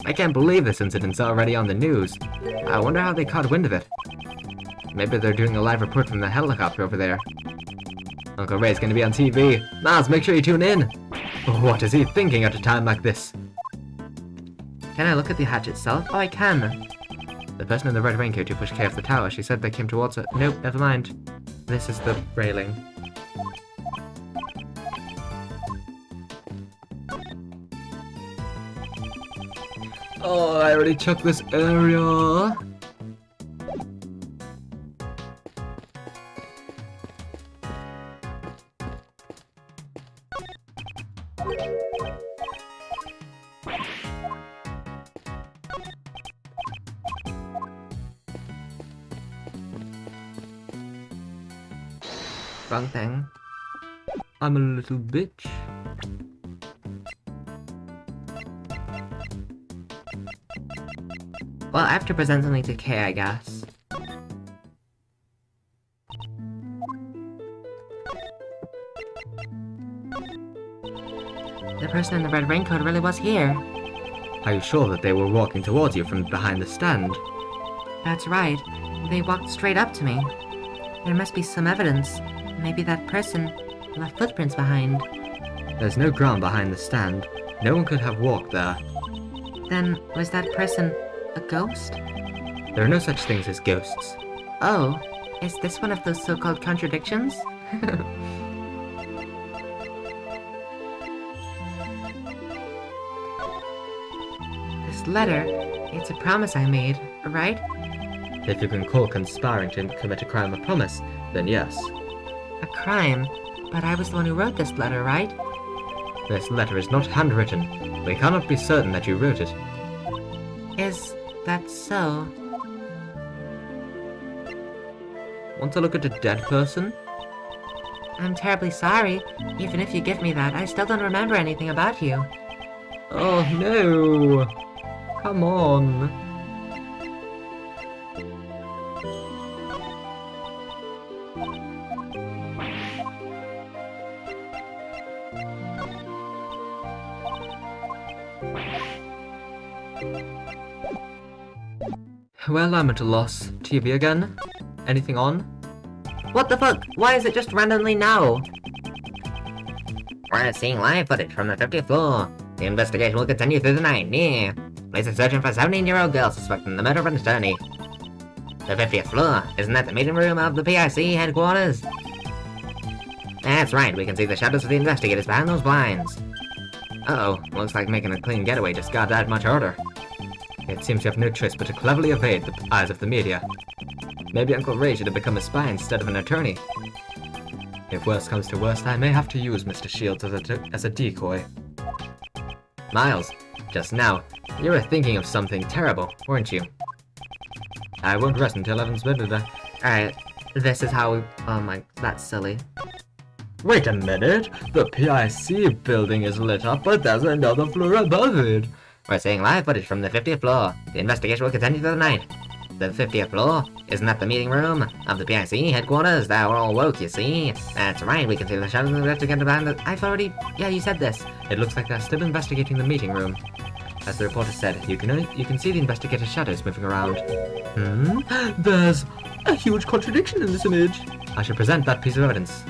I can't believe this incident's already on the news. I wonder how they caught wind of it. Maybe they're doing a live report from the helicopter over there. Uncle Ray's gonna be on TV. Miles, make sure you tune in! What is he thinking at a time like this? Can I look at the hatch itself? Oh, I can! The person in the red raincoat who pushed Kay off the tower, she said they came towards her. Nope, never mind. This is the railing. Oh, I already took this area. Wrong thing. I'm a little bitch. Well, I have to present something to Kay, I guess. The person in the red raincoat really was here. Are you sure that they were walking towards you from behind the stand? That's right. They walked straight up to me. There must be some evidence. Maybe that person left footprints behind. There's no ground behind the stand. No one could have walked there. Then, was that person a ghost? There are no such things as ghosts. Oh, is this one of those so-called contradictions? The This letter, it's a promise I made, right? If you can call conspiring to commit a crime a promise, then yes. A crime? But I was the one who wrote this letter, right? This letter is not handwritten. We cannot be certain that you wrote it. Is that so? Want to look at a dead person? I'm terribly sorry. Even if you give me that, I still don't remember anything about you. Oh no! Come on! Well, I'm at a loss. TV again? Anything on? What the fuck? Why is it just randomly now? We're seeing live footage from the 50th floor. The investigation will continue through the night. Yeah. Police are searching for a 17-year-old girl suspected in the murder of an attorney. The 50th floor. Isn't that the meeting room of the PIC headquarters? That's right, we can see the shadows of the investigators behind those blinds. Uh-oh, looks like making a clean getaway just got that much harder. It seems you have no choice but to cleverly evade the eyes of the media. Maybe Uncle Ray should have become a spy instead of an attorney. If worst comes to worst, I may have to use Mr. Shields as a decoy. Miles, just now, you were thinking of something terrible, weren't you? I won't rest until Evan's been there. Alright, this is how we... Oh my... That's silly. Wait a minute! The PIC building is lit up, but there's another floor above it! We're seeing live footage from the 50th floor. The investigation will continue through the night. The 50th floor? Isn't that the meeting room of the PIC headquarters? They're all woke, you see. That's right, we can see the shadows of the investigation behind the... I've already... Yeah, you said this. It looks like they're still investigating the meeting room. As the reporter said, you can see the investigator's shadows moving around. There's a huge contradiction in this image. I should present that piece of evidence.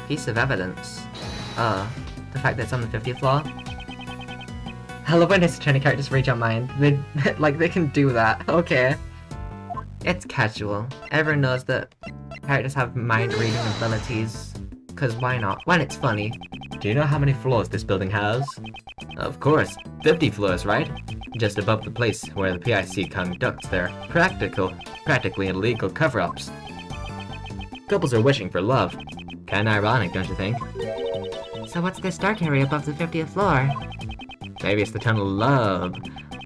Piece of evidence? The fact that it's on the 50th floor? I love when his attorney characters read your mind. They can do that. Okay. It's casual. Everyone knows that characters have mind-reading abilities. Cause why not? When it's funny. Do you know how many floors this building has? Of course, 50 floors, right? Just above the place where the PIC conducts their practically illegal cover-ups. Couples are wishing for love. Kinda ironic, don't you think? So what's this dark area above the 50th floor? Maybe it's the tunnel of love.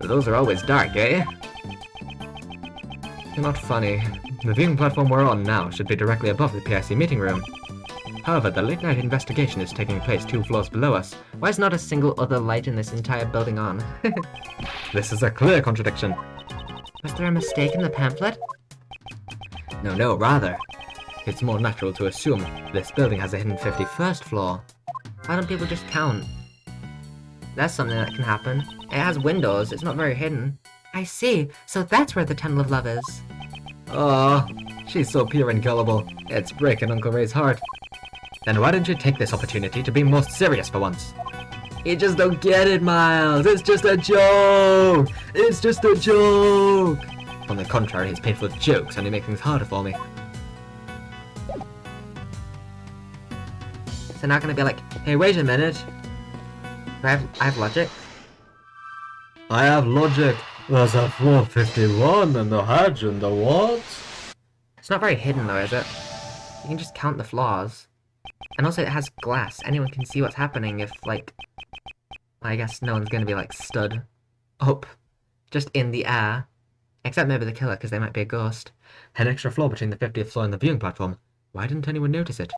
Those are always dark, eh? You're not funny. The viewing platform we're on now should be directly above the PIC meeting room. However, the late-night investigation is taking place 2 floors below us. Why is not a single other light in this entire building on? This is a clear contradiction. Was there a mistake in the pamphlet? No, rather. It's more natural to assume this building has a hidden 51st floor. Why don't people just count? That's something that can happen. It has windows, it's not very hidden. I see, so that's where the Tunnel of Love is. Oh, she's so pure and gullible. It's breaking Uncle Ray's heart. Then why don't you take this opportunity to be most serious for once? You just don't get it, Miles. It's just a joke. It's just a joke. On the contrary, his painful jokes only make things harder for me. So not gonna be like, hey, wait a minute. I have logic. I have logic. There's a 451 and the hatch and the what? It's not very hidden though, is it? You can just count the floors. And also it has glass. Anyone can see what's happening if, like... I guess no one's gonna be, like, stood up. Just in the air. Except maybe the killer, because they might be a ghost. An extra floor between the 50th floor and the viewing platform. Why didn't anyone notice it?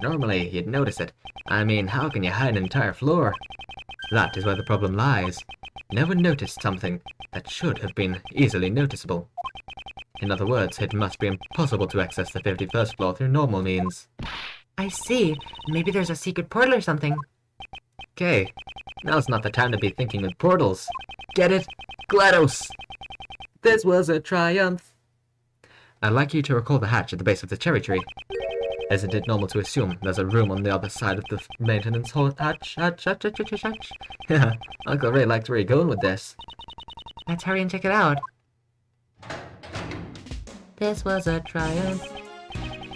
Normally, you'd notice it. I mean, how can you hide an entire floor? That is where the problem lies. No one noticed something that should have been easily noticeable. In other words, it must be impossible to access the 51st floor through normal means. I see. Maybe there's a secret portal or something. Okay, now's not the time to be thinking with portals. Get it? GLaDOS! This was a triumph. I'd like you to recall the hatch at the base of the cherry tree. Isn't it normal to assume there's a room on the other side of the maintenance hall? Hatch. Yeah, Uncle Ray likes where you're going with this. Let's hurry and check it out. This was a triumph.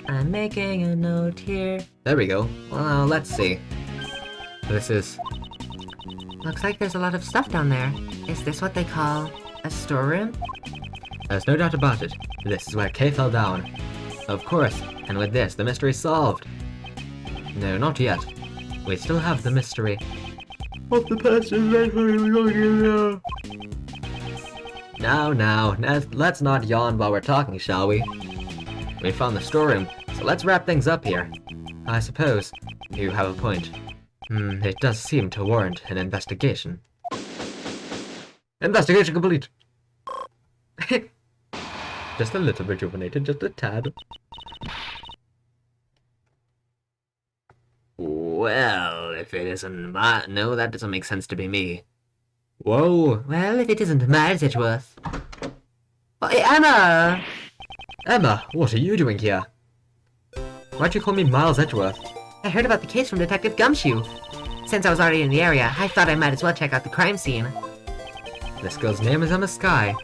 I'm making a note here. There we go. Well, let's see. This is Looks like there's a lot of stuff down there. Is this what they call a storeroom? There's no doubt about it. This is where Kay fell down. Of course, and with this, the mystery's solved. No, not yet. We still have the mystery of the person Now, let's not yawn while we're talking, shall we? We found the storeroom, so let's wrap things up here. I suppose you have a point. It does seem to warrant an investigation. Investigation complete! Just a little rejuvenated, just a tad. Well, if it isn't no, that doesn't make sense to be me. Whoa! Well, if it isn't Miles Edgeworth. Oh, hey, Emma! Emma, what are you doing here? Why'd you call me Miles Edgeworth? I heard about the case from Detective Gumshoe. Since I was already in the area, I thought I might as well check out the crime scene. This girl's name is Emma Skye.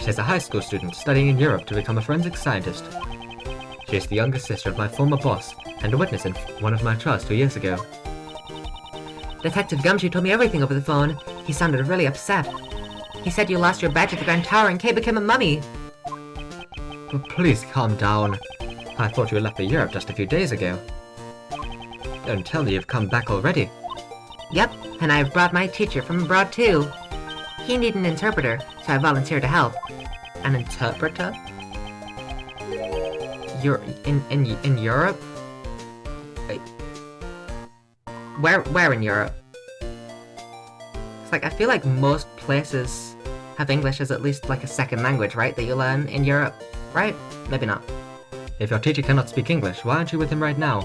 She's a high school student studying in Europe to become a forensic scientist. She is the younger sister of my former boss, and a witness in one of my trials 2 years ago. Detective Gumshoe told me everything over the phone. He sounded really upset. He said you lost your badge at the Grand Tower and Kay became a mummy. Oh, please calm down. I thought you had left for Europe just a few days ago. Don't tell me you've come back already. Yep, and I've brought my teacher from abroad too. He needed an interpreter, so I volunteered to help. An interpreter? You're in Europe? Wait. Where in Europe? It's like, I feel like most places have English as at least like a second language, right? That you learn in Europe, right? Maybe not. If your teacher cannot speak English, why aren't you with him right now?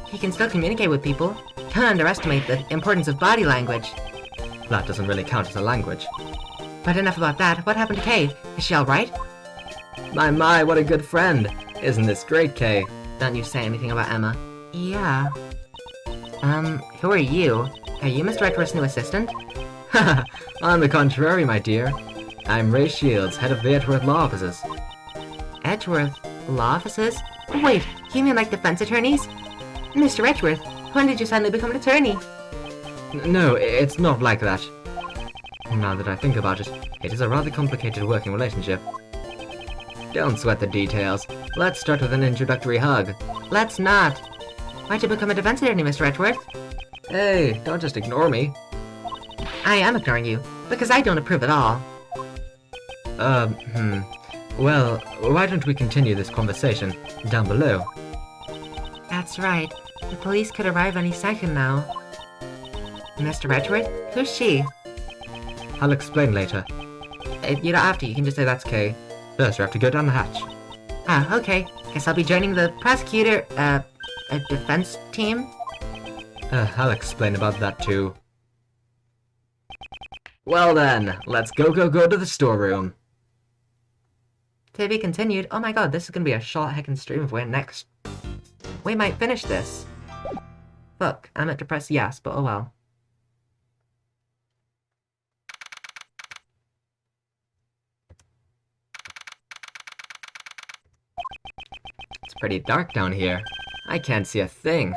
He can still communicate with people. Don't underestimate the importance of body language. That doesn't really count as a language. But enough about that. What happened to Kay? Is she alright? My, what a good friend! Isn't this great, Kay? Don't you say anything about Emma. Yeah. Who are you? Are you Mr. Edgeworth's new assistant? Haha, on the contrary, my dear. I'm Ray Shields, head of the Edgeworth Law Offices. Edgeworth Law Offices? Wait, you mean like defense attorneys? Mr. Edgeworth, when did you suddenly become an attorney? No, it's not like that. Now that I think about it, it is a rather complicated working relationship. Don't sweat the details. Let's start with an introductory hug. Let's not. Why'd you become a defense attorney, Mr. Edgeworth? Hey, don't just ignore me. I am ignoring you, because I don't approve at all. Well, why don't we continue this conversation down below? That's right. The police could arrive any second now. Mr. Edgeworth? Who's she? I'll explain later. You don't have to, you can just say that's Kay. First, you have to go down the hatch. Ah, okay. Guess I'll be joining the prosecutor, a defense team? I'll explain about that too. Well then, let's go to the storeroom. To be continued. Oh my god, this is gonna be a short heckin' stream of when next. We might finish this. Fuck, I meant to press yes, but oh well. It's pretty dark down here. I can't see a thing.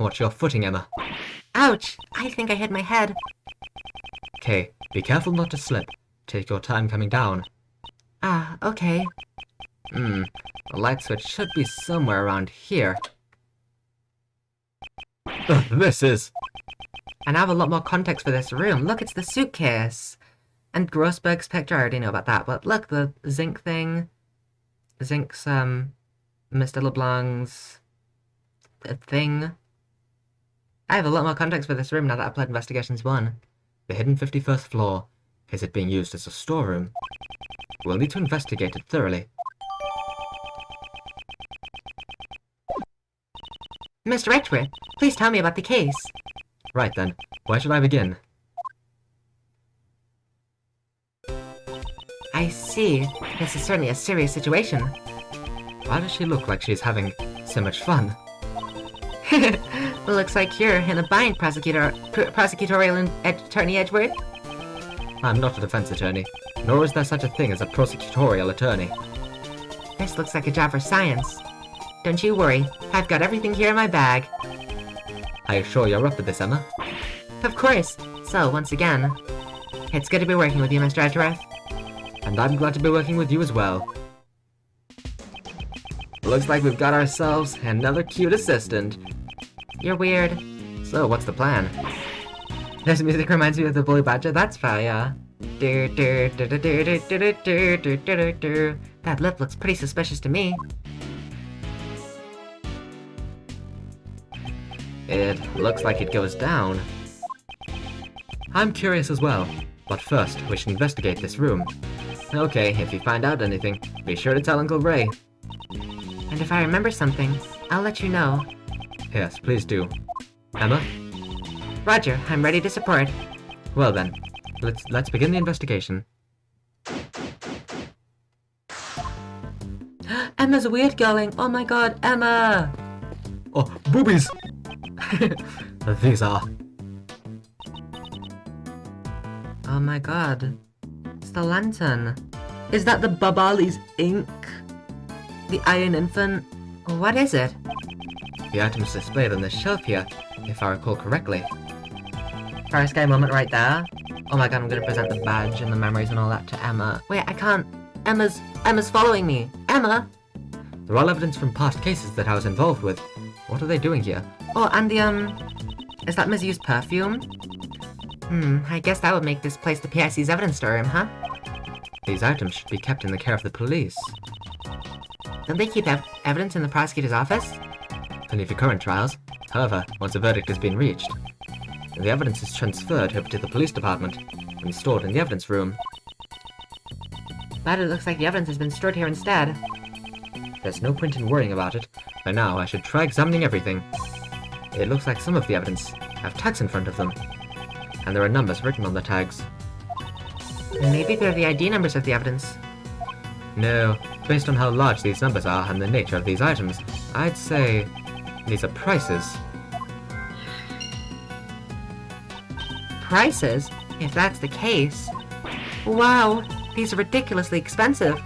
Watch your footing, Emma. Ouch! I think I hit my head. Okay, be careful not to slip. Take your time coming down. Ah, okay. The light switch should be somewhere around here. This is... And I have a lot more context for this room. Look, it's the suitcase. And Grossberg's picture, I already know about that. But look, the zinc thing. Zinc's, Mr. LeBlanc's thing. I have a lot more context for this room now that I've played Investigations 1. The hidden 51st floor. Is it being used as a storeroom? We'll need to investigate it thoroughly. Mr. Edgeworth, please tell me about the case. Right then, where should I begin? I see. This is certainly a serious situation. Why does she look like she's having so much fun? Looks like you're in a bind, prosecutorial attorney Edgeworth. I'm not a defense attorney, nor is there such a thing as a prosecutorial attorney. This looks like a job for science. Don't you worry, I've got everything here in my bag. Are you sure you're up for this, Emma? Of course. So, once again, it's good to be working with you, Mr. Edgeworth. And I'm glad to be working with you as well. Looks like we've got ourselves another cute assistant. You're weird. So, what's the plan? This music reminds me of the Bully Badger, that's fair, yeah. That lip looks pretty suspicious to me. It looks like it goes down. I'm curious as well, but first we should investigate this room. Okay, if you find out anything, be sure to tell Uncle Ray. And if I remember something, I'll let you know. Yes, please do. Emma? Roger, I'm ready to support. Well then, let's begin the investigation. Emma's weird going. Oh my god, Emma! Oh, boobies! These are. Oh my god. It's the lantern. Is that the Babali's ink? The Iron Infant? What is it? The items displayed on this shelf here, if I recall correctly. First guy moment right there. Oh my god, I'm gonna present the badge and the memories and all that to Emma. Wait, I can't. Emma's following me. Emma! They're all evidence from past cases that I was involved with. What are they doing here? Oh, and is that misused perfume? I guess that would make this place the PIC's evidence storeroom, huh? These items should be kept in the care of the police. Don't they keep evidence in the prosecutor's office? Only for current trials. However, once a verdict has been reached, the evidence is transferred over to the police department and stored in the evidence room. But it looks like the evidence has been stored here instead. There's no point in worrying about it. By now, I should try examining everything. It looks like some of the evidence have tags in front of them, and there are numbers written on the tags. Maybe they're the ID numbers of the evidence. No, based on how large these numbers are and the nature of these items, I'd say these are prices. Prices? If that's the case. Wow, these are ridiculously expensive.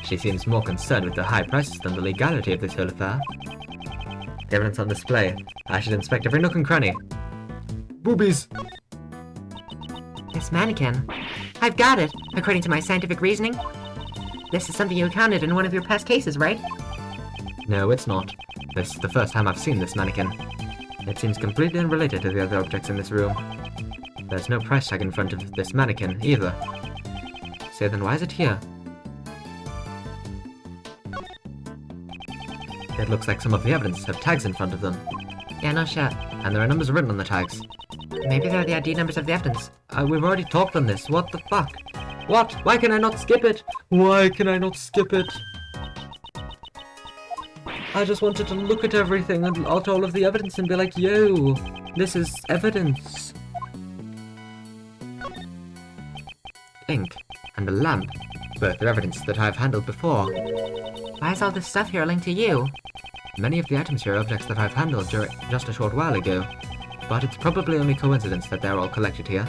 She seems more concerned with the high prices than the legality of this whole affair. The evidence on display. I should inspect every nook and cranny. Boobies! This mannequin. I've got it, according to my scientific reasoning. This is something you encountered in one of your past cases, right? No, it's not. This is the first time I've seen this mannequin. It seems completely unrelated to the other objects in this room. There's no price tag in front of this mannequin, either. So then why is it here? It looks like some of the evidence have tags in front of them. Yeah, no shit. And there are numbers written on the tags. Maybe they're the ID numbers of the evidence. We've already talked on this, what the fuck? What? Why can I not skip it? Why can I not skip it? I just wanted to look at everything and at all of the evidence and be like, yo, this is evidence. Ink and a lamp. Both are evidence that I've handled before. Why is all this stuff here linked to you? Many of the items here are objects that I've handled just a short while ago. But it's probably only coincidence that they're all collected here.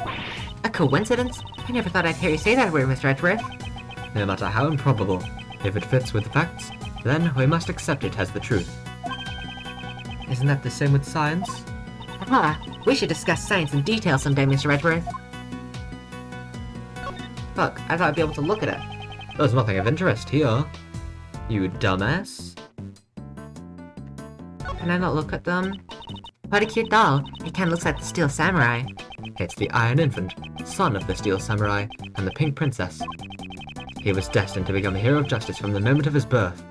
A coincidence? I never thought I'd hear you say that word, Mr. Edgeworth. No matter how improbable, if it fits with the facts, then we must accept it as the truth. Isn't that the same with science? Ah, we should discuss science in detail someday, Mr. Edgeworth. Fuck, I thought I'd be able to look at it. There's nothing of interest here. You dumbass. Can I not look at them? What a cute doll. It kinda looks like the Steel Samurai. It's the Iron Infant, son of the Steel Samurai and the Pink Princess. He was destined to become a hero of justice from the moment of his birth.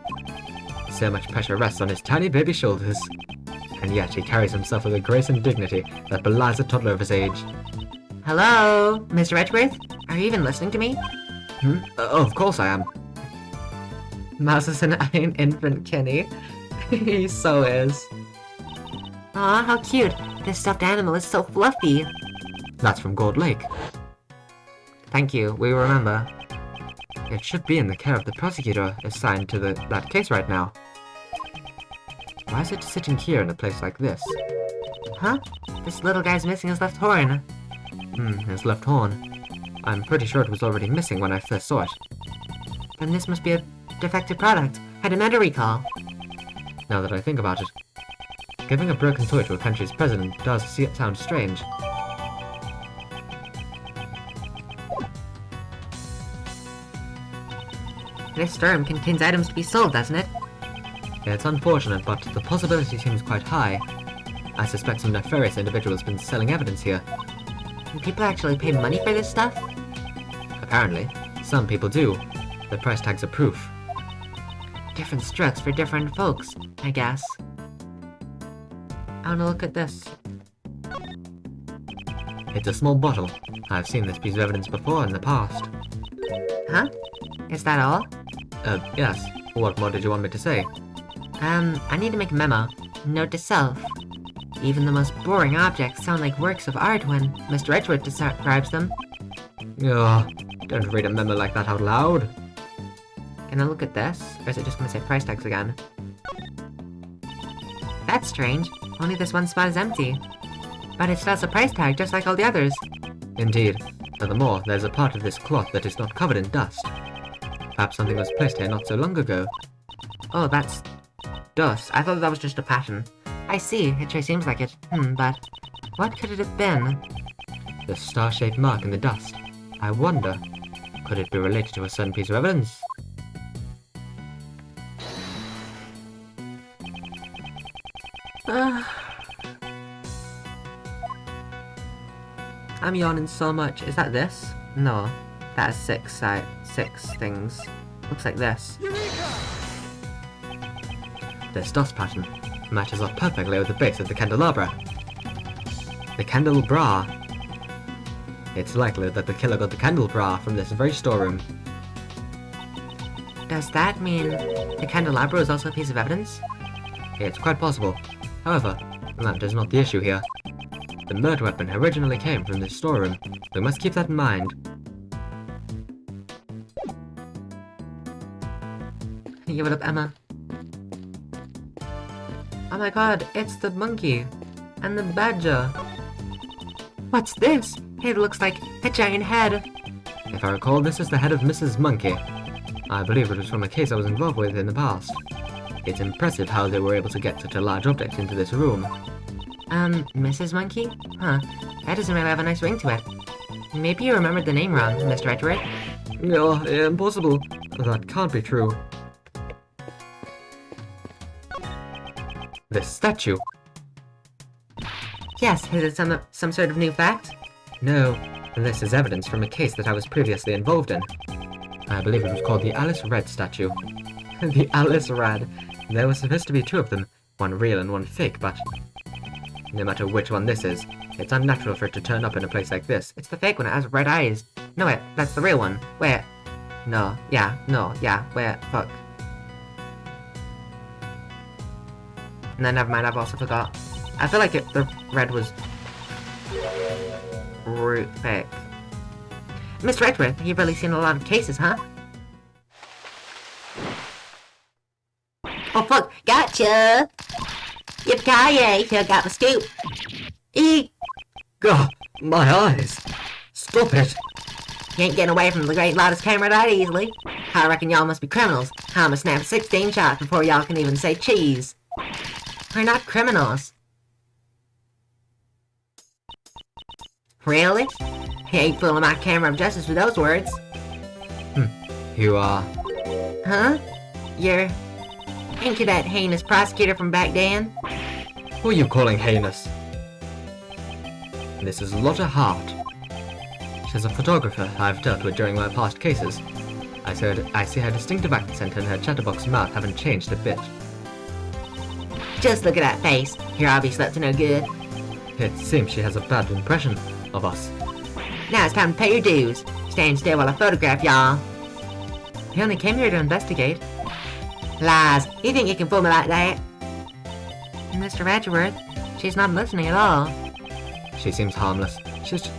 So much pressure rests on his tiny baby shoulders. And yet he carries himself with a grace and dignity that belies a toddler of his age. Hello, Mr. Edgeworth? Are you even listening to me? Of course I am. Mouse is an Iron Infant, Kenny. He so is. Aw, how cute. This stuffed animal is so fluffy. That's from Gold Lake. Thank you, we remember. It should be in the care of the prosecutor assigned to that case right now. Why is it sitting here in a place like this? Huh? This little guy's missing his left horn. His left horn. I'm pretty sure it was already missing when I first saw it. Then this must be a defective product. I demand a recall. Now that I think about it, giving a broken toy to a country's president does sound strange. This storeroom contains items to be sold, doesn't it? Yeah, it's unfortunate, but the possibility seems quite high. I suspect some nefarious individual's been selling evidence here. And people actually pay money for this stuff? Apparently, some people do. The price tags are proof. Different strokes for different folks, I guess. I wanna look at this. It's a small bottle. I've seen this piece of evidence before in the past. Huh? Is that all? Yes. What more did you want me to say? I need to make a memo. Note to self. Even the most boring objects sound like works of art when Mr. Edgeworth describes them. Ugh, don't read a memo like that out loud. Can I look at this? Or is it just gonna say price tags again? That's strange. Only this one spot is empty. But it still has a price tag just like all the others. Indeed. Furthermore, there's a part of this cloth that is not covered in dust. Perhaps something was placed here not so long ago. Oh, that's dust. I thought that was just a pattern. I see, it sure seems like it. But what could it have been? The star-shaped mark in the dust. I wonder, could it be related to a certain piece of evidence? I'm yawning so much. Is that this? No. That has six things. Looks like this. This dust pattern matches up perfectly with the base of the candelabra. The candelabra. It's likely that the killer got the candelabra from this very storeroom. Does that mean the candelabra is also a piece of evidence? It's quite possible. However, that is not the issue here. The murder weapon originally came from this storeroom. We must keep that in mind. Give it up, Emma. Oh my god, it's the monkey. And the badger. What's this? It looks like a giant head. If I recall, this is the head of Mrs. Monkey. I believe it was from a case I was involved with in the past. It's impressive how they were able to get such a large object into this room. Mrs. Monkey? Huh. That doesn't really have a nice ring to it. Maybe you remembered the name wrong, Mr. Edgeworth. No, impossible. That can't be true. This statue. Yes, is it some sort of new fact? No, this is evidence from a case that I was previously involved in. I believe it was called the Alice Red statue. The Alice Red. There were supposed to be two of them, one real and one fake, but no matter which one this is, it's unnatural for it to turn up in a place like this. It's the fake one, it has red eyes. No, wait, that's the real one. Wait. No, yeah, wait, fuck. No, never mind, I've also forgot. I feel like the red was fake. Mr. Edgeworth, you've really seen a lot of cases, huh? Oh fuck, gotcha! Yippee-ki-yay, you got the scoop. Eek! God, my eyes! Stop it! You ain't getting away from the Great Lotus camera that easily. I reckon y'all must be criminals. I'ma snap 16 shots before y'all can even say cheese. We're not criminals. Really? You ain't fooling my camera of justice with those words. You are... Huh? You're... Ain't you that heinous prosecutor from back then? Who are you calling heinous? This is Lotta Hart. She's a photographer I've dealt with during my past cases. I see her distinctive accent and her chatterbox mouth haven't changed a bit. Just look at that face. You're obviously up to no good. It seems she has a bad impression of us. Now it's time to pay your dues. Stand still while I photograph y'all. He only came here to investigate. Lies. You think you can fool me like that? Mr. Edgeworth, she's not listening at all. She seems harmless.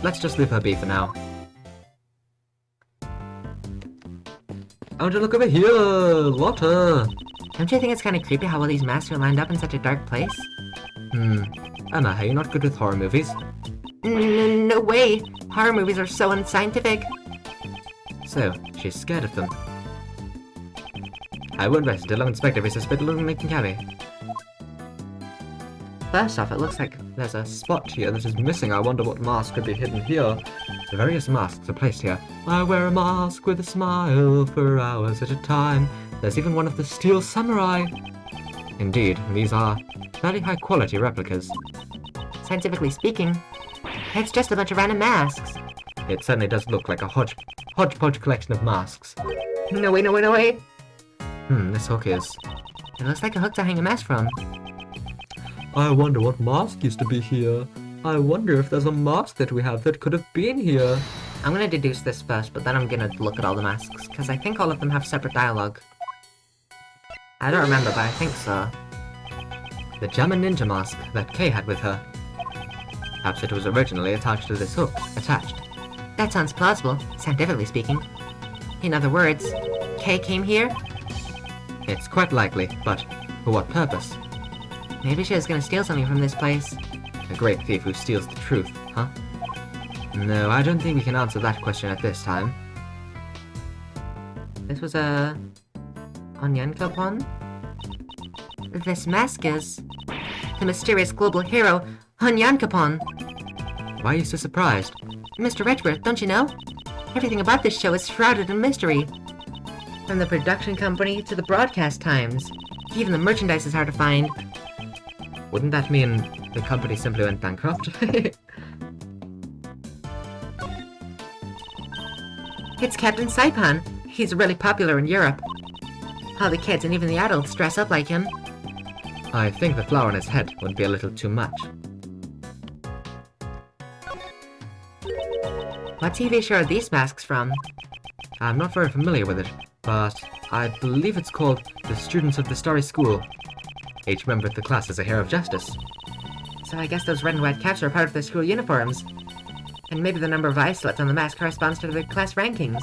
Let's just leave her be for now. I want to look over here, Lotta. Don't you think it's kind of creepy how all these masks are lined up in such a dark place? Emma, are you not good with horror movies? No way. Horror movies are so unscientific. So, she's scared of them. I won't rest until I've inspected every suspected looking making cabby. First off, it looks like there's a spot here that is missing. I wonder what mask could be hidden here. The various masks are placed here. I wear a mask with a smile for hours at a time. There's even one of the Steel Samurai. Indeed, these are very high quality replicas. Scientifically speaking, it's just a bunch of random masks. It certainly does look like a hodgepodge collection of masks. No way, no way, no way. This hook is. It looks like a hook to hang a mask from. I wonder what mask used to be here. I wonder if there's a mask that we have that could have been here. I'm gonna deduce this first, but then I'm gonna look at all the masks, because I think all of them have separate dialogue. I don't remember, but I think so. The German ninja mask that Kay had with her. Perhaps it was originally attached to this hook. Attached. That sounds plausible, scientifically speaking. In other words, Kay came here? It's quite likely, but for what purpose? Maybe she was gonna steal something from this place. A great thief who steals the truth, huh? No, I don't think we can answer that question at this time. This was a onion coupon? This mask is the mysterious global hero, Hunyankapon. Why are you so surprised? Mr. Edgeworth, don't you know? Everything about this show is shrouded in mystery. From the production company to the broadcast times. Even the merchandise is hard to find. Wouldn't that mean the company simply went bankrupt? It's Captain Saipan. He's really popular in Europe. All the kids and even the adults dress up like him. I think the flower on his head would be a little too much. What TV show are these masks from? I'm not very familiar with it, but I believe it's called The Students of the Starry School. Each member of the class is a hero of justice. So I guess those red and white caps are part of their school uniforms. And maybe the number of eye slits on the mask corresponds to their class rankings.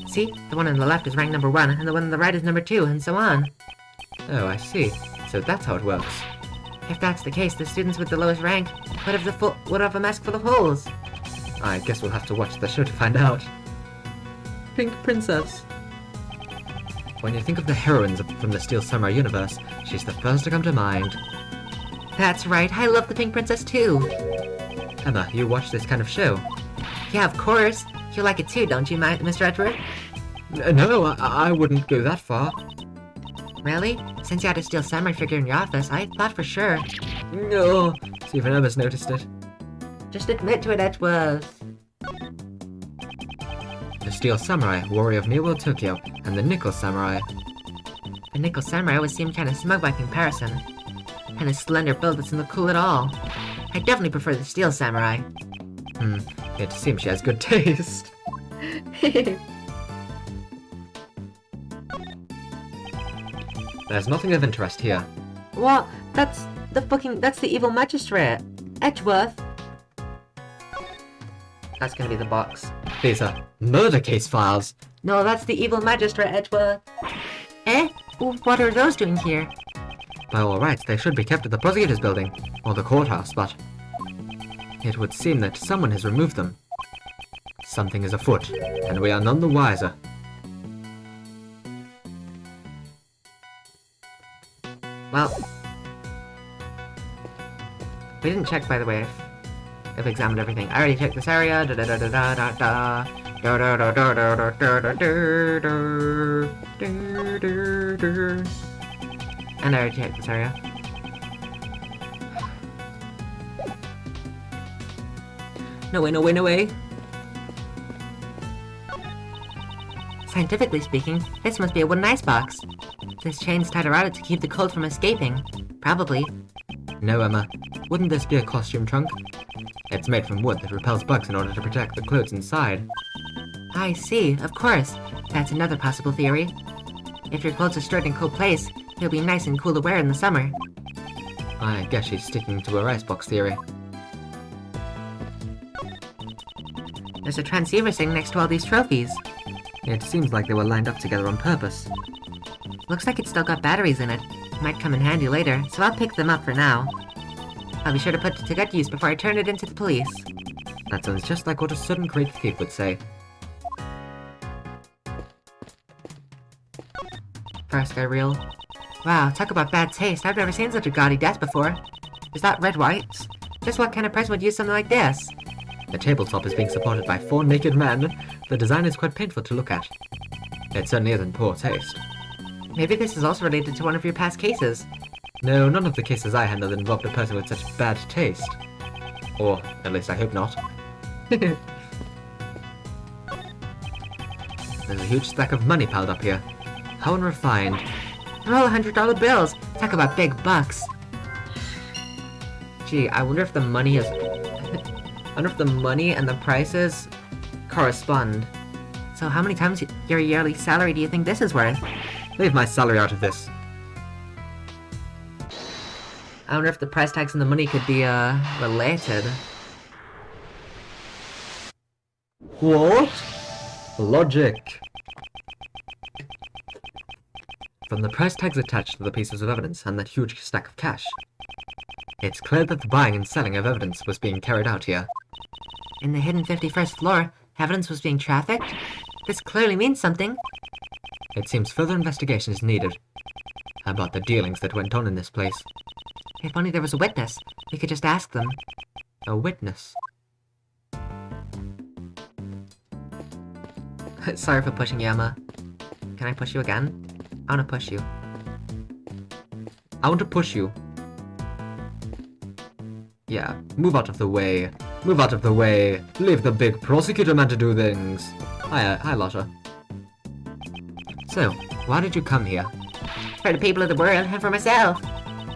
See? The one on the left is ranked number 1, and the one on the right is number 2, and so on. Oh, I see. So that's how it works. If that's the case, the students with the lowest rank would have a mask full of holes. I guess we'll have to watch the show to find out. Pink Princess. When you think of the heroines from the Steel Samurai universe, she's the first to come to mind. That's right, I love the Pink Princess too. Emma, you watch this kind of show? Yeah, of course. You like it too, don't you, Mr. Edward? No, I wouldn't go that far. Really? Since you had a Steel Samurai figure in your office, I thought for sure. No, see if Emma's noticed it. Just admit to it, Edgeworth. The Steel Samurai, warrior of New World Tokyo, and the Nickel Samurai. The Nickel Samurai always seemed kinda smug by comparison. And his slender build doesn't look cool at all. I definitely prefer the Steel Samurai. It seems she has good taste. There's nothing of interest here. What? That's the evil magistrate. Edgeworth. That's gonna be the box. These are murder case files. No, that's the evil magistrate, Edgeworth. Eh? What are those doing here? By all rights, they should be kept at the prosecutor's building, or the courthouse, but it would seem that someone has removed them. Something is afoot, and we are none the wiser. Well, we didn't check, by the way, if we examined everything. I already checked this area. Da da da da da da da. Da da da da da da da da da da da. And I already checked this area. No way, no way, no way. Scientifically speaking, this must be a wooden icebox. This chain's tied around it to keep the cold from escaping. Probably. No, Emma. Wouldn't this be a costume trunk? It's made from wood that repels bugs in order to protect the clothes inside. I see, of course. That's another possible theory. If your clothes are stored in a cold place, they'll be nice and cool to wear in the summer. I guess she's sticking to her icebox theory. There's a transceiver sitting next to all these trophies. It seems like they were lined up together on purpose. Looks like it's still got batteries in it. Might come in handy later, so I'll pick them up for now. I'll be sure to put it to good use before I turn it into the police. That sounds just like what a certain great thief would say. First guy reel. Wow, talk about bad taste. I've never seen such a gaudy desk before. Is that red whites? Just what kind of person would use something like this? The tabletop is being supported by 4 naked men. The design is quite painful to look at. It certainly is in poor taste. Maybe this is also related to one of your past cases. No, none of the cases I handled involved a person with such bad taste. Or, at least I hope not. There's a huge stack of money piled up here. How unrefined. They're all $100 bills. Talk about big bucks. Gee, I wonder if the money is... I wonder if the money and the prices correspond. So how many times your yearly salary do you think this is worth? Leave my salary out of this. I wonder if the price tags and the money could be, related. What? Logic. From the price tags attached to the pieces of evidence and that huge stack of cash, it's clear that the buying and selling of evidence was being carried out here. In the hidden 51st floor, evidence was being trafficked? This clearly means something. It seems further investigation is needed about the dealings that went on in this place. If only there was a witness, we could just ask them. A witness? Sorry for pushing you, Emma. Can I push you again? I want to push you. I want to push you. Yeah, move out of the way. Move out of the way. Leave the big prosecutor man to do things. Hi, Lotta. So, why did you come here? For the people of the world and for myself.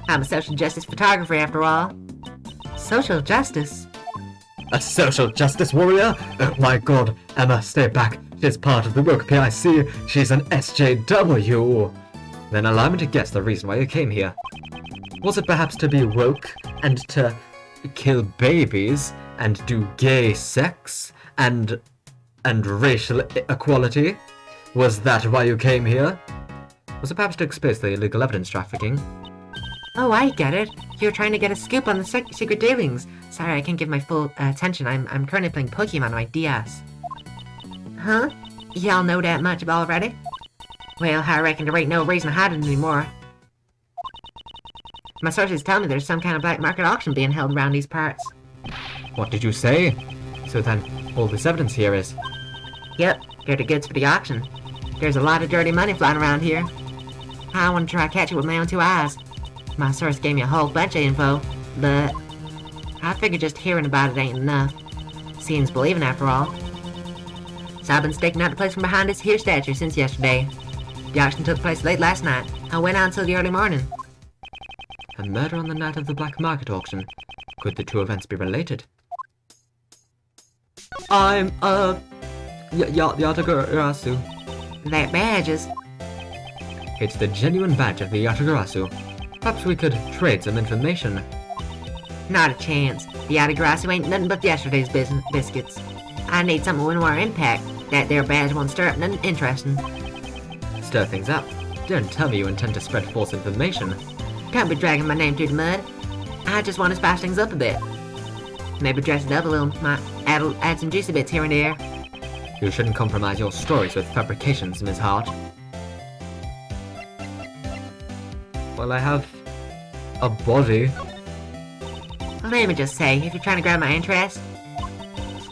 I'm a social justice photographer after all. Social justice? A social justice warrior? Oh my god, Emma, stay back. She's part of the woke PIC. She's an SJW. Then allow me to guess the reason why you came here. Was it perhaps to be woke and to kill babies and do gay sex and racial equality? Was that why you came here? Was it perhaps to expose the illegal evidence trafficking? Oh, I get it. You're trying to get a scoop on the secret dealings. Sorry, I can't give my full attention. I'm currently playing Pokemon on my DS. Huh? Y'all know that much already? Well, I reckon there ain't no reason to hide it anymore. My sources tell me there's some kind of black market auction being held around these parts. What did you say? So then, all this evidence here is... Yep, they're the goods for the auction. There's a lot of dirty money flying around here. I want to try to catch it with my own 2 eyes. My source gave me a whole bunch of info, but I figured just hearing about it ain't enough. Seeing's believing after all. So I've been staking out the place from behind this here statue since yesterday. The auction took place late last night. I went on until the early morning. A murder on the night of the black market auction. Could the 2 events be related? I'm, Yatagarasu. That badge is... It's the genuine badge of the Yatagarasu. Perhaps we could trade some information. Not a chance. The Yatagarasu ain't nothing but yesterday's biscuits. I need something with more impact. That there badge won't stir up nothing interesting. Stir things up? Don't tell me you intend to spread false information. Can't be dragging my name through the mud. I just want to spice things up a bit. Maybe dress it up a little, might add some juicy bits here and there. You shouldn't compromise your stories with fabrications, Miss Hart. Well, I have a body. Let me just say, if you're trying to grab my interest,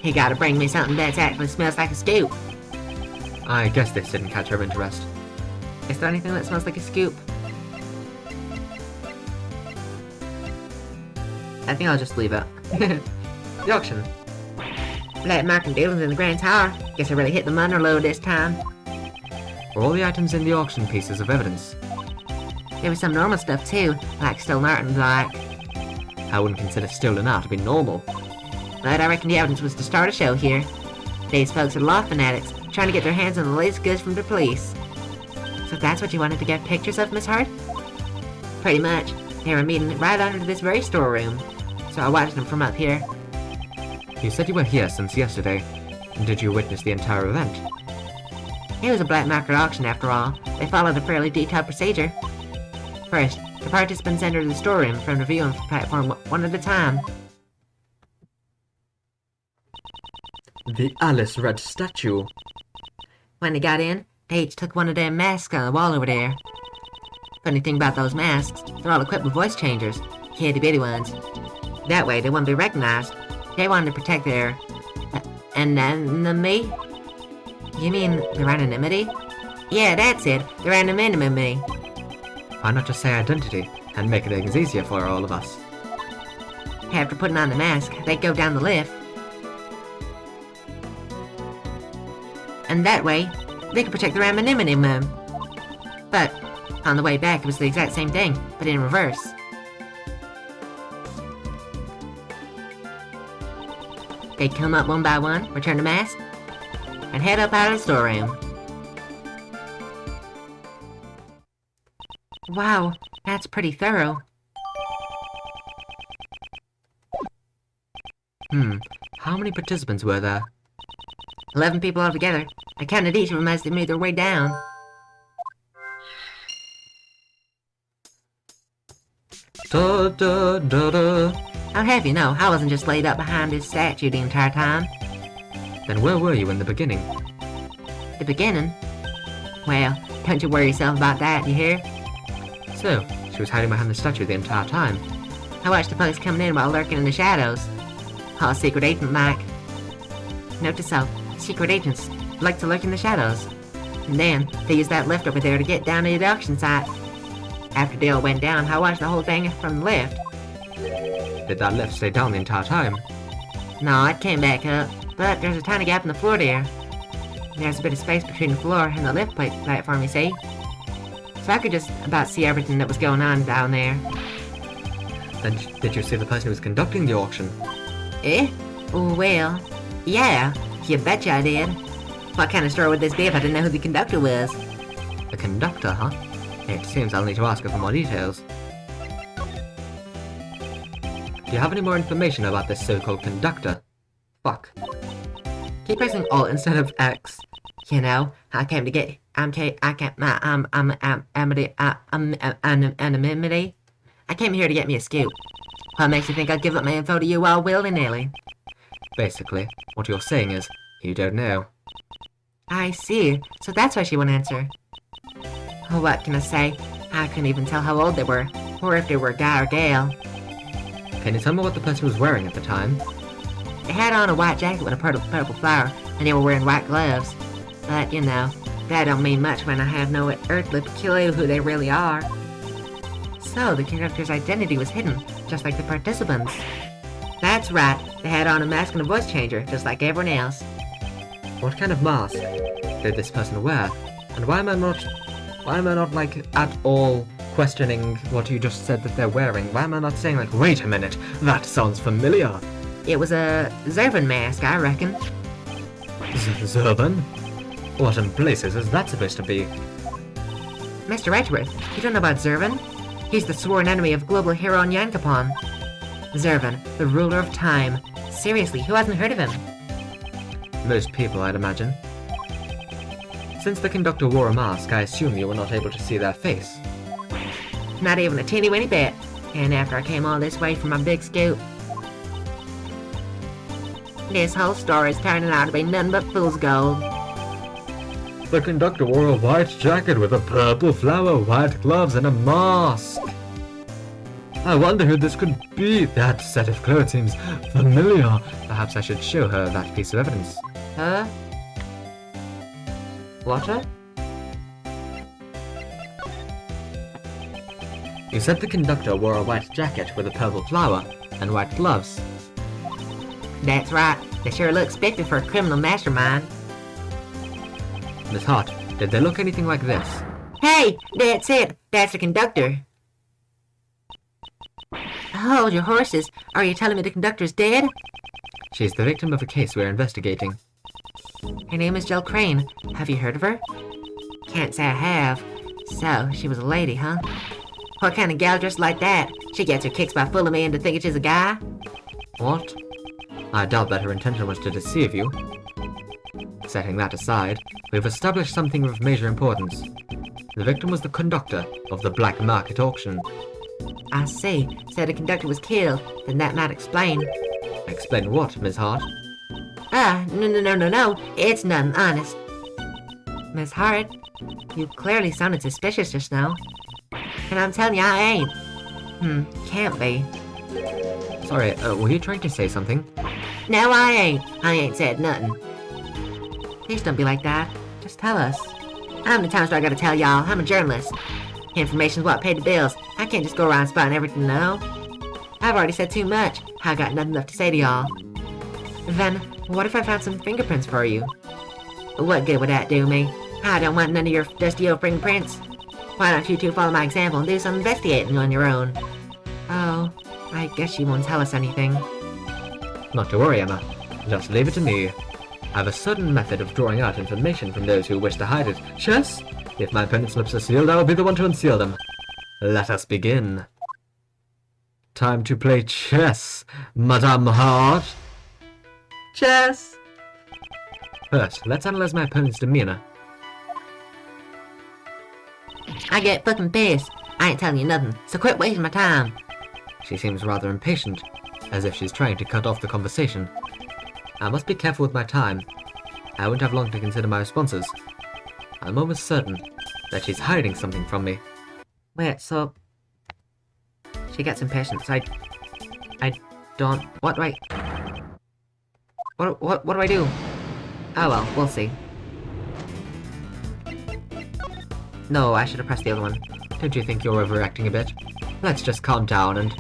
you gotta bring me something that actually smells like a scoop. I guess this didn't catch her interest. Is there anything that smells like a scoop? I think I'll just leave it. The auction. Black market dealings in the Grand Tower. Guess I really hit them under load this time. Were all the items in the auction pieces of evidence? There was some normal stuff too, like stolen art and the like. I wouldn't consider stolen art to be normal. But I reckon the evidence was to start a show here. These folks are law fanatics, trying to get their hands on the latest goods from the police. So that's what you wanted to get pictures of, Miss Hart? Pretty much. They were meeting right under this very storeroom. So I watched them from up here. You said you were here since yesterday. Did you witness the entire event? It was a black market auction after all. They followed a fairly detailed procedure. First, the participants entered the storeroom from the viewing platform one at a time. The Alice Red statue. When they got in, they each took one of them masks on the wall over there. Funny thing about those masks, they're all equipped with voice changers. itty bitty ones. That way they wouldn't be recognized. They wanted to protect their anonymity. You mean their anonymity? Yeah, that's it. Their anonymity. Why not just say identity and make things easier for all of us? After putting on the mask, they'd go down the lift. And that way, they could protect their anonymity. But on the way back, it was the exact same thing, but in reverse. They'd come up one by one, return the mask, and head up out of the storeroom. Wow, that's pretty thorough. How many participants were there? 11 people altogether. I counted each of them as they made their way down. Da da da da. I'll have you know, I wasn't just laid up behind this statue the entire time. Then where were you in the beginning? The beginning? Well, don't you worry yourself about that, you hear? So, she was hiding behind the statue the entire time. I watched the folks coming in while lurking in the shadows. All secret agent-like. Note to self, secret agents like to lurk in the shadows. And then, they use that lift over there to get down to the auction site. After they all went down, I watched the whole thing from the lift. Did that lift stay down the entire time? No, it came back up, but there's a tiny gap in the floor there. There's a bit of space between the floor and the lift platform, you see? So I could just about see everything that was going on down there. Then did you see the person who was conducting the auction? Eh? Well, yeah, you betcha I did. What kind of store would this be if I didn't know who the conductor was? The conductor, huh? It seems I'll need to ask her for more details. Do you have any more information about this so-called conductor? Fuck. Keep pressing Alt instead of X. You know, I came to get anonymity. I came here to get me a scoop. What makes you think I'd give up my info to you all willy-nilly? Basically, what you're saying is, you don't know. I see. So that's why she won't answer. What can I say? I couldn't even tell how old they were, or if they were a guy or gal. Can you tell me what the person was wearing at the time? They had on a white jacket with a purple flower, and they were wearing white gloves. But, you know, that don't mean much when I have no earthly clue who they really are. So, the conductor's identity was hidden, just like the participants. That's right, they had on a mask and a voice changer, just like everyone else. What kind of mask did this person wear? And why am I not like at all questioning what you just said that they're wearing? Why am I not saying like, wait a minute, that sounds familiar? It was a Zervan mask, I reckon. Zervan? What in places is that supposed to be? Mr. Edgeworth, you don't know about Zervan? He's the sworn enemy of global hero on Yankapon. Zervan, the ruler of time. Seriously, who hasn't heard of him? Most people, I'd imagine. Since the conductor wore a mask, I assume you were not able to see their face. Not even a teeny weeny bit. And after I came all this way from my big scoop, this whole story's turning out to be none but fool's gold. The conductor wore a white jacket with a purple flower, white gloves, and a mask. I wonder who this could be. That set of clothes seems familiar. Perhaps I should show her that piece of evidence. Huh? What? You said the conductor wore a white jacket with a purple flower and white gloves. That's right. They sure look spiffy for a criminal mastermind. Miss Hart, did they look anything like this? Hey, that's it. That's the conductor. Hold your horses. Are you telling me the conductor's dead? She's the victim of a case we're investigating. Her name is Jill Crane. Have you heard of her? Can't say I have. So, she was a lady, huh? What kind of gal dressed like that? She gets her kicks by fooling me into thinking she's a guy? What? I doubt that her intention was to deceive you. Setting that aside, we've established something of major importance. The victim was the conductor of the black market auction. I see. So the conductor was killed. Then that might explain. Explain what, Miss Hart? No. It's none, honest. Miss Hart, you clearly sounded suspicious just now. And I'm telling you, I ain't. Can't be. Sorry, were you trying to say something? No, I ain't. I ain't said nothing. Please don't be like that. Just tell us. How many times do I gotta tell y'all? I'm a journalist. Information's what paid the bills. I can't just go around spouting everything, no. I've already said too much. I got nothing left to say to y'all. Then, what if I found some fingerprints for you? What good would that do me? I don't want none of your dusty old fingerprints. Why don't you two follow my example and do some investigating on your own? Oh, I guess you won't tell us anything. Not to worry, Emma. Just leave it to me. I have a certain method of drawing out information from those who wish to hide it. Chess? If my opponent's lips are sealed, I will be the one to unseal them. Let us begin. Time to play chess, Madame Hart. Chess! First, let's analyze my opponent's demeanor. I get fucking pissed. I ain't telling you nothing, so quit wasting my time. She seems rather impatient, as if she's trying to cut off the conversation. I must be careful with my time. I won't have long to consider my responses. I'm almost certain that she's hiding something from me. Wait, so... She gets impatient, so I don't... What do I... What do I do? Oh well, we'll see. No, I should have pressed the other one. Don't you think you're overreacting a bit? Let's just calm down and...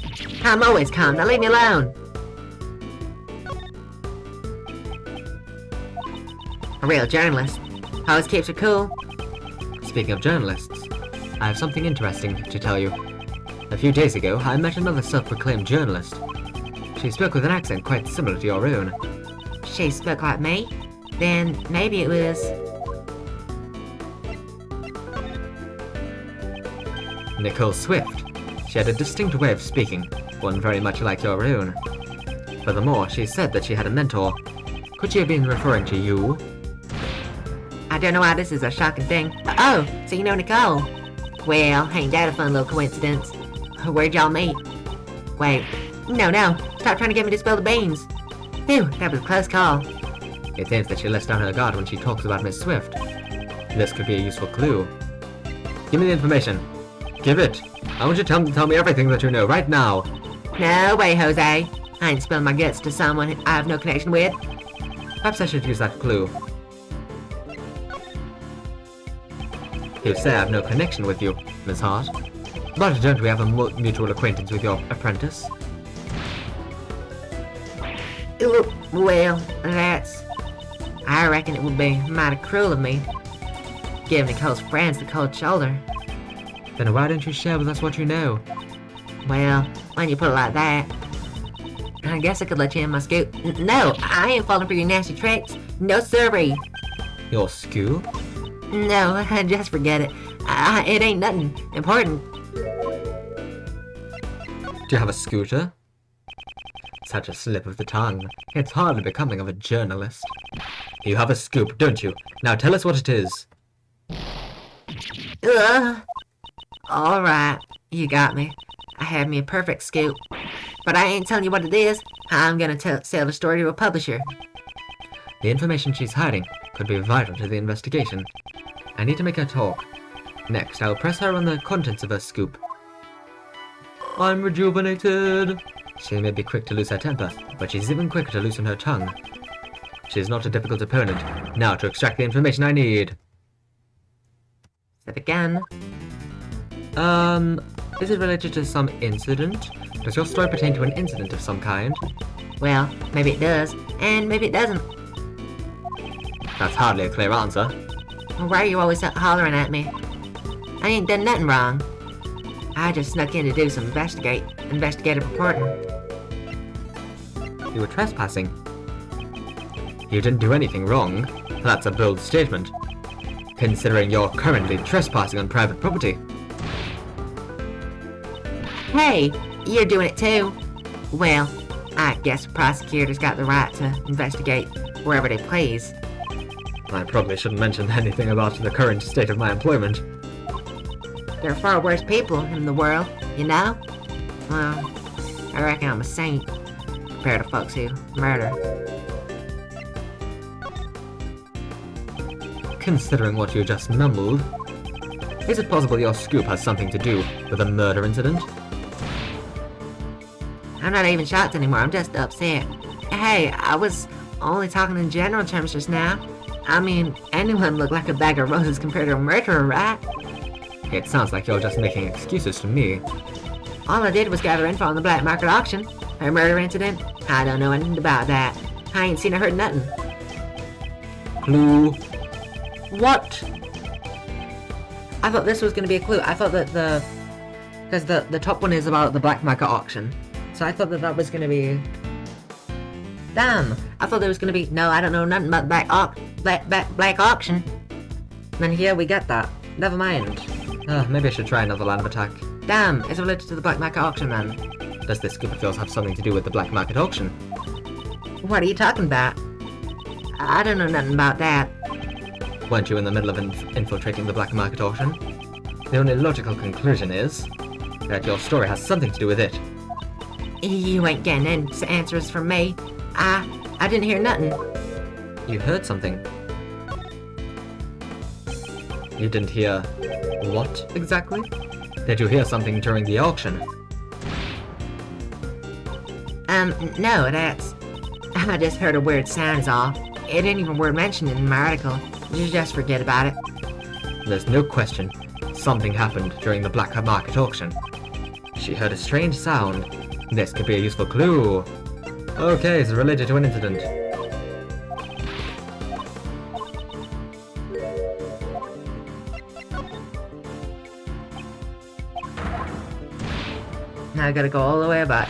I'm always calm, now leave me alone! A real journalist. Always keeps her cool. Speaking of journalists, I have something interesting to tell you. A few days ago, I met another self-proclaimed journalist. She spoke with an accent quite similar to your own. She spoke like me? Then maybe it was... Nicole Swift. She had a distinct way of speaking, one very much like your own. Furthermore, she said that she had a mentor. Could she have been referring to you? I don't know why this is a shocking thing. Oh, so you know Nicole? Well, ain't that a fun little coincidence? Where'd y'all meet? Wait, no, stop trying to get me to spill the beans. Phew, that was a close call. It seems that she lets down her guard when she talks about Miss Swift. This could be a useful clue. Give me the information. Give it. I want you to tell me everything that you know right now. No way, Jose. I ain't spilling my guts to someone I have no connection with. Perhaps I should use that clue. You say I have no connection with you, Miss Hart. But don't we have a mutual acquaintance with your apprentice? Ooh, well, that's... I reckon it would be mighty cruel of me. Give Nicole's friends the cold shoulder. Then why don't you share with us what you know? Well, when you put it like that, I guess I could let you in my scoop. No, I ain't falling for your nasty tricks. No sirree. Your scoop? No, just forget it. It ain't nothing important. Do you have a scooter? Such a slip of the tongue. It's hardly becoming of a journalist. You have a scoop, don't you? Now tell us what it is. Alright, you got me. I had me a perfect scoop. But I ain't telling you what it is. I'm gonna sell the story to a publisher. The information she's hiding could be vital to the investigation. I need to make her talk. Next, I'll press her on the contents of her scoop. I'm rejuvenated! She may be quick to lose her temper, but she's even quicker to loosen her tongue. She's not a difficult opponent. Now to extract the information I need. Step again. Is it related to some incident? Does your story pertain to an incident of some kind? Well, maybe it does, and maybe it doesn't. That's hardly a clear answer. Why are you always hollering at me? I ain't done nothing wrong. I just snuck in to do some investigative reporting. You were trespassing. You didn't do anything wrong. That's a bold statement, considering you're currently trespassing on private property. Hey, you're doing it too. Well, I guess prosecutors got the right to investigate wherever they please. I probably shouldn't mention anything about the current state of my employment. There are far worse people in the world, you know? Well, I reckon I'm a saint compared to folks who murder. Considering what you just mumbled, is it possible your scoop has something to do with a murder incident? I'm not even shocked anymore, I'm just upset. Hey, I was only talking in general terms just now. I mean, anyone look like a bag of roses compared to a murderer, right? It sounds like you're just making excuses to me. All I did was gather info on the black market auction. Her murder incident? I don't know anything about that. I ain't seen or heard nothing. Clue. What? I thought this was going to be a clue. I thought that because the top one is about the black market auction. So I thought that that was going to be... Damn! I thought there was going to be... No, I don't know nothing about black auction. Then here we get that. Never mind. Maybe I should try another line of attack. Damn, it's related to the black market auction then. Does this scoop of yours have something to do with the black market auction? What are you talking about? I don't know nothing about that. Weren't you in the middle of infiltrating the black market auction? The only logical conclusion is that your story has something to do with it. You ain't getting any answers from me. I didn't hear nothing. You heard something. You didn't hear what exactly? Did you hear something during the auction? No, that's... I just heard a weird sound is all. It ain't even worth mentioning in my article. You just forget about it. There's no question. Something happened during the black market auction. She heard a strange sound. This could be a useful clue. Okay, it's related to an incident. Now I gotta go all the way back.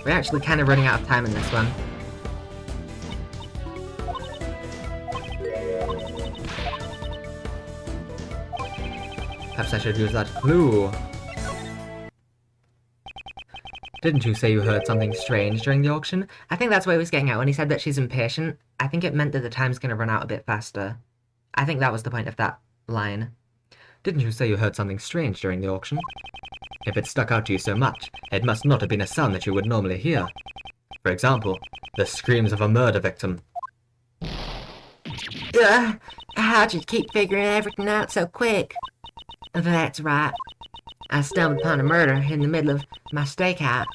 We're actually kind of running out of time in this one. Perhaps I should use that clue. Didn't you say you heard something strange during the auction? I think that's what he was getting at when he said that she's impatient. I think it meant that the time's going to run out a bit faster. I think that was the point of that line. Didn't you say you heard something strange during the auction? If it stuck out to you so much, it must not have been a sound that you would normally hear. For example, the screams of a murder victim. How'd you keep figuring everything out so quick? That's right. I stumbled upon a murder in the middle of my stakeout.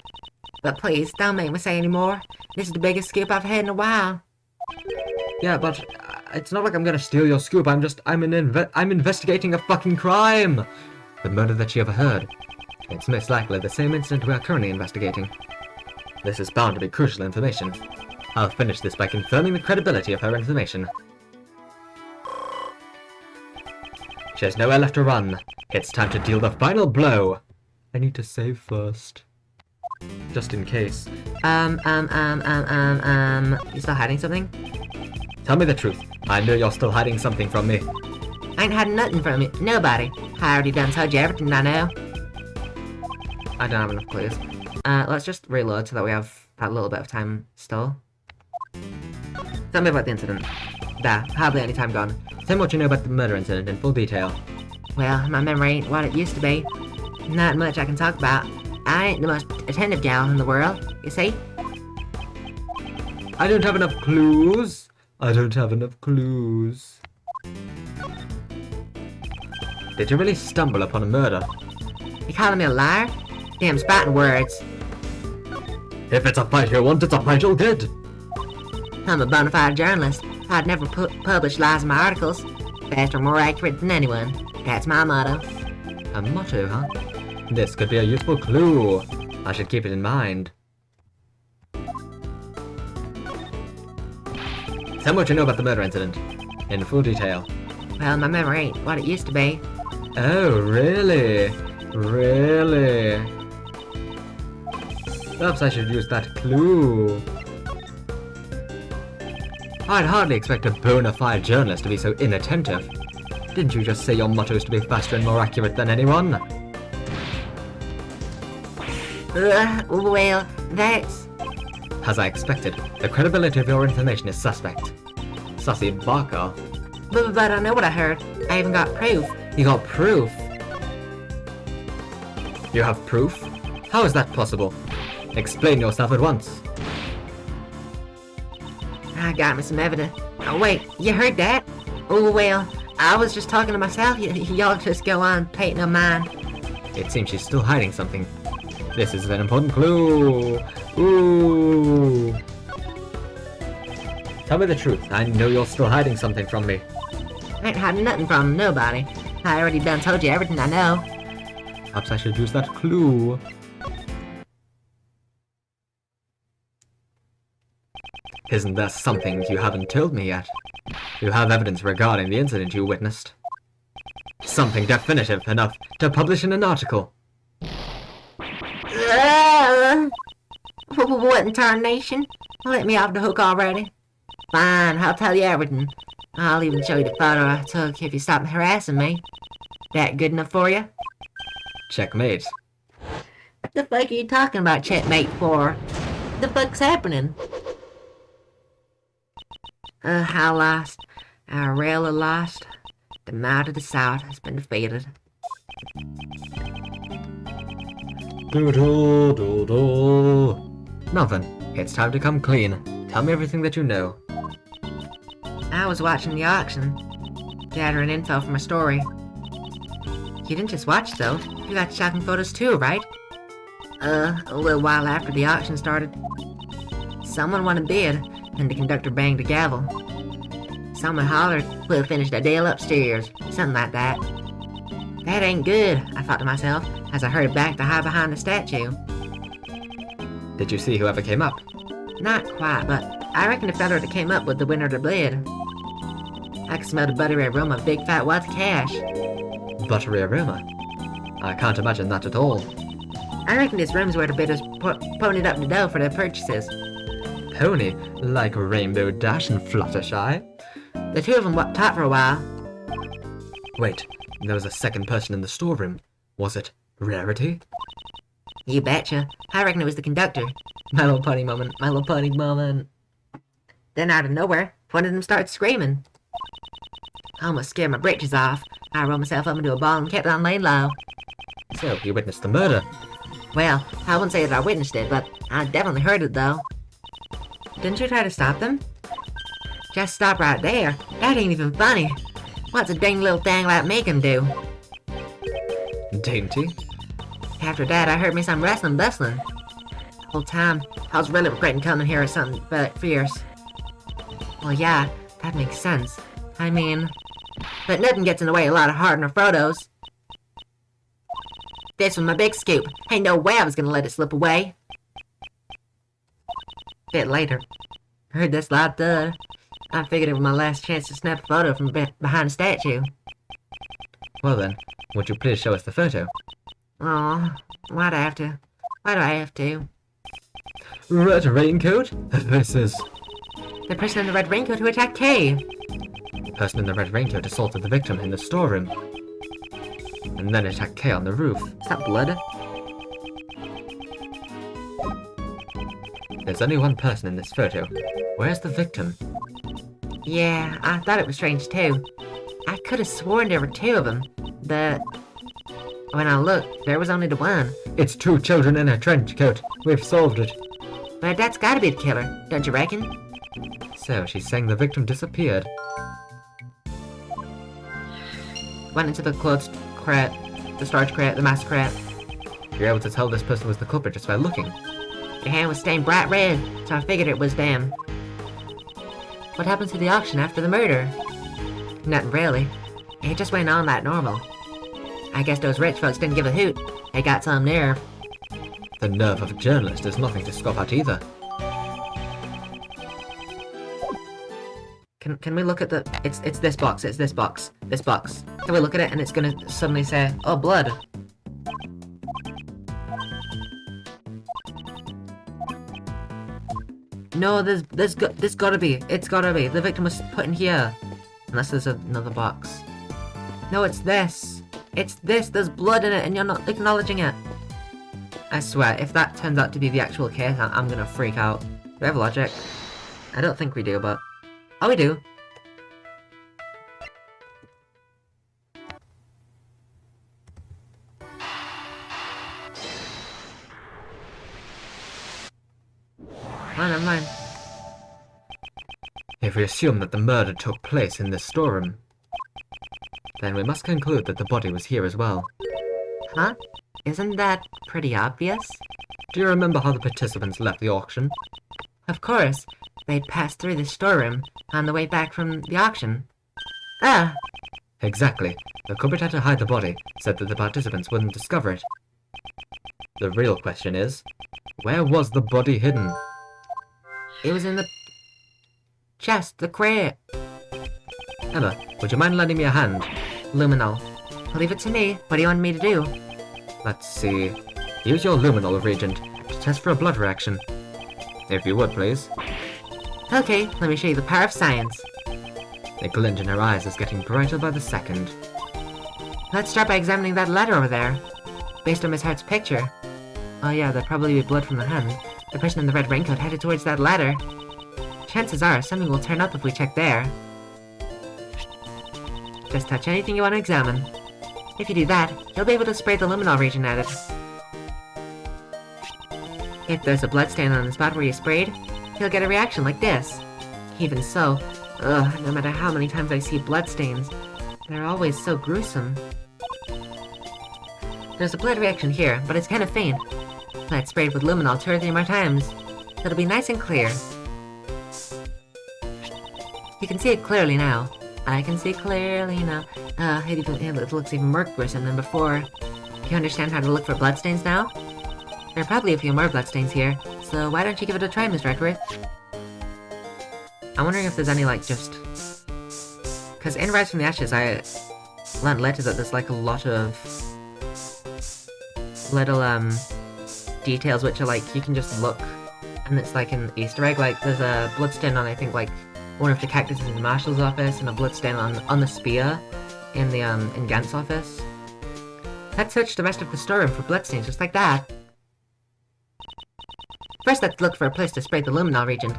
But please, don't make me say any more. This is the biggest scoop I've had in a while. Yeah, but it's not like I'm gonna steal your scoop. I'm investigating a fucking crime. The murder that she overheard. It's most likely the same incident we are currently investigating. This is bound to be crucial information. I'll finish this by confirming the credibility of her information. She has nowhere left to run. It's time to deal the final blow. I need to save first. Just in case. You still hiding something? Tell me the truth. I know you're still hiding something from me. I ain't hiding nothing from you. Nobody. I already done told you everything I know. I don't have enough clues. Let's just reload so that we have that little bit of time still. Tell me about the incident. There, hardly any time gone. Tell me what you know about the murder incident in full detail. Well, my memory ain't what it used to be. Not much I can talk about. I ain't the most attentive gal in the world, you see? I don't have enough clues. I don't have enough clues. Did you really stumble upon a murder? You calling me a liar? Damn spouting words. If it's a fight you want, it's a fight you'll get. I'm a bona fide journalist. I'd never publish lies in my articles. Faster, more accurate than anyone. That's my motto. A motto, huh? This could be a useful clue. I should keep it in mind. Tell me what you know about the murder incident. In full detail. Well, my memory ain't what it used to be. Oh, really? Really? Perhaps I should use that clue. I'd hardly expect a bona fide journalist to be so inattentive. Didn't you just say your motto is to be faster and more accurate than anyone? Well, that's... As I expected, the credibility of your information is suspect. Sussy Barker. But I know what I heard. I even got proof. You got proof? You have proof? How is that possible? Explain yourself at once. I got me some evidence. Oh, wait, you heard that? Oh, well, I was just talking to myself. Y'all just go on, paint no mind. It seems she's still hiding something. This is an important clue. Ooh. Tell me the truth. I know you're still hiding something from me. I ain't hiding nothing from nobody. I already done told you everything I know. Perhaps I should use that clue. Isn't there something you haven't told me yet? You have evidence regarding the incident you witnessed. Something definitive enough to publish in an article. What in tarnation? Let me off the hook already. Fine, I'll tell you everything. I'll even show you the photo I took if you stop harassing me. That good enough for you? Checkmate. What the fuck are you talking about checkmate for? What the fuck's happening? How lost? Our rail lost. The might of the south has been defeated. Nothing. It's time to come clean. Tell me everything that you know. I was watching the auction, gathering info for my story. You didn't just watch though. You got shocking photos too, right? A little while after the auction started. Someone won a bid, and the conductor banged the gavel. Someone hollered, "We'll finish the deal upstairs," something like that. That ain't good, I thought to myself, as I hurried back to hide behind the statue. Did you see whoever came up? Not quite, but I reckon the fella that came up with the winner of the bid. I could smell the buttery aroma of big fat wads of cash. Buttery aroma? I can't imagine that at all. I reckon this room's where the bidders ponied up the dough for their purchases. Pony? Like Rainbow Dash and Fluttershy? The two of them talked for a while. Wait, there was a second person in the storeroom. Was it Rarity? You betcha. I reckon it was the conductor. My little pony moment, my little pony moment. Then out of nowhere, one of them started screaming. I almost scared my britches off. I rolled myself up into a ball and kept on laying low. So, you witnessed the murder? Well, I wouldn't say that I witnessed it, but I definitely heard it though. Didn't you try to stop them? Just stop right there. That ain't even funny. What's a dang little thing like me can do? Dainty? After that, I heard me some rustling bustling. The whole time, I was really regretting coming here or something but fierce. Well, yeah, that makes sense. I mean, but nothing gets in the way of a lot of hardener photos. This was my big scoop. Ain't no way I was gonna let it slip away. Bit later, I heard this loud thud. I figured it was my last chance to snap a photo from behind a statue. Well then, would you please show us the photo? Aw, why'd I have to? Why do I have to? Red Raincoat? This is... The person in the red raincoat who attacked Kay. The person in the red raincoat assaulted the victim in the storeroom. And then attacked Kay on the roof. Is that blood? There's only one person in this photo. Where's the victim? Yeah, I thought it was strange too. I could have sworn there were two of them, but when I looked, there was only the one. It's two children in a trench coat. We've solved it. But that's gotta be the killer, don't you reckon? So, she's saying the victim disappeared. Went into the clothes crate, the storage crate, the mask crate. You're able to tell this person was the culprit just by looking. Their hand was stained bright red, so I figured it was them. What happened to the auction after the murder? Nothing really. It just went on like normal. I guess those rich folks didn't give a hoot. They got some nerve. The nerve of a journalist is nothing to scoff at either. Can we look at the... It's this box, it's this box. This box. Can we look at it and it's gonna suddenly say, oh, blood. No, this gotta be. It's gotta be. The victim was put in here. Unless there's another box. No, it's this. It's this. There's blood in it and you're not acknowledging it. I swear, if that turns out to be the actual case, I'm gonna freak out. Do we have logic? I don't think we do, but... Oh, we do. Oh, never mind. If we assume that the murder took place in this storeroom, then we must conclude that the body was here as well. Huh? Isn't that pretty obvious? Do you remember how the participants left the auction? Of course. They'd passed through the storeroom on the way back from the auction. Ah! Exactly. The culprit had to hide the body, said that the participants wouldn't discover it. The real question is, where was the body hidden? It was in the chest, the crate. Emma, would you mind lending me a hand? Luminol. Leave it to me. What do you want me to do? Let's see. Use your luminol reagent to test for a blood reaction. If you would, please. Okay, let me show you the power of science. The glint in her eyes is getting brighter by the second. Let's start by examining that letter over there. Based on Miss Hart's picture. Oh yeah, there'd probably be blood from the hand. The person in the red raincoat headed towards that ladder. Chances are something will turn up if we check there. Just touch anything you want to examine. If you do that, you'll be able to spray the luminol region at it. If there's a bloodstain on the spot where you sprayed, you'll get a reaction like this. Even so, no matter how many times I see bloodstains, they're always so gruesome. There's a blood reaction here, but it's kind of faint. Let's spray it with luminol 2 or 3 more times. It'll be nice and clear. You can see it clearly now. I can see clearly now. It looks even more gruesome than before. Do you understand how to look for bloodstains now? There are probably a few more bloodstains here, so why don't you give it a try, Miss Redworth? I'm wondering if there's any, like, just... Because in Rise from the Ashes, I learned later that there's, like, a lot of little, details which are, like, you can just look, and it's, like, an Easter egg. Like, there's a bloodstain on, I think, like, one of the cactuses in the Marshal's office, and a bloodstain on the spear in the, in Gant's office. Let's search the rest of the storeroom for bloodstains just like that. First, let's look for a place to spray the luminol region.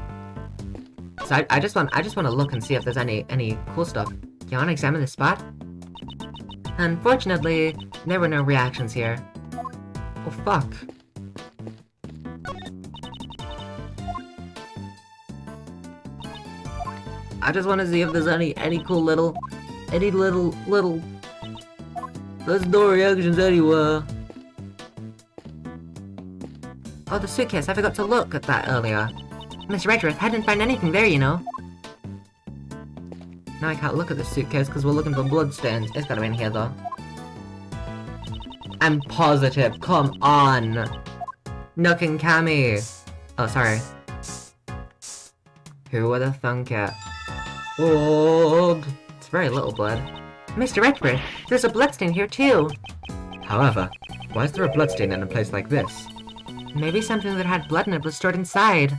So I just want to look and see if there's any cool stuff. Do you want to examine this spot? Unfortunately, there were no reactions here. Oh fuck. I just want to see if there's any cool little there's no reactions anywhere. Oh, the suitcase. I forgot to look at that earlier. Miss Redworth, I didn't find anything there, you know. Now I can't look at the suitcase because we're looking for bloodstains. It's gotta be in here, though. I'm positive. Come on. Nook and Cammy. Oh, sorry. Who would have thunk it? Blood. It's very little blood. Mr. Redworth, there's a bloodstain here, too. However, why is there a bloodstain in a place like this? Maybe something that had blood in it was stored inside.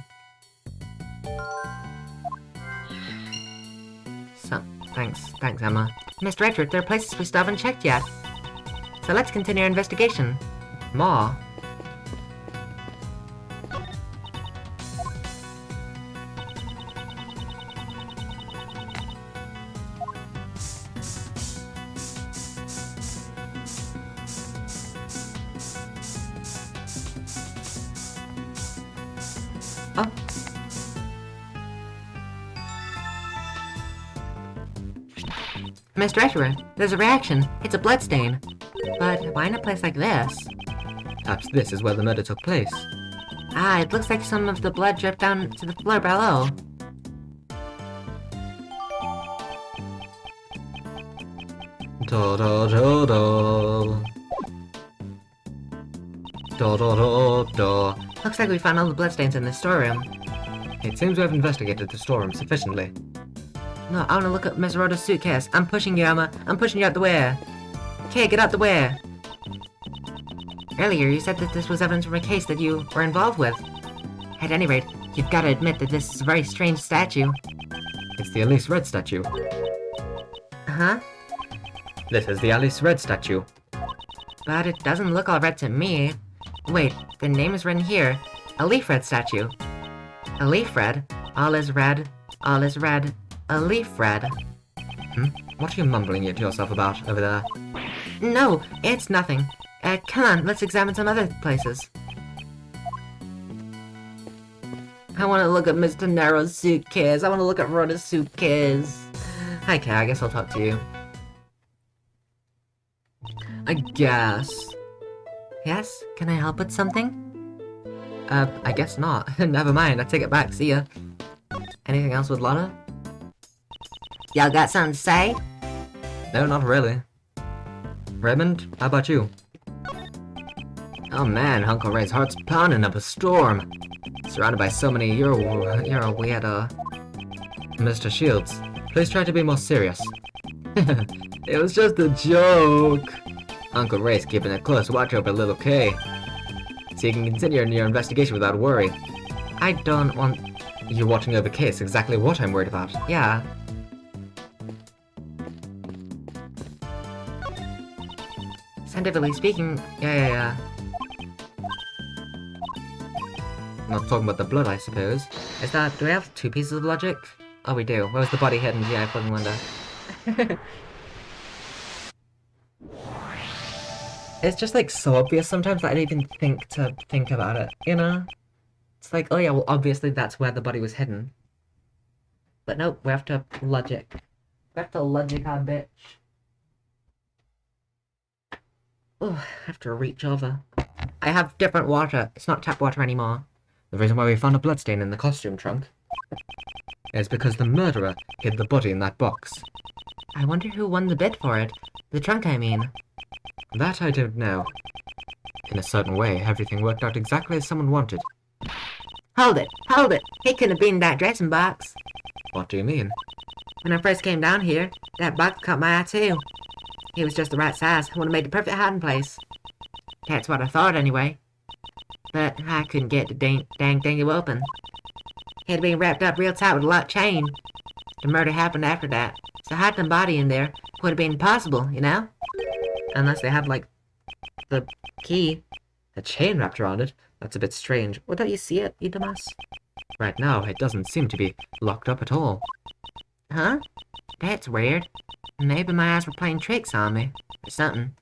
Thanks, Emma. Mr. Redworth, there are places we still haven't checked yet. So let's continue our investigation. Ma? Oh. Mr. Redworth, there's a reaction. It's a bloodstain. But why in a place like this? Perhaps this is where the murder took place. Ah, it looks like some of the blood dripped down to the floor below. Da da da da. Da da da da. Looks like we found all the bloodstains in the storeroom. It seems we have investigated the storeroom sufficiently. No, I want to look at Miss Rhoda's suitcase. I'm pushing you, Emma. I'm pushing you out the way. Okay, get out the way. Earlier, you said that this was evidence from a case that you were involved with. At any rate, you've got to admit that this is a very strange statue. It's the Alice Red statue. Huh? This is the Alice Red statue. But it doesn't look all red to me. Wait, the name is written here. A leaf red statue. A leaf red? All is red. All is red. A leaf red. What are you mumbling to yourself about over there? No, it's nothing. Come on, let's examine some other places. I want to look at Mr. Nero's suitcase. I want to look at Rhoda's suitcase. Hi, Kay, I guess I'll talk to you. I guess. Yes? Can I help with something? I guess not. Never mind, I take it back, see ya. Anything else with Lotta? Y'all got something to say? No, not really. Raymond, how about you? Oh man, Uncle Ray's heart's pounding up a storm. Surrounded by so many you're a weird, Mr. Shields, please try to be more serious. It was just a joke. Uncle Ray's keeping a close watch over little Kay, so you can continue your investigation without worry. I don't want you watching over Case exactly what I'm worried about. Yeah. Scientifically speaking, Yeah. Not talking about the blood, I suppose. Do we have 2 pieces of logic? Oh, we do. Where was the body hidden? Yeah, I fucking wonder. It's just like so obvious sometimes that I don't even think about it, you know? It's like, oh yeah, well obviously that's where the body was hidden. But nope, we have to logic. We have to logic our bitch. Oh, I have to reach over. I have different water. It's not tap water anymore. The reason why we found a bloodstain in the costume trunk is because the murderer hid the body in that box. I wonder who won the bid for it. The trunk, I mean. That I don't know. In a certain way, everything worked out exactly as someone wanted. Hold it! Hold it! He couldn't have been in that dressing box. What do you mean? When I first came down here, that box caught my eye too. He was just the right size. Would have made the perfect hiding place. That's what I thought anyway. But I couldn't get the dang thing to open. He had been wrapped up real tight with a locked chain. The murder happened after that, so hiding the body in there would have been impossible, you know? Unless they had, like, the key, a chain wrapped around it. That's a bit strange. Well, don't you see it, you dumbass? Right now, it doesn't seem to be locked up at all. Huh? That's weird. Maybe my eyes were playing tricks on me, or something.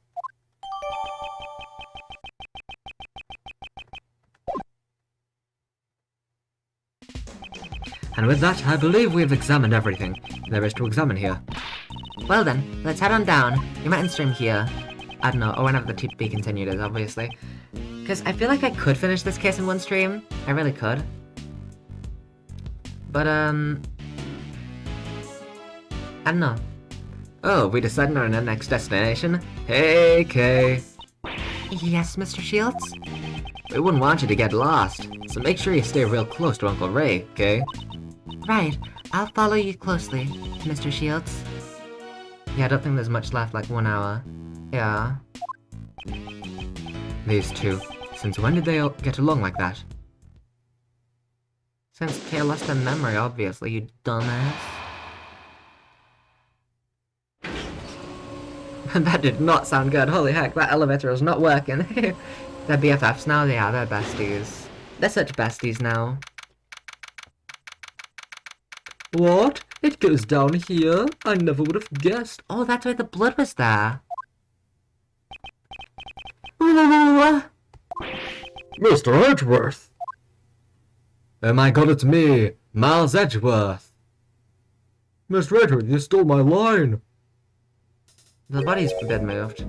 And with that, I believe we've examined everything there is to examine here. Well then, let's head on down. You might stream here. I don't know, or whenever the TP continued is, obviously. Because I feel like I could finish this case in one stream. I really could. But, I don't know. Oh, we decided on our next destination? Hey, Kay. Yes, Mr. Shields? We wouldn't want you to get lost, so make sure you stay real close to Uncle Ray, okay? Right. I'll follow you closely, Mr. Shields. Yeah, I don't think there's much left, like 1 hour. Yeah. These two. Since when did they all get along like that? Since Kay lost her memory, obviously, you dumbass. That did not sound good. Holy heck, that elevator is not working. They're BFFs now? They are, they're besties. They're such besties now. What? It goes down here? I never would have guessed. Oh, that's why the blood was there. Mr. Edgeworth! Oh my god, it's me, Miles Edgeworth. Mr. Edgeworth, you stole my line! The body's been moved.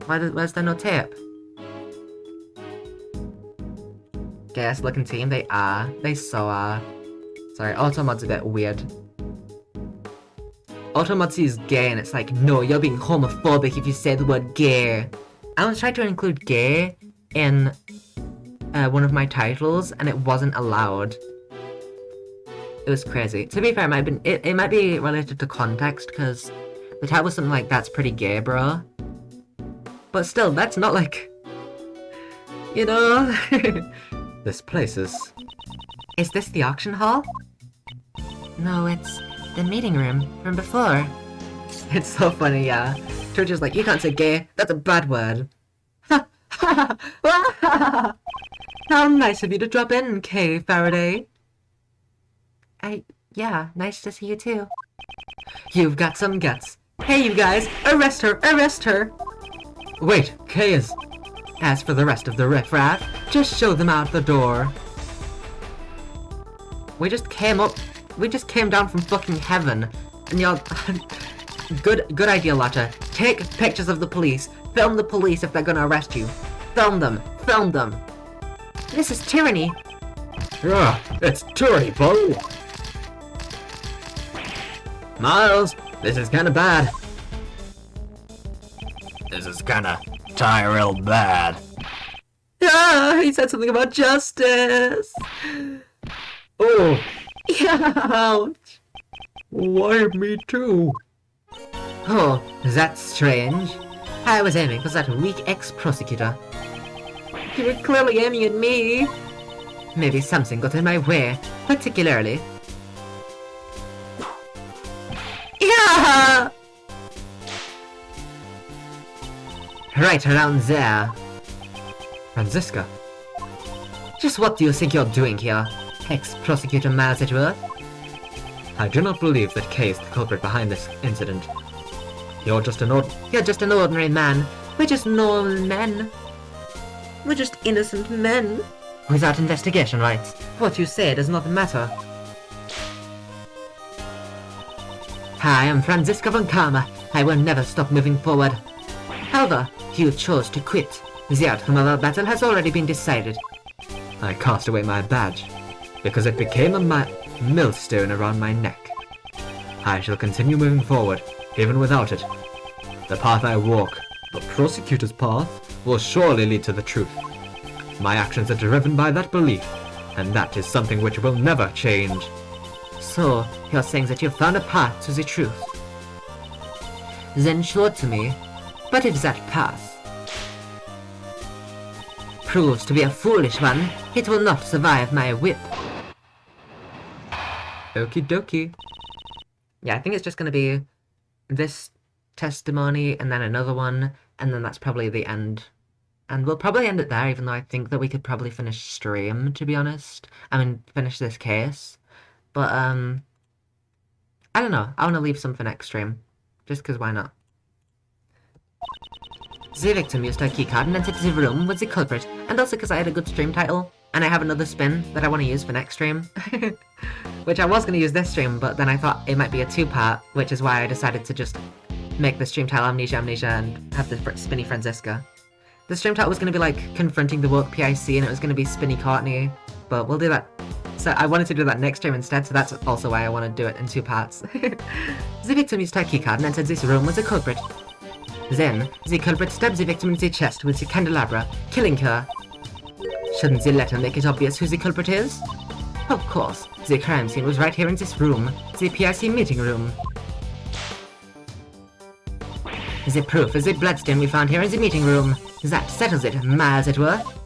Where's there no tape? Guess looking team, they are. They so are. Sorry, Automod's a bit weird. Automod sees gay and it's like, no, you're being homophobic if you say the word gay. I was trying to include gay in one of my titles and it wasn't allowed. It was crazy. To be fair, it might be related to context because the title was something like, that's pretty gay, bro. But still, that's not like, you know? This place is... Is this the auction hall? No, it's the meeting room from before. It's so funny, yeah. Twitch is like, you can't say gay, that's a bad word. How nice of you to drop in, Kay Faraday. Yeah, nice to see you too. You've got some guts. Hey, you guys, arrest her, arrest her! Wait, Kay is... As for the rest of the riffraff, just show them out the door. We just came down from fucking heaven, and y'all... Good idea, Lotta. take pictures of the police. Film the police if they're gonna arrest you. Film them. Film them. This is tyranny. Yeah, it's tyranny, bro. Miles, this is kinda bad. This is kinda real bad. Ah, he said something about justice. Oh, Ouch. why me too? Oh, that's strange. I was aiming for that weak ex-prosecutor. You were clearly aiming at me. Maybe something got in my way, particularly. Yeah! Right around there. Franziska. Just what do you think you're doing here, ex-prosecutor Miles Edgeworth? I do not believe that Kay is the culprit behind this incident. You're just an You're just an ordinary man. We're just normal men. We're just innocent men. Without investigation rights. What you say does not matter. Hi, I'm Franziska von Karma. I will never stop moving forward. However, you chose to quit. The outcome of our battle has already been decided. I cast away my badge, because it became a millstone around my neck. I shall continue moving forward, even without it. The path I walk, the prosecutor's path, will surely lead to the truth. My actions are driven by that belief, and that is something which will never change. So, you're saying that you found a path to the truth. Then show it to me. But if that path proves to be a foolish one, it will not survive my whip. Okie dokie. Yeah, I think it's just gonna be this testimony and then another one, and then that's probably the end. And we'll probably end it there, even though I think that we could probably finish stream, to be honest. I mean, finish this case. But, I don't know. I want to leave some for next stream. Just because why not? The victim used her keycard and entered the room with the culprit, and also because I had a good stream title, and I have another spin that I want to use for next stream. Which I was going to use this stream, but then I thought it might be a two-part, which is why I decided to just make the stream title Amnesia, and have the spinny Franziska. The stream title was going to be like confronting the woke PIC, and it was going to be Spinny Courtney, but we'll do that. So I wanted to do that next stream instead, so that's also why I want to do it in two parts. The victim used her keycard and entered this room with the culprit. Then, the culprit stabbed the victim in the chest with the candelabra, killing her. Shouldn't the letter make it obvious who the culprit is? Of course, the crime scene was right here in this room, the PIC meeting room. The proof is the bloodstain we found here in the meeting room. That settles it, Miles Edgeworth.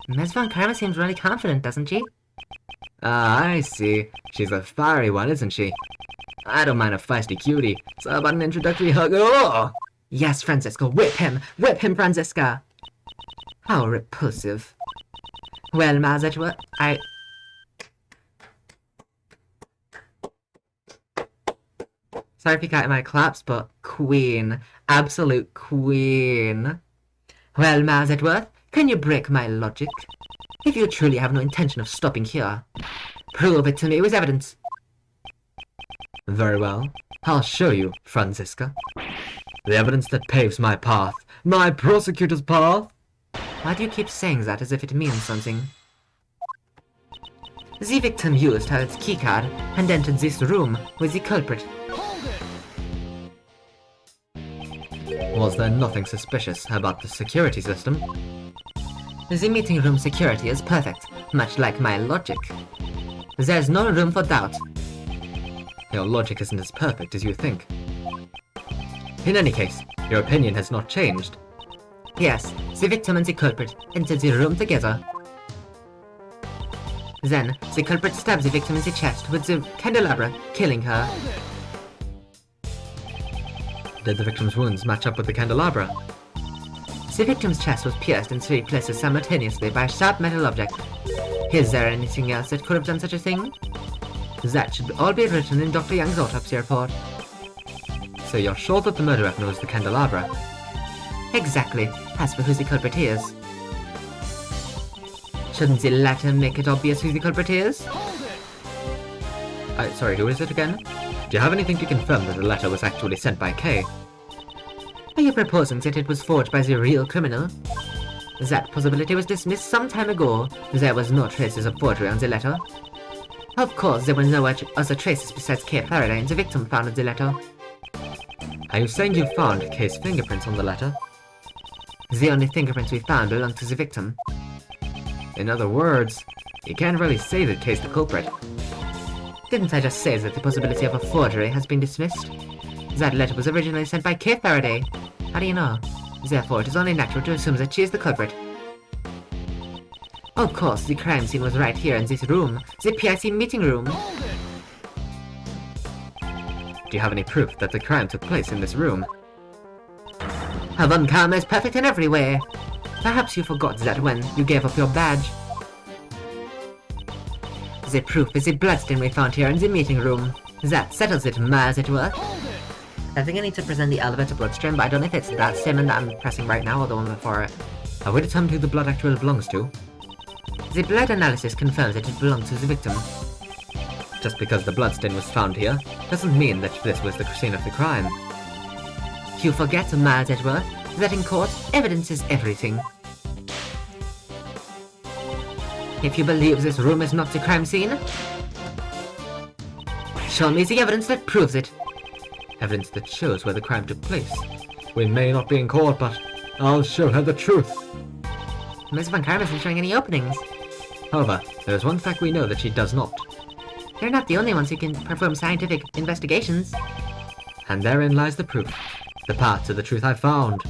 Ms. Von Karma seems really confident, doesn't she? Ah, I see. She's a fiery one, isn't she? I don't mind a feisty cutie. So how about an introductory hug? Oh! Yes, Franziska, whip him! Whip him, Franziska! How repulsive. Well, Miles Edgeworth, Sorry if you can't hear my claps, but queen. Absolute queen. Well, Miles Edgeworth, can you break my logic? If you truly have no intention of stopping here, prove it to me with evidence. Very well. I'll show you, Franziska. The evidence that paves my path. My prosecutor's path! Why do you keep saying that as if it means something? The victim used her keycard and entered this room with the culprit. Was there nothing suspicious about the security system? The meeting room security is perfect, much like my logic. There's no room for doubt. Your logic isn't as perfect as you think. In any case, your opinion has not changed. Yes, the victim and the culprit entered the room together. Then, the culprit stabbed the victim in the chest with the candelabra, killing her. Did the victim's wounds match up with the candelabra? The victim's chest was pierced in 3 places simultaneously by a sharp metal object. Is there anything else that could have done such a thing? That should all be written in Dr. Young's autopsy report. So you're sure that the murder weapon was the candelabra? Exactly. As for who the culprit is. Shouldn't the latter make it obvious who the culprit is? Sorry, who is it again? Do you have anything to confirm that the letter was actually sent by Kay? Are you proposing that it was forged by the real criminal? That possibility was dismissed some time ago. There was no traces of forgery on the letter. Of course, there were no other traces besides Kay Faraday and the victim found on the letter. Are you saying you found Kay's fingerprints on the letter? The only fingerprints we found belong to the victim. In other words, you can't really say that Kay's the culprit. Didn't I just say that the possibility of a forgery has been dismissed? That letter was originally sent by Kay Faraday. How do you know? Therefore, it is only natural to assume that she is the culprit. Of course, the crime scene was right here in this room, the PIC meeting room. Do you have any proof that the crime took place in this room? Her Von Karma is perfect in every way. Perhaps you forgot that when you gave up your badge. The proof is the bloodstain we found here in the meeting room. That settles it, as it were. I think I need to present the elevator bloodstream, but I don't know if it's that statement that I'm pressing right now or the one before it. Have we determined who the blood actually belongs to? The blood analysis confirms that it belongs to the victim. Just because the bloodstain was found here, doesn't mean that this was the scene of the crime. You forget, Miles Edgeworth, that in court, evidence is everything. If you believe this room is not the crime scene, show me the evidence that proves it. Evidence that shows where the crime took place. We may not be in court, but I'll show her the truth. Ms. Von Karma isn't showing any openings. However, there is one fact we know that she does not. They're not the only ones who can perform scientific investigations. And therein lies the proof. The path to the truth I found.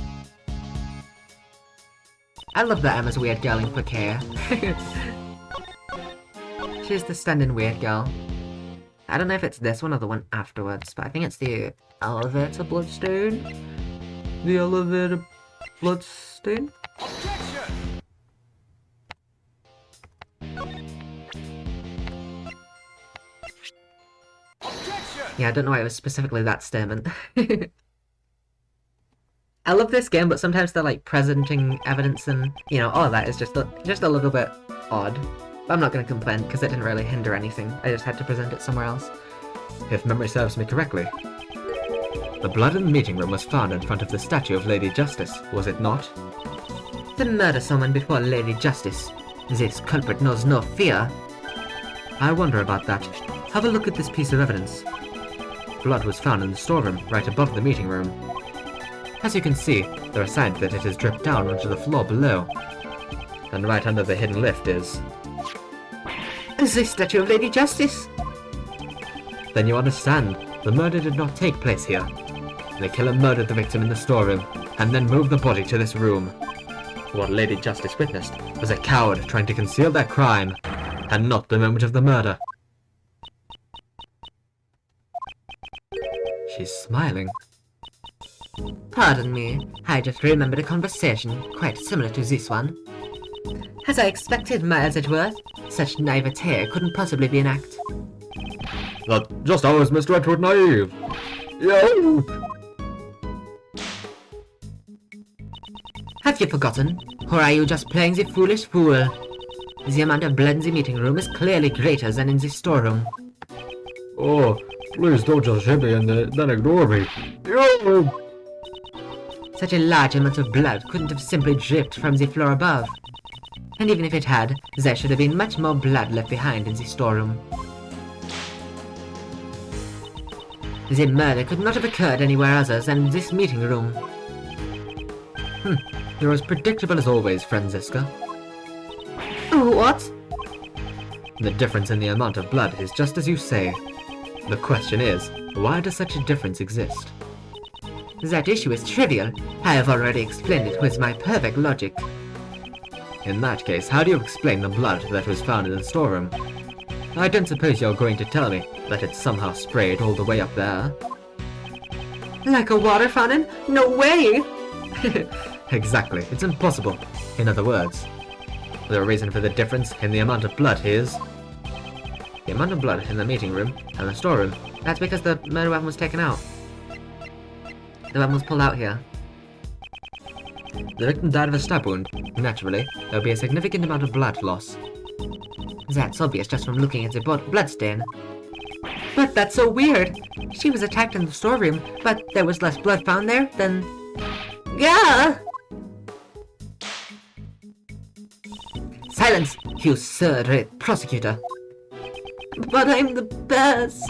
I love that Emma's weird girl in quick hair. She's the stand-in weird girl. I don't know if it's this one or the one afterwards, but I think it's the elevator bloodstain. The elevator bloodstain? Yeah, I don't know why it was specifically that statement. I love this game, but sometimes they're like presenting evidence and, you know, all of that is just a little bit odd. But I'm not going to complain because it didn't really hinder anything. I just had to present it somewhere else. If memory serves me correctly, the blood in the meeting room was found in front of the statue of Lady Justice, was it not? To murder someone before Lady Justice. This culprit knows no fear. I wonder about that. Have a look at this piece of evidence. Blood was found in the storeroom, right above the meeting room. As you can see, there are signs that it has dripped down onto the floor below. And right under the hidden lift is... The statue of Lady Justice? Then you understand, the murder did not take place here. The killer murdered the victim in the storeroom, and then moved the body to this room. What Lady Justice witnessed was a coward trying to conceal their crime, and not the moment of the murder. She's smiling. Pardon me, I just remembered a conversation quite similar to this one. As I expected, Miles Edgeworth, such naivete couldn't possibly be an act. That just how is Mr. Edward naive? Yo! Have you forgotten? Or are you just playing the foolish fool? The amount of blood in the meeting room is clearly greater than in the storeroom. Oh, please don't just hit me and then ignore me. Yo! Such a large amount of blood couldn't have simply dripped from the floor above. And even if it had, there should have been much more blood left behind in the storeroom. The murder could not have occurred anywhere other than this meeting room. You're as predictable as always, Franziska. What? The difference in the amount of blood is just as you say. The question is, why does such a difference exist? That issue is trivial. I have already explained it with my perfect logic. In that case, how do you explain the blood that was found in the storeroom? I don't suppose you're going to tell me that it's somehow sprayed all the way up there. Like a water fountain? No way! Exactly, it's impossible. In other words, the reason for the difference in the amount of blood is... the amount of blood in the meeting room and the storeroom. That's because the murder weapon was taken out. The weapon was pulled out here. The victim died of a stab wound. Naturally, there will be a significant amount of blood loss. That's obvious just from looking at the blood stain. But that's so weird. She was attacked in the storeroom, but there was less blood found there than... Gah! Silence, you third-rate prosecutor. But I'm the best.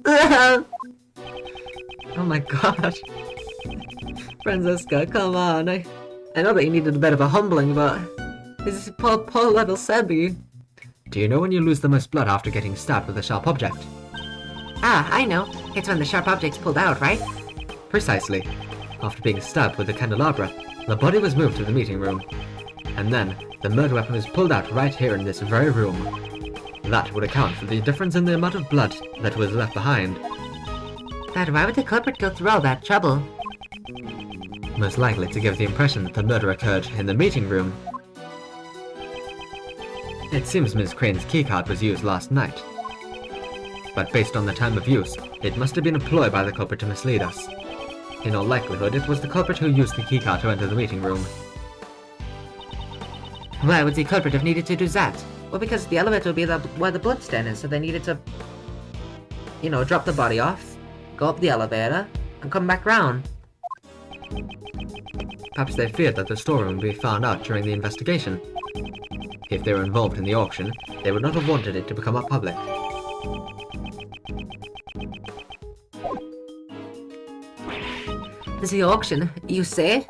Oh my god. Franziska, come on. I know that you needed a bit of a humbling, but... This is poor little Sebby. Do you know when you lose the most blood after getting stabbed with a sharp object? Ah, I know. It's when the sharp object's pulled out, right? Precisely. After being stabbed with the candelabra, the body was moved to the meeting room. And then, the murder weapon was pulled out right here in this very room. That would account for the difference in the amount of blood that was left behind. But why would the culprit go through all that trouble? Most likely to give the impression that the murder occurred in the meeting room. It seems Ms. Crane's keycard was used last night. But based on the time of use, it must have been a ploy by the culprit to mislead us. In all likelihood, it was the culprit who used the keycard to enter the meeting room. Why would the culprit have needed to do that? Well, because the elevator would be where the bloodstain is, so they needed to, you know, drop the body off, go up the elevator, and come back round. Perhaps they feared that the storeroom would be found out during the investigation. If they were involved in the auction, they would not have wanted it to become a public. The auction, you say?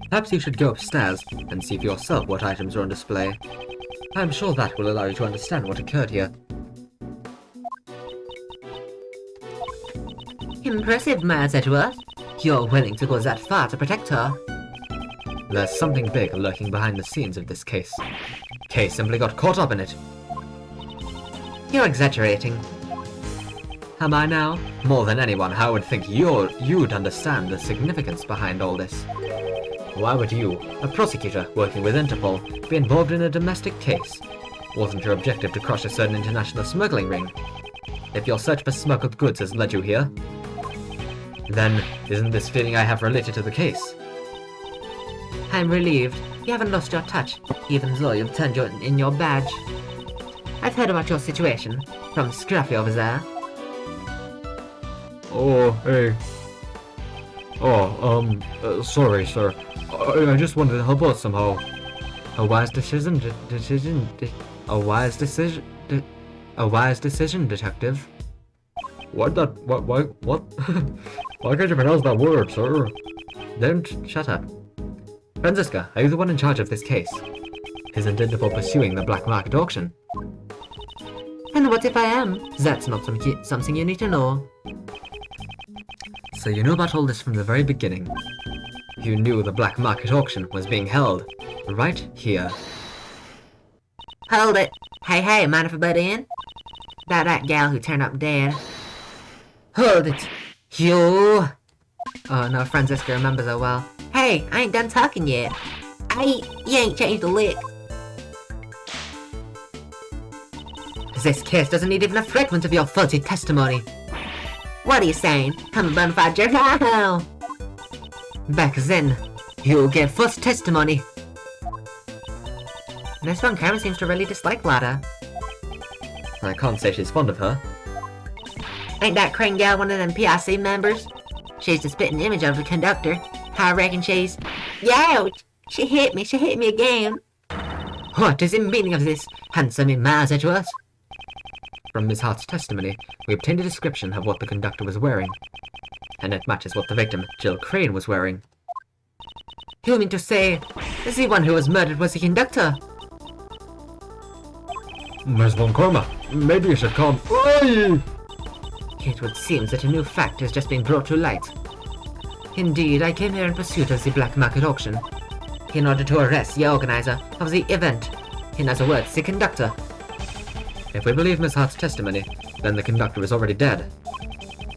Perhaps you should go upstairs and see for yourself what items are on display. I'm sure that will allow you to understand what occurred here. Impressive, Miles Edgeworth. You're willing to go that far to protect her. There's something big lurking behind the scenes of this case. Kay simply got caught up in it. You're exaggerating. Am I now? More than anyone, I would think you'd understand the significance behind all this. Why would you, a prosecutor working with Interpol, be involved in a domestic case? Wasn't your objective to crush a certain international smuggling ring? If your search for smuggled goods has led you here, then isn't this feeling I have related to the case? I'm relieved. You haven't lost your touch, even though you've turned in your badge. I've heard about your situation, from Scruffy over there. Oh, hey. Oh, sorry, sir. I just wanted to help out somehow. A wise decision, a wise decision, detective. Why? What? Why can't you pronounce that word, sir? Don't shut up. Franziska, are you the one in charge of this case? Isn't Interpol pursuing the black market auction? And what if I am? That's not something you need to know. So you knew about all this from the very beginning. You knew the black market auction was being held right here. Hold it. Hey, mind if I butt in? That gal who turned up dead. Hold it. You. Oh no, Franziska remembers her well. Hey, I ain't done talking yet. You ain't changed a lick. This case doesn't need even a fragment of your faulty testimony. What are you saying? I'm a bona fide jerk now. Back then, you gave false testimony. This one Carmen seems to really dislike Lada. I can't say she's fond of her. Ain't that Crane gal one of them PIC members? She's the spitting image of the conductor. I reckon she's... Youch! She hit me again. What is the meaning of this, handsome Miles Edgeworth? From Miss Hart's testimony, we obtained a description of what the conductor was wearing. And it matches what the victim, Jill Crane, was wearing. You mean to say, the one who was murdered was the conductor? Miss Von Karma, maybe you should come. Oi! It would seem that a new fact has just been brought to light. Indeed, I came here in pursuit of the black market auction, in order to arrest the organizer of the event. In other words, the conductor. If we believe Miss Hart's testimony, then the conductor is already dead.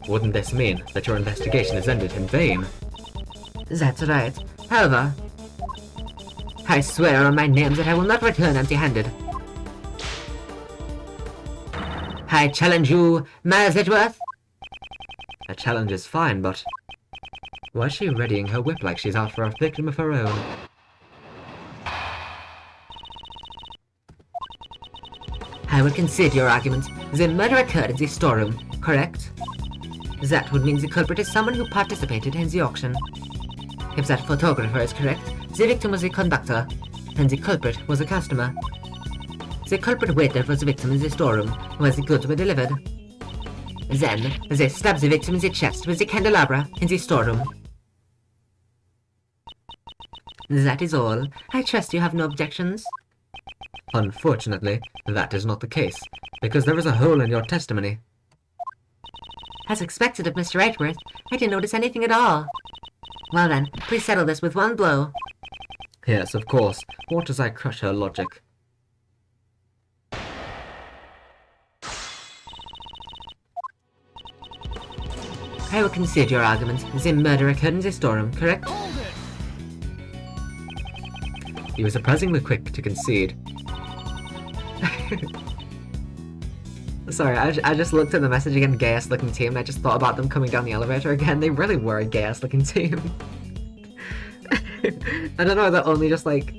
Wouldn't this mean that your investigation is ended in vain? That's right. However, I swear on my name that I will not return empty-handed. I challenge you, Miles Edgeworth. A challenge is fine, but... why is she readying her whip like she's out for a victim of her own? I will concede your argument. The murder occurred in the storeroom, correct? That would mean the culprit is someone who participated in the auction. If that photographer is correct, the victim was the conductor, and the culprit was a customer. The culprit waited for the victim in the storeroom, where the goods were delivered. Then, they stabbed the victim in the chest with the candelabra in the storeroom. That is all. I trust you have no objections. Unfortunately, that is not the case, because there is a hole in your testimony. As expected of Mr. Edgeworth, I didn't notice anything at all. Well then, please settle this with one blow. Yes, of course. What as I crush her logic? I will concede your argument. The murder occurred in the storeroom, correct? He was surprisingly quick to concede. Sorry, I just looked at the message again, gay-ass looking team, and I just thought about them coming down the elevator again. They really were a gay-ass looking team. I don't know, they're only just like...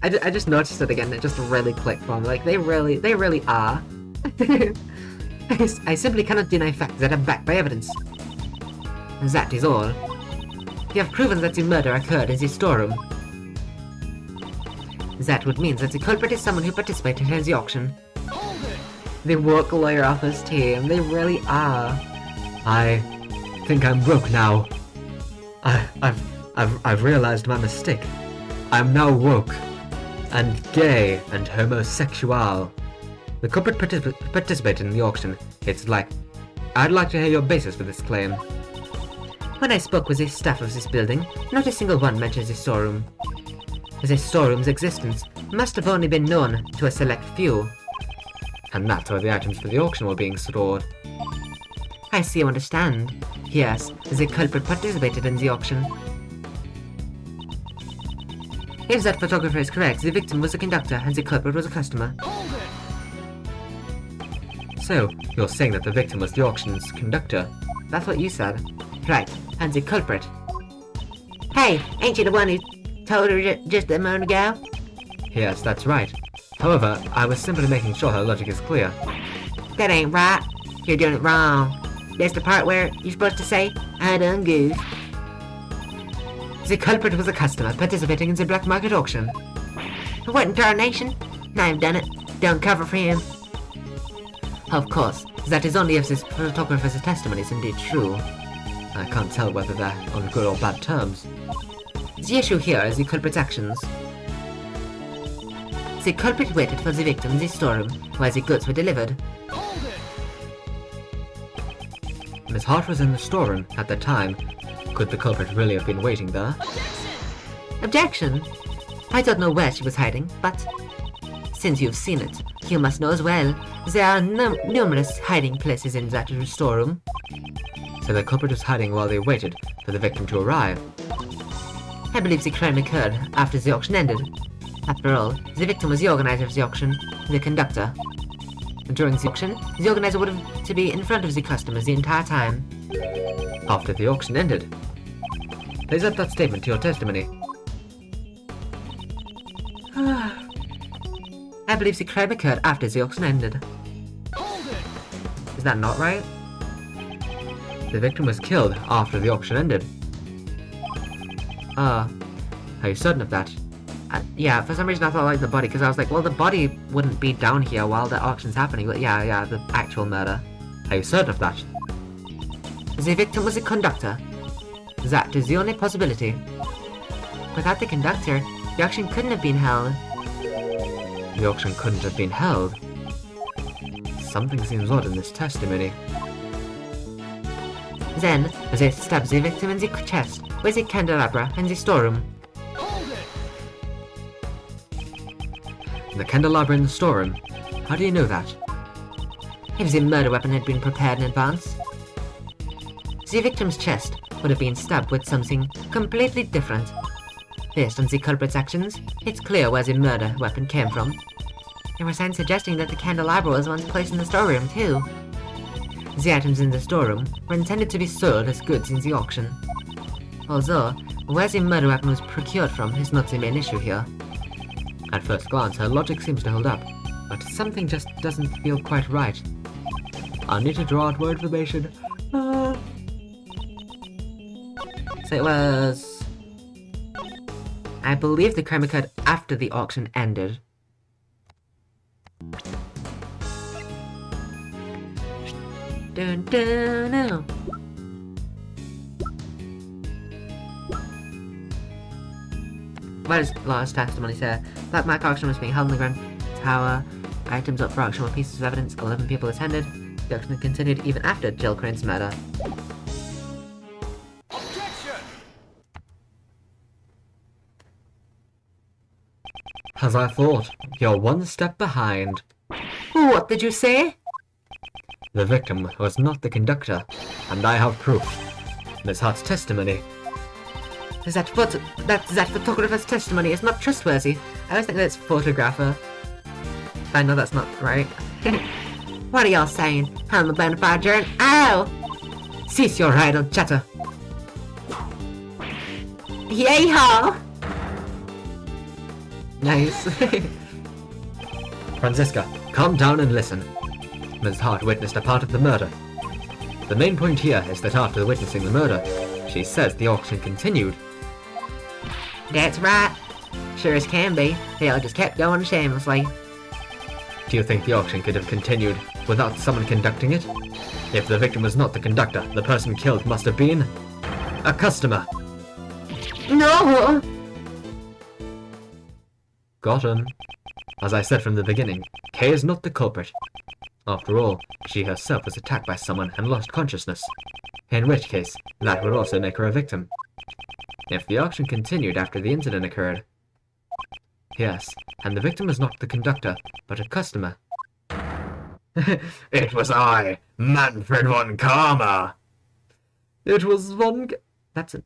I just noticed it again, it just really clicked for me. Like, they really are. I simply cannot deny facts that are backed by evidence. That is all. You have proven that the murder occurred in the storeroom. That would mean that the culprit is someone who participated in the auction. The woke lawyer office team, they really are. I think I'm broke now. I've realized my mistake. I'm now woke, and gay, and homosexual. The culprit participated in the auction. It's like... I'd like to hear your basis for this claim. When I spoke with the staff of this building, not a single one mentioned the storeroom. The storeroom's existence must have only been known to a select few. And that's where the items for the auction were being stored. I see you understand. Yes, the culprit participated in the auction. If that photographer is correct, the victim was a conductor and the culprit was a customer. So, you're saying that the victim was the auction's conductor? That's what you said. Right, and the culprit. Hey, ain't you the one who told her just a moment ago? Yes, that's right. However, I was simply making sure her logic is clear. That ain't right. You're doing it wrong. That's the part where you're supposed to say, I done goofed. The culprit was a customer participating in the black market auction. What in tarnation? I've done it. Don't cover for him. Of course, that is only if this photographer's testimony is indeed true. I can't tell whether they're on good or bad terms. The issue here is the culprit's actions. The culprit waited for the victim in the storeroom, where the goods were delivered. Miss Hart was in the storeroom at the time. Could the culprit really have been waiting there? Objection! I don't know where she was hiding, but... since you've seen it, you must know as well, there are numerous hiding places in that storeroom. So the culprit was hiding while they waited for the victim to arrive. I believe the crime occurred after the auction ended. After all, the victim was the organizer of the auction, the conductor. During the auction, the organizer would have to be in front of the customers the entire time. After the auction ended. Please add that statement to your testimony. I believe the crime occurred after the auction ended. Is that not right? The victim was killed after the auction ended. Ah. Are you certain of that? Yeah, for some reason I thought like the body, because I was like, well, the body wouldn't be down here while the auction's happening, but yeah, the actual murder. Are you certain of that? The victim was a conductor. That is the only possibility. Without the conductor, the auction couldn't have been held. The auction couldn't have been held. Something seems odd in this testimony. Then, they stabbed the victim in the chest with a candelabra in the storeroom. The candelabra in the storeroom? How do you know that? If the murder weapon had been prepared in advance, the victim's chest would have been stabbed with something completely different. Based on the culprit's actions, it's clear where the murder weapon came from. There were signs suggesting that the candelabra was once placed in the storeroom, too. The items in the storeroom were intended to be sold as goods in the auction. Although, where the murder weapon was procured from is not the main issue here. At first glance, her logic seems to hold up. but something just doesn't feel quite right. I need to draw out more information. So it was... I believe the crime occurred after the auction ended. Dun dun no. What is Law's testimony said? Black market auction was being held in the Grand Tower. Items up for auction were pieces of evidence. 11 people attended. The auction continued even after Jill Crane's murder. As I thought, you're one step behind. What did you say? The victim was not the conductor, and I have proof. Miss Hart's testimony. That photographer's testimony is not trustworthy. I always think that it's photographer. I know that's not right. What are y'all saying? I'm the bona fide juror. Ow! Cease your idle chatter. Yay-haw! Nice. Franziska, calm down and listen. Ms. Hart witnessed a part of the murder. The main point here is that after witnessing the murder, she says the auction continued. That's right. Sure as can be. They all just kept going shamelessly. Do you think the auction could have continued without someone conducting it? If the victim was not the conductor, the person killed must have been a customer. No! Got him. As I said from the beginning, Kay is not the culprit. After all, she herself was attacked by someone and lost consciousness. In which case, that would also make her a victim. If the auction continued after the incident occurred. Yes, and the victim was not the conductor, but a customer. It was I, Manfred von Karma. It was one... That's a...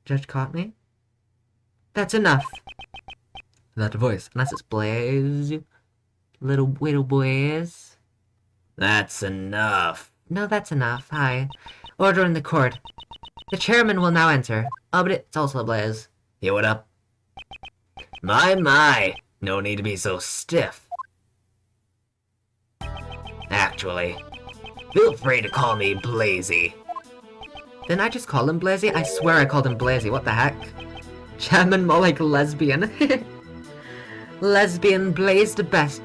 Judge caught me? That's enough. That voice. Unless it's Blaze. Little boys. That's enough. No, that's enough. Hi. Order in the court. The chairman will now enter. Oh, but it's also Blaze. You what up? My. No need to be so stiff. Actually, feel free to call me Blazy. Didn't I just call him Blazy? I swear I called him Blazy. What the heck? Chairman more like lesbian. Lesbian Blaze the best.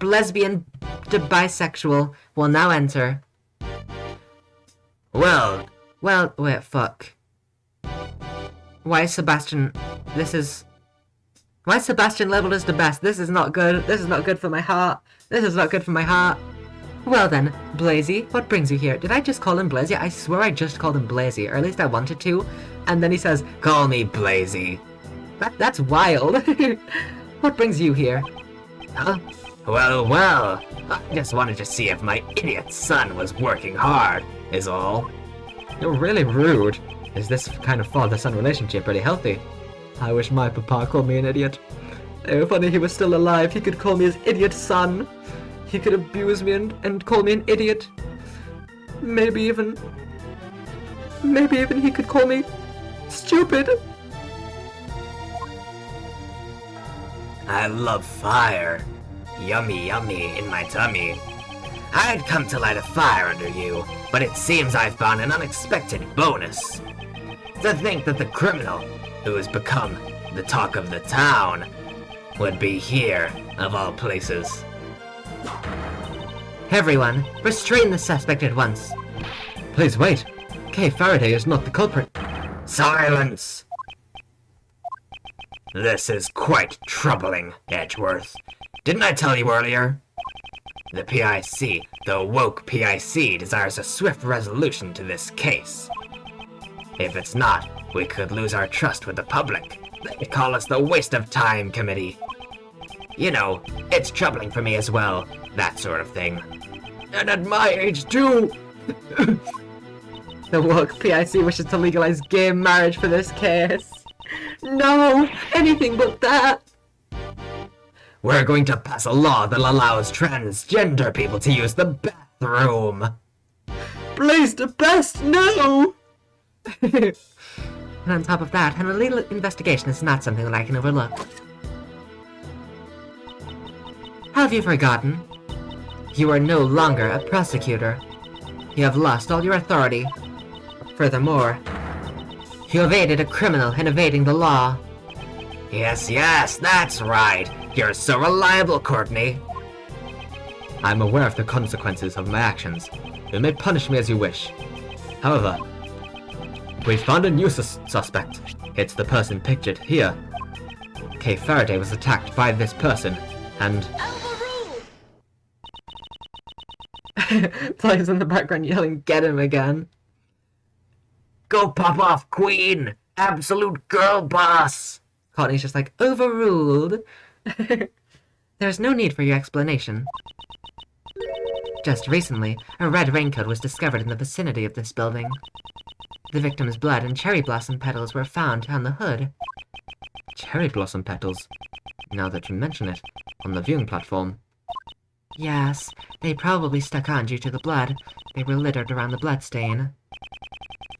Lesbian the bisexual will now enter. Well, wait, fuck. Why is Sebastian labeled as the best? This is not good. This is not good for my heart. This is not good for my heart. Well then, Blazy, what brings you here? Did I just call him Blazy? I swear I just called him Blazy, or at least I wanted to. And then he says, call me Blazy. That's wild. What brings you here? Huh? Well, I just wanted to see if my idiot son was working hard, is all. You're really rude. Is this kind of father-son relationship really healthy? I wish my papa called me an idiot. If only he was still alive, he could call me his idiot son. He could abuse me and call me an idiot. Maybe even he could call me stupid. I love fire. Yummy in my tummy. I'd come to light a fire under you, but it seems I found an unexpected bonus. To think that the criminal, who has become the talk of the town, would be here, of all places. Everyone, restrain the suspect at once. Please wait. Kay Faraday is not the culprit. Silence! This is quite troubling, Edgeworth. Didn't I tell you earlier? The PIC, the woke PIC, desires a swift resolution to this case. If it's not, we could lose our trust with the public. They'd call us the Waste of Time Committee. You know, it's troubling for me as well, that sort of thing. And at my age, too! The woke PIC wishes to legalize gay marriage for this case. No! Anything but that! We're going to pass a law that allows transgender people to use the bathroom! Blaze the best! No! And on top of that, an illegal investigation is not something that I can overlook. have you forgotten? You are no longer a prosecutor. You have lost all your authority. Furthermore, you have aided a criminal in evading the law. Yes, that's right. You're so reliable, Courtney. I'm aware of the consequences of my actions. You may punish me as you wish. However, we found a new suspect. It's the person pictured here. Kay Faraday was attacked by this person, and... Plays in the background yelling, "Get him again!" Go pop off, Queen! Absolute girl boss! Courtney's just like, overruled. There's no need for your explanation. Just recently, a red raincoat was discovered in the vicinity of this building. The victim's blood and cherry blossom petals were found on the hood. Cherry blossom petals? Now that you mention it, on the viewing platform. Yes, they probably stuck on due to the blood. They were littered around the bloodstain.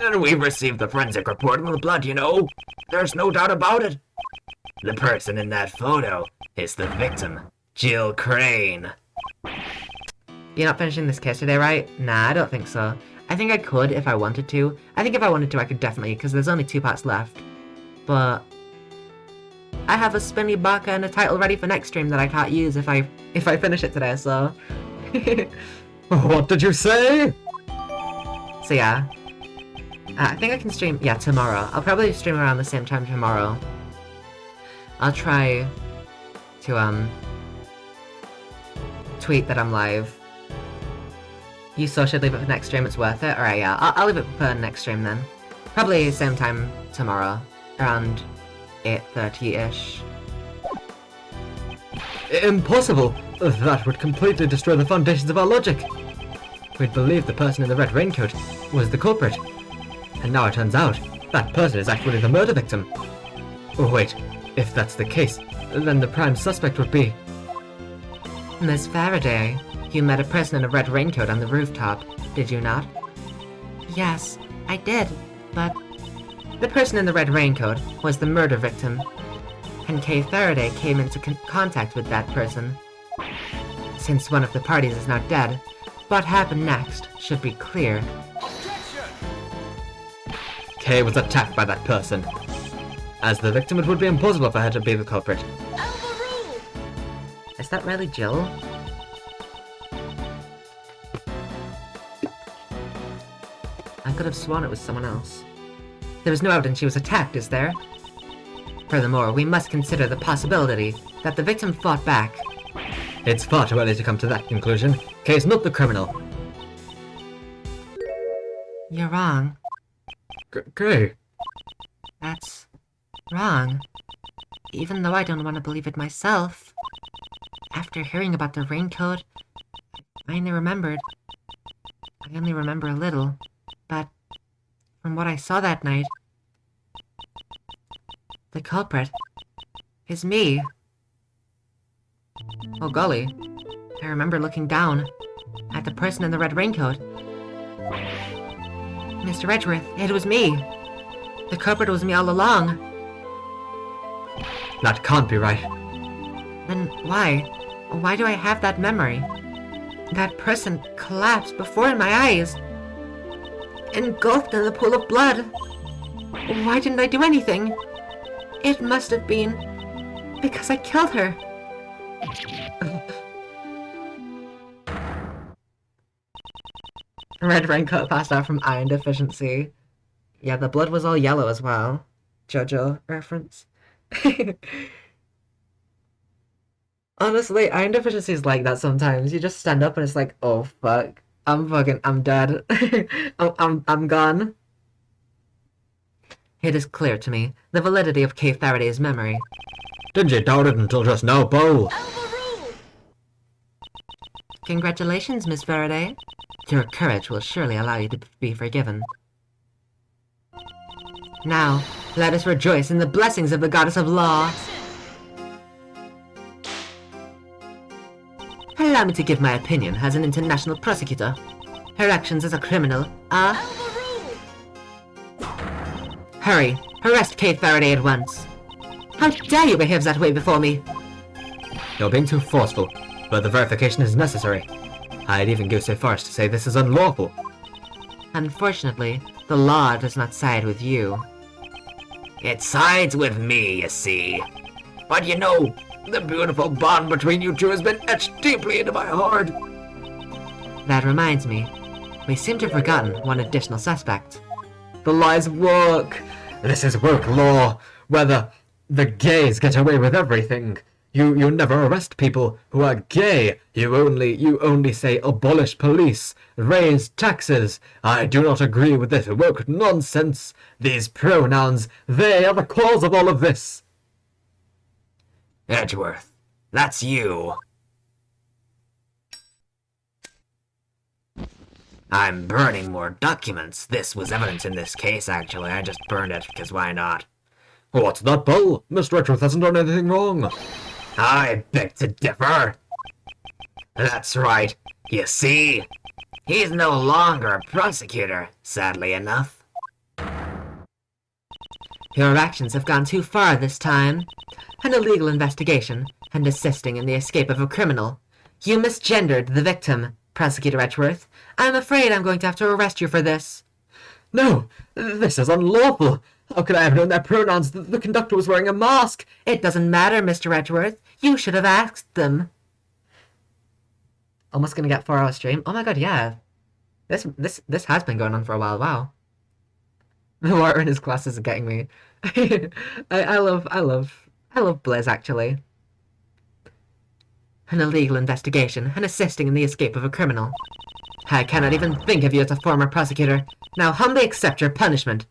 And we've received the forensic report on the blood, you know. There's no doubt about it. The person in that photo is the victim, Jill Crane. You're not finishing this case today, right? Nah, I don't think so. I think I could if I wanted to. I think if I wanted to, I could definitely, because there's only 2 parts left. But I have a spinny baka and a title ready for next stream that I can't use if I finish it today, so... What did you say? So yeah. I think I can stream, yeah, tomorrow. I'll probably stream around the same time tomorrow. I'll try to, tweet that I'm live. You so should leave it for next stream, it's worth it. Alright, yeah, I'll leave it for next stream then. Probably same time tomorrow, around 8:30-ish. Impossible! That would completely destroy the foundations of our logic. We'd believed the person in the red raincoat was the culprit. And now it turns out, that person is actually the murder victim. Oh wait, if that's the case, then the prime suspect would be... Miss Faraday, you met a person in a red raincoat on the rooftop, did you not? Yes, I did, but... The person in the red raincoat was the murder victim, and Kay Faraday came into contact with that person. Since one of the parties is now dead, what happened next should be clear. Kay was attacked by that person. As the victim, it would be impossible for her to be the culprit. Is that really Jill? I could have sworn it was someone else. There was no evidence she was attacked, is there? Furthermore, we must consider the possibility that the victim fought back. It's far too early to come to that conclusion. Kay is not the criminal. You're wrong. Kay. That's wrong. Even though I don't want to believe it myself. After hearing about the raincoat, I only remember a little, but from what I saw that night, the culprit is me. Oh golly, I remember looking down at the person in the red raincoat. Mr. Edgeworth, it was me. The culprit was me all along. That can't be right. Then why? Why do I have that memory? That person collapsed before my eyes. Engulfed in the pool of blood. Why didn't I do anything? It must have been because I killed her. Red raincoat passed out from iron deficiency. Yeah, the blood was all yellow as well. JoJo reference. Honestly, iron deficiency is like that sometimes. You just stand up and it's like, oh fuck, I'm dead. I'm gone. It is clear to me the validity of Kay Faraday's memory. Didn't you doubt it until just now, Bo? Congratulations, Miss Faraday. Your courage will surely allow you to be forgiven. Now, let us rejoice in the blessings of the Goddess of Law. Allow me to give my opinion as an international prosecutor. Her actions as a criminal are... Hurry! Arrest Kay Faraday at once! How dare you behave that way before me? You're being too forceful. but the verification is necessary. I'd even go so far as to say this is unlawful. Unfortunately, the law does not side with you. It sides with me, you see. But you know, the beautiful bond between you two has been etched deeply into my heart. That reminds me, we seem to have forgotten one additional suspect. The lies work. This is work law, where the gays get away with everything. You never arrest people who are gay. You only say abolish police, raise taxes. I do not agree with this woke nonsense. These pronouns, they are the cause of all of this. Edgeworth, that's you. I'm burning more documents. This was evidence in this case, actually. I just burned it, because why not? What's that, Bill? Mr. Edgeworth hasn't done anything wrong. I beg to differ. That's right. You see, he's no longer a prosecutor, sadly enough. Your actions have gone too far this time. An illegal investigation, and assisting in the escape of a criminal. You misgendered the victim, Prosecutor Edgeworth. I'm afraid I'm going to have to arrest you for this. No, this is unlawful. How could I have known their pronouns? The conductor was wearing a mask. It doesn't matter, Mr. Edgeworth. You should have asked them. Almost gonna get 4-hour stream. Oh my god, yeah. This has been going on for a while. Wow. The water in his glasses is getting me. I love Blaze, actually. An illegal investigation and assisting in the escape of a criminal. I cannot even think of you as a former prosecutor. Now humbly accept your punishment.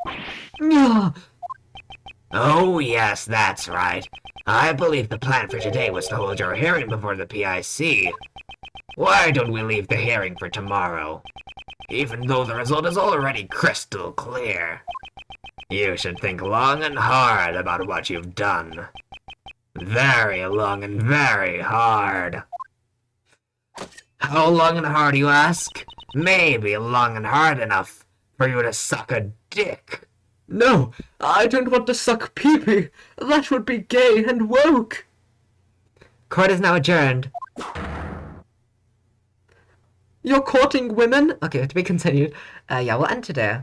Oh, yes, that's right. I believe the plan for today was to hold your hearing before the PIC. Why don't we leave the hearing for tomorrow? Even though the result is already crystal clear. You should think long and hard about what you've done. Very long and very hard. How long and hard, you ask? Maybe long and hard enough for you to suck a dick. No, I don't want to suck pee-pee. That would be gay and woke. Court is now adjourned. You're courting women? Okay, to be continued. Yeah, we'll end today.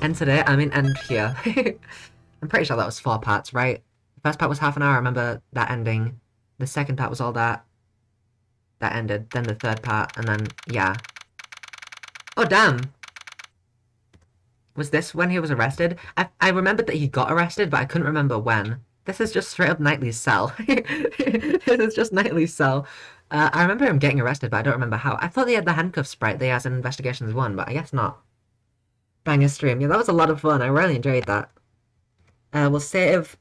End today, I mean end here. I'm pretty sure that was 4 parts, right? The first part was half an hour, I remember that ending. The second part was all that. That ended. Then the third part, and then, yeah. Oh, damn! Was this when he was arrested? I remembered that he got arrested, but I couldn't remember when. This is just straight up Knightley's cell. This is just Knightley's cell. I remember him getting arrested, but I don't remember how. I thought they had the handcuff sprite they has in Investigations 1, but I guess not. Banger stream. Yeah, that was a lot of fun. I really enjoyed that. We'll save...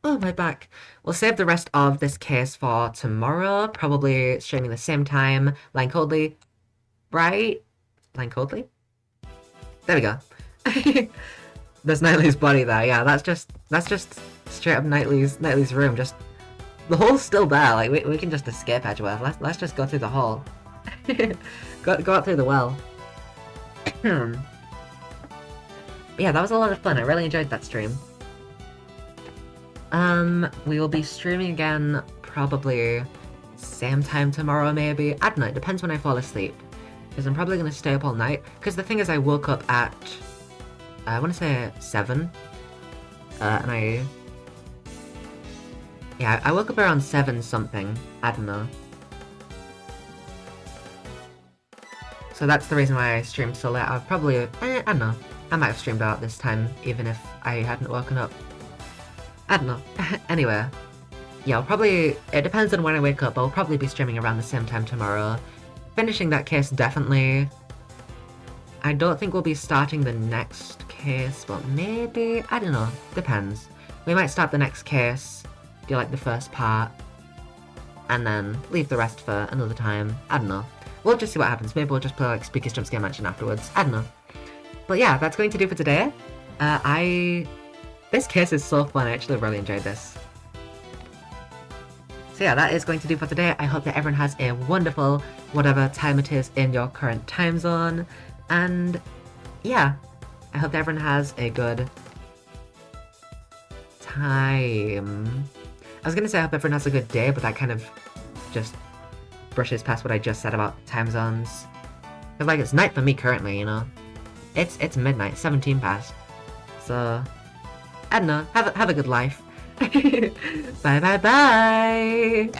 Oh, my back. We'll save the rest of this case for tomorrow. Probably streaming the same time. Line Coldly. Right? Line Coldly? There we go. There's Knightley's body there. Yeah, that's just straight up Knightley's room. Just the hole's still there. Like we can just escape Edgeworth. Let's just go through the hole. go out through the well. Yeah, that was a lot of fun. I really enjoyed that stream. We will be streaming again probably same time tomorrow, maybe. I don't know, it depends when I fall asleep. Because I'm probably going to stay up all night. Because the thing is, I woke up at, I want to say 7. And I woke up around 7 something. I don't know. So that's the reason why I streamed so late. I've probably, I don't know. I might have streamed out this time, even if I hadn't woken up. I don't know. Anyway. Yeah, it depends on when I wake up. I'll probably be streaming around the same time tomorrow. Finishing that case, definitely. I don't think we'll be starting the next case, but maybe, I don't know. Depends. We might start the next case, do like the first part, and then leave the rest for another time. I don't know. We'll just see what happens. Maybe we'll just play like Spooky's Jump Scare Mansion afterwards. I don't know. But yeah, that's going to do for today. This case is so fun. I actually really enjoyed this. So yeah, that is going to do for today. I hope that everyone has a wonderful, whatever time it is in your current time zone. And yeah, I hope that everyone has a good time. I was gonna say I hope everyone has a good day, but that kind of just brushes past what I just said about time zones. Cause like it's night for me currently, you know. It's midnight, 17 past. So I don't know. Have a good life. Bye bye bye.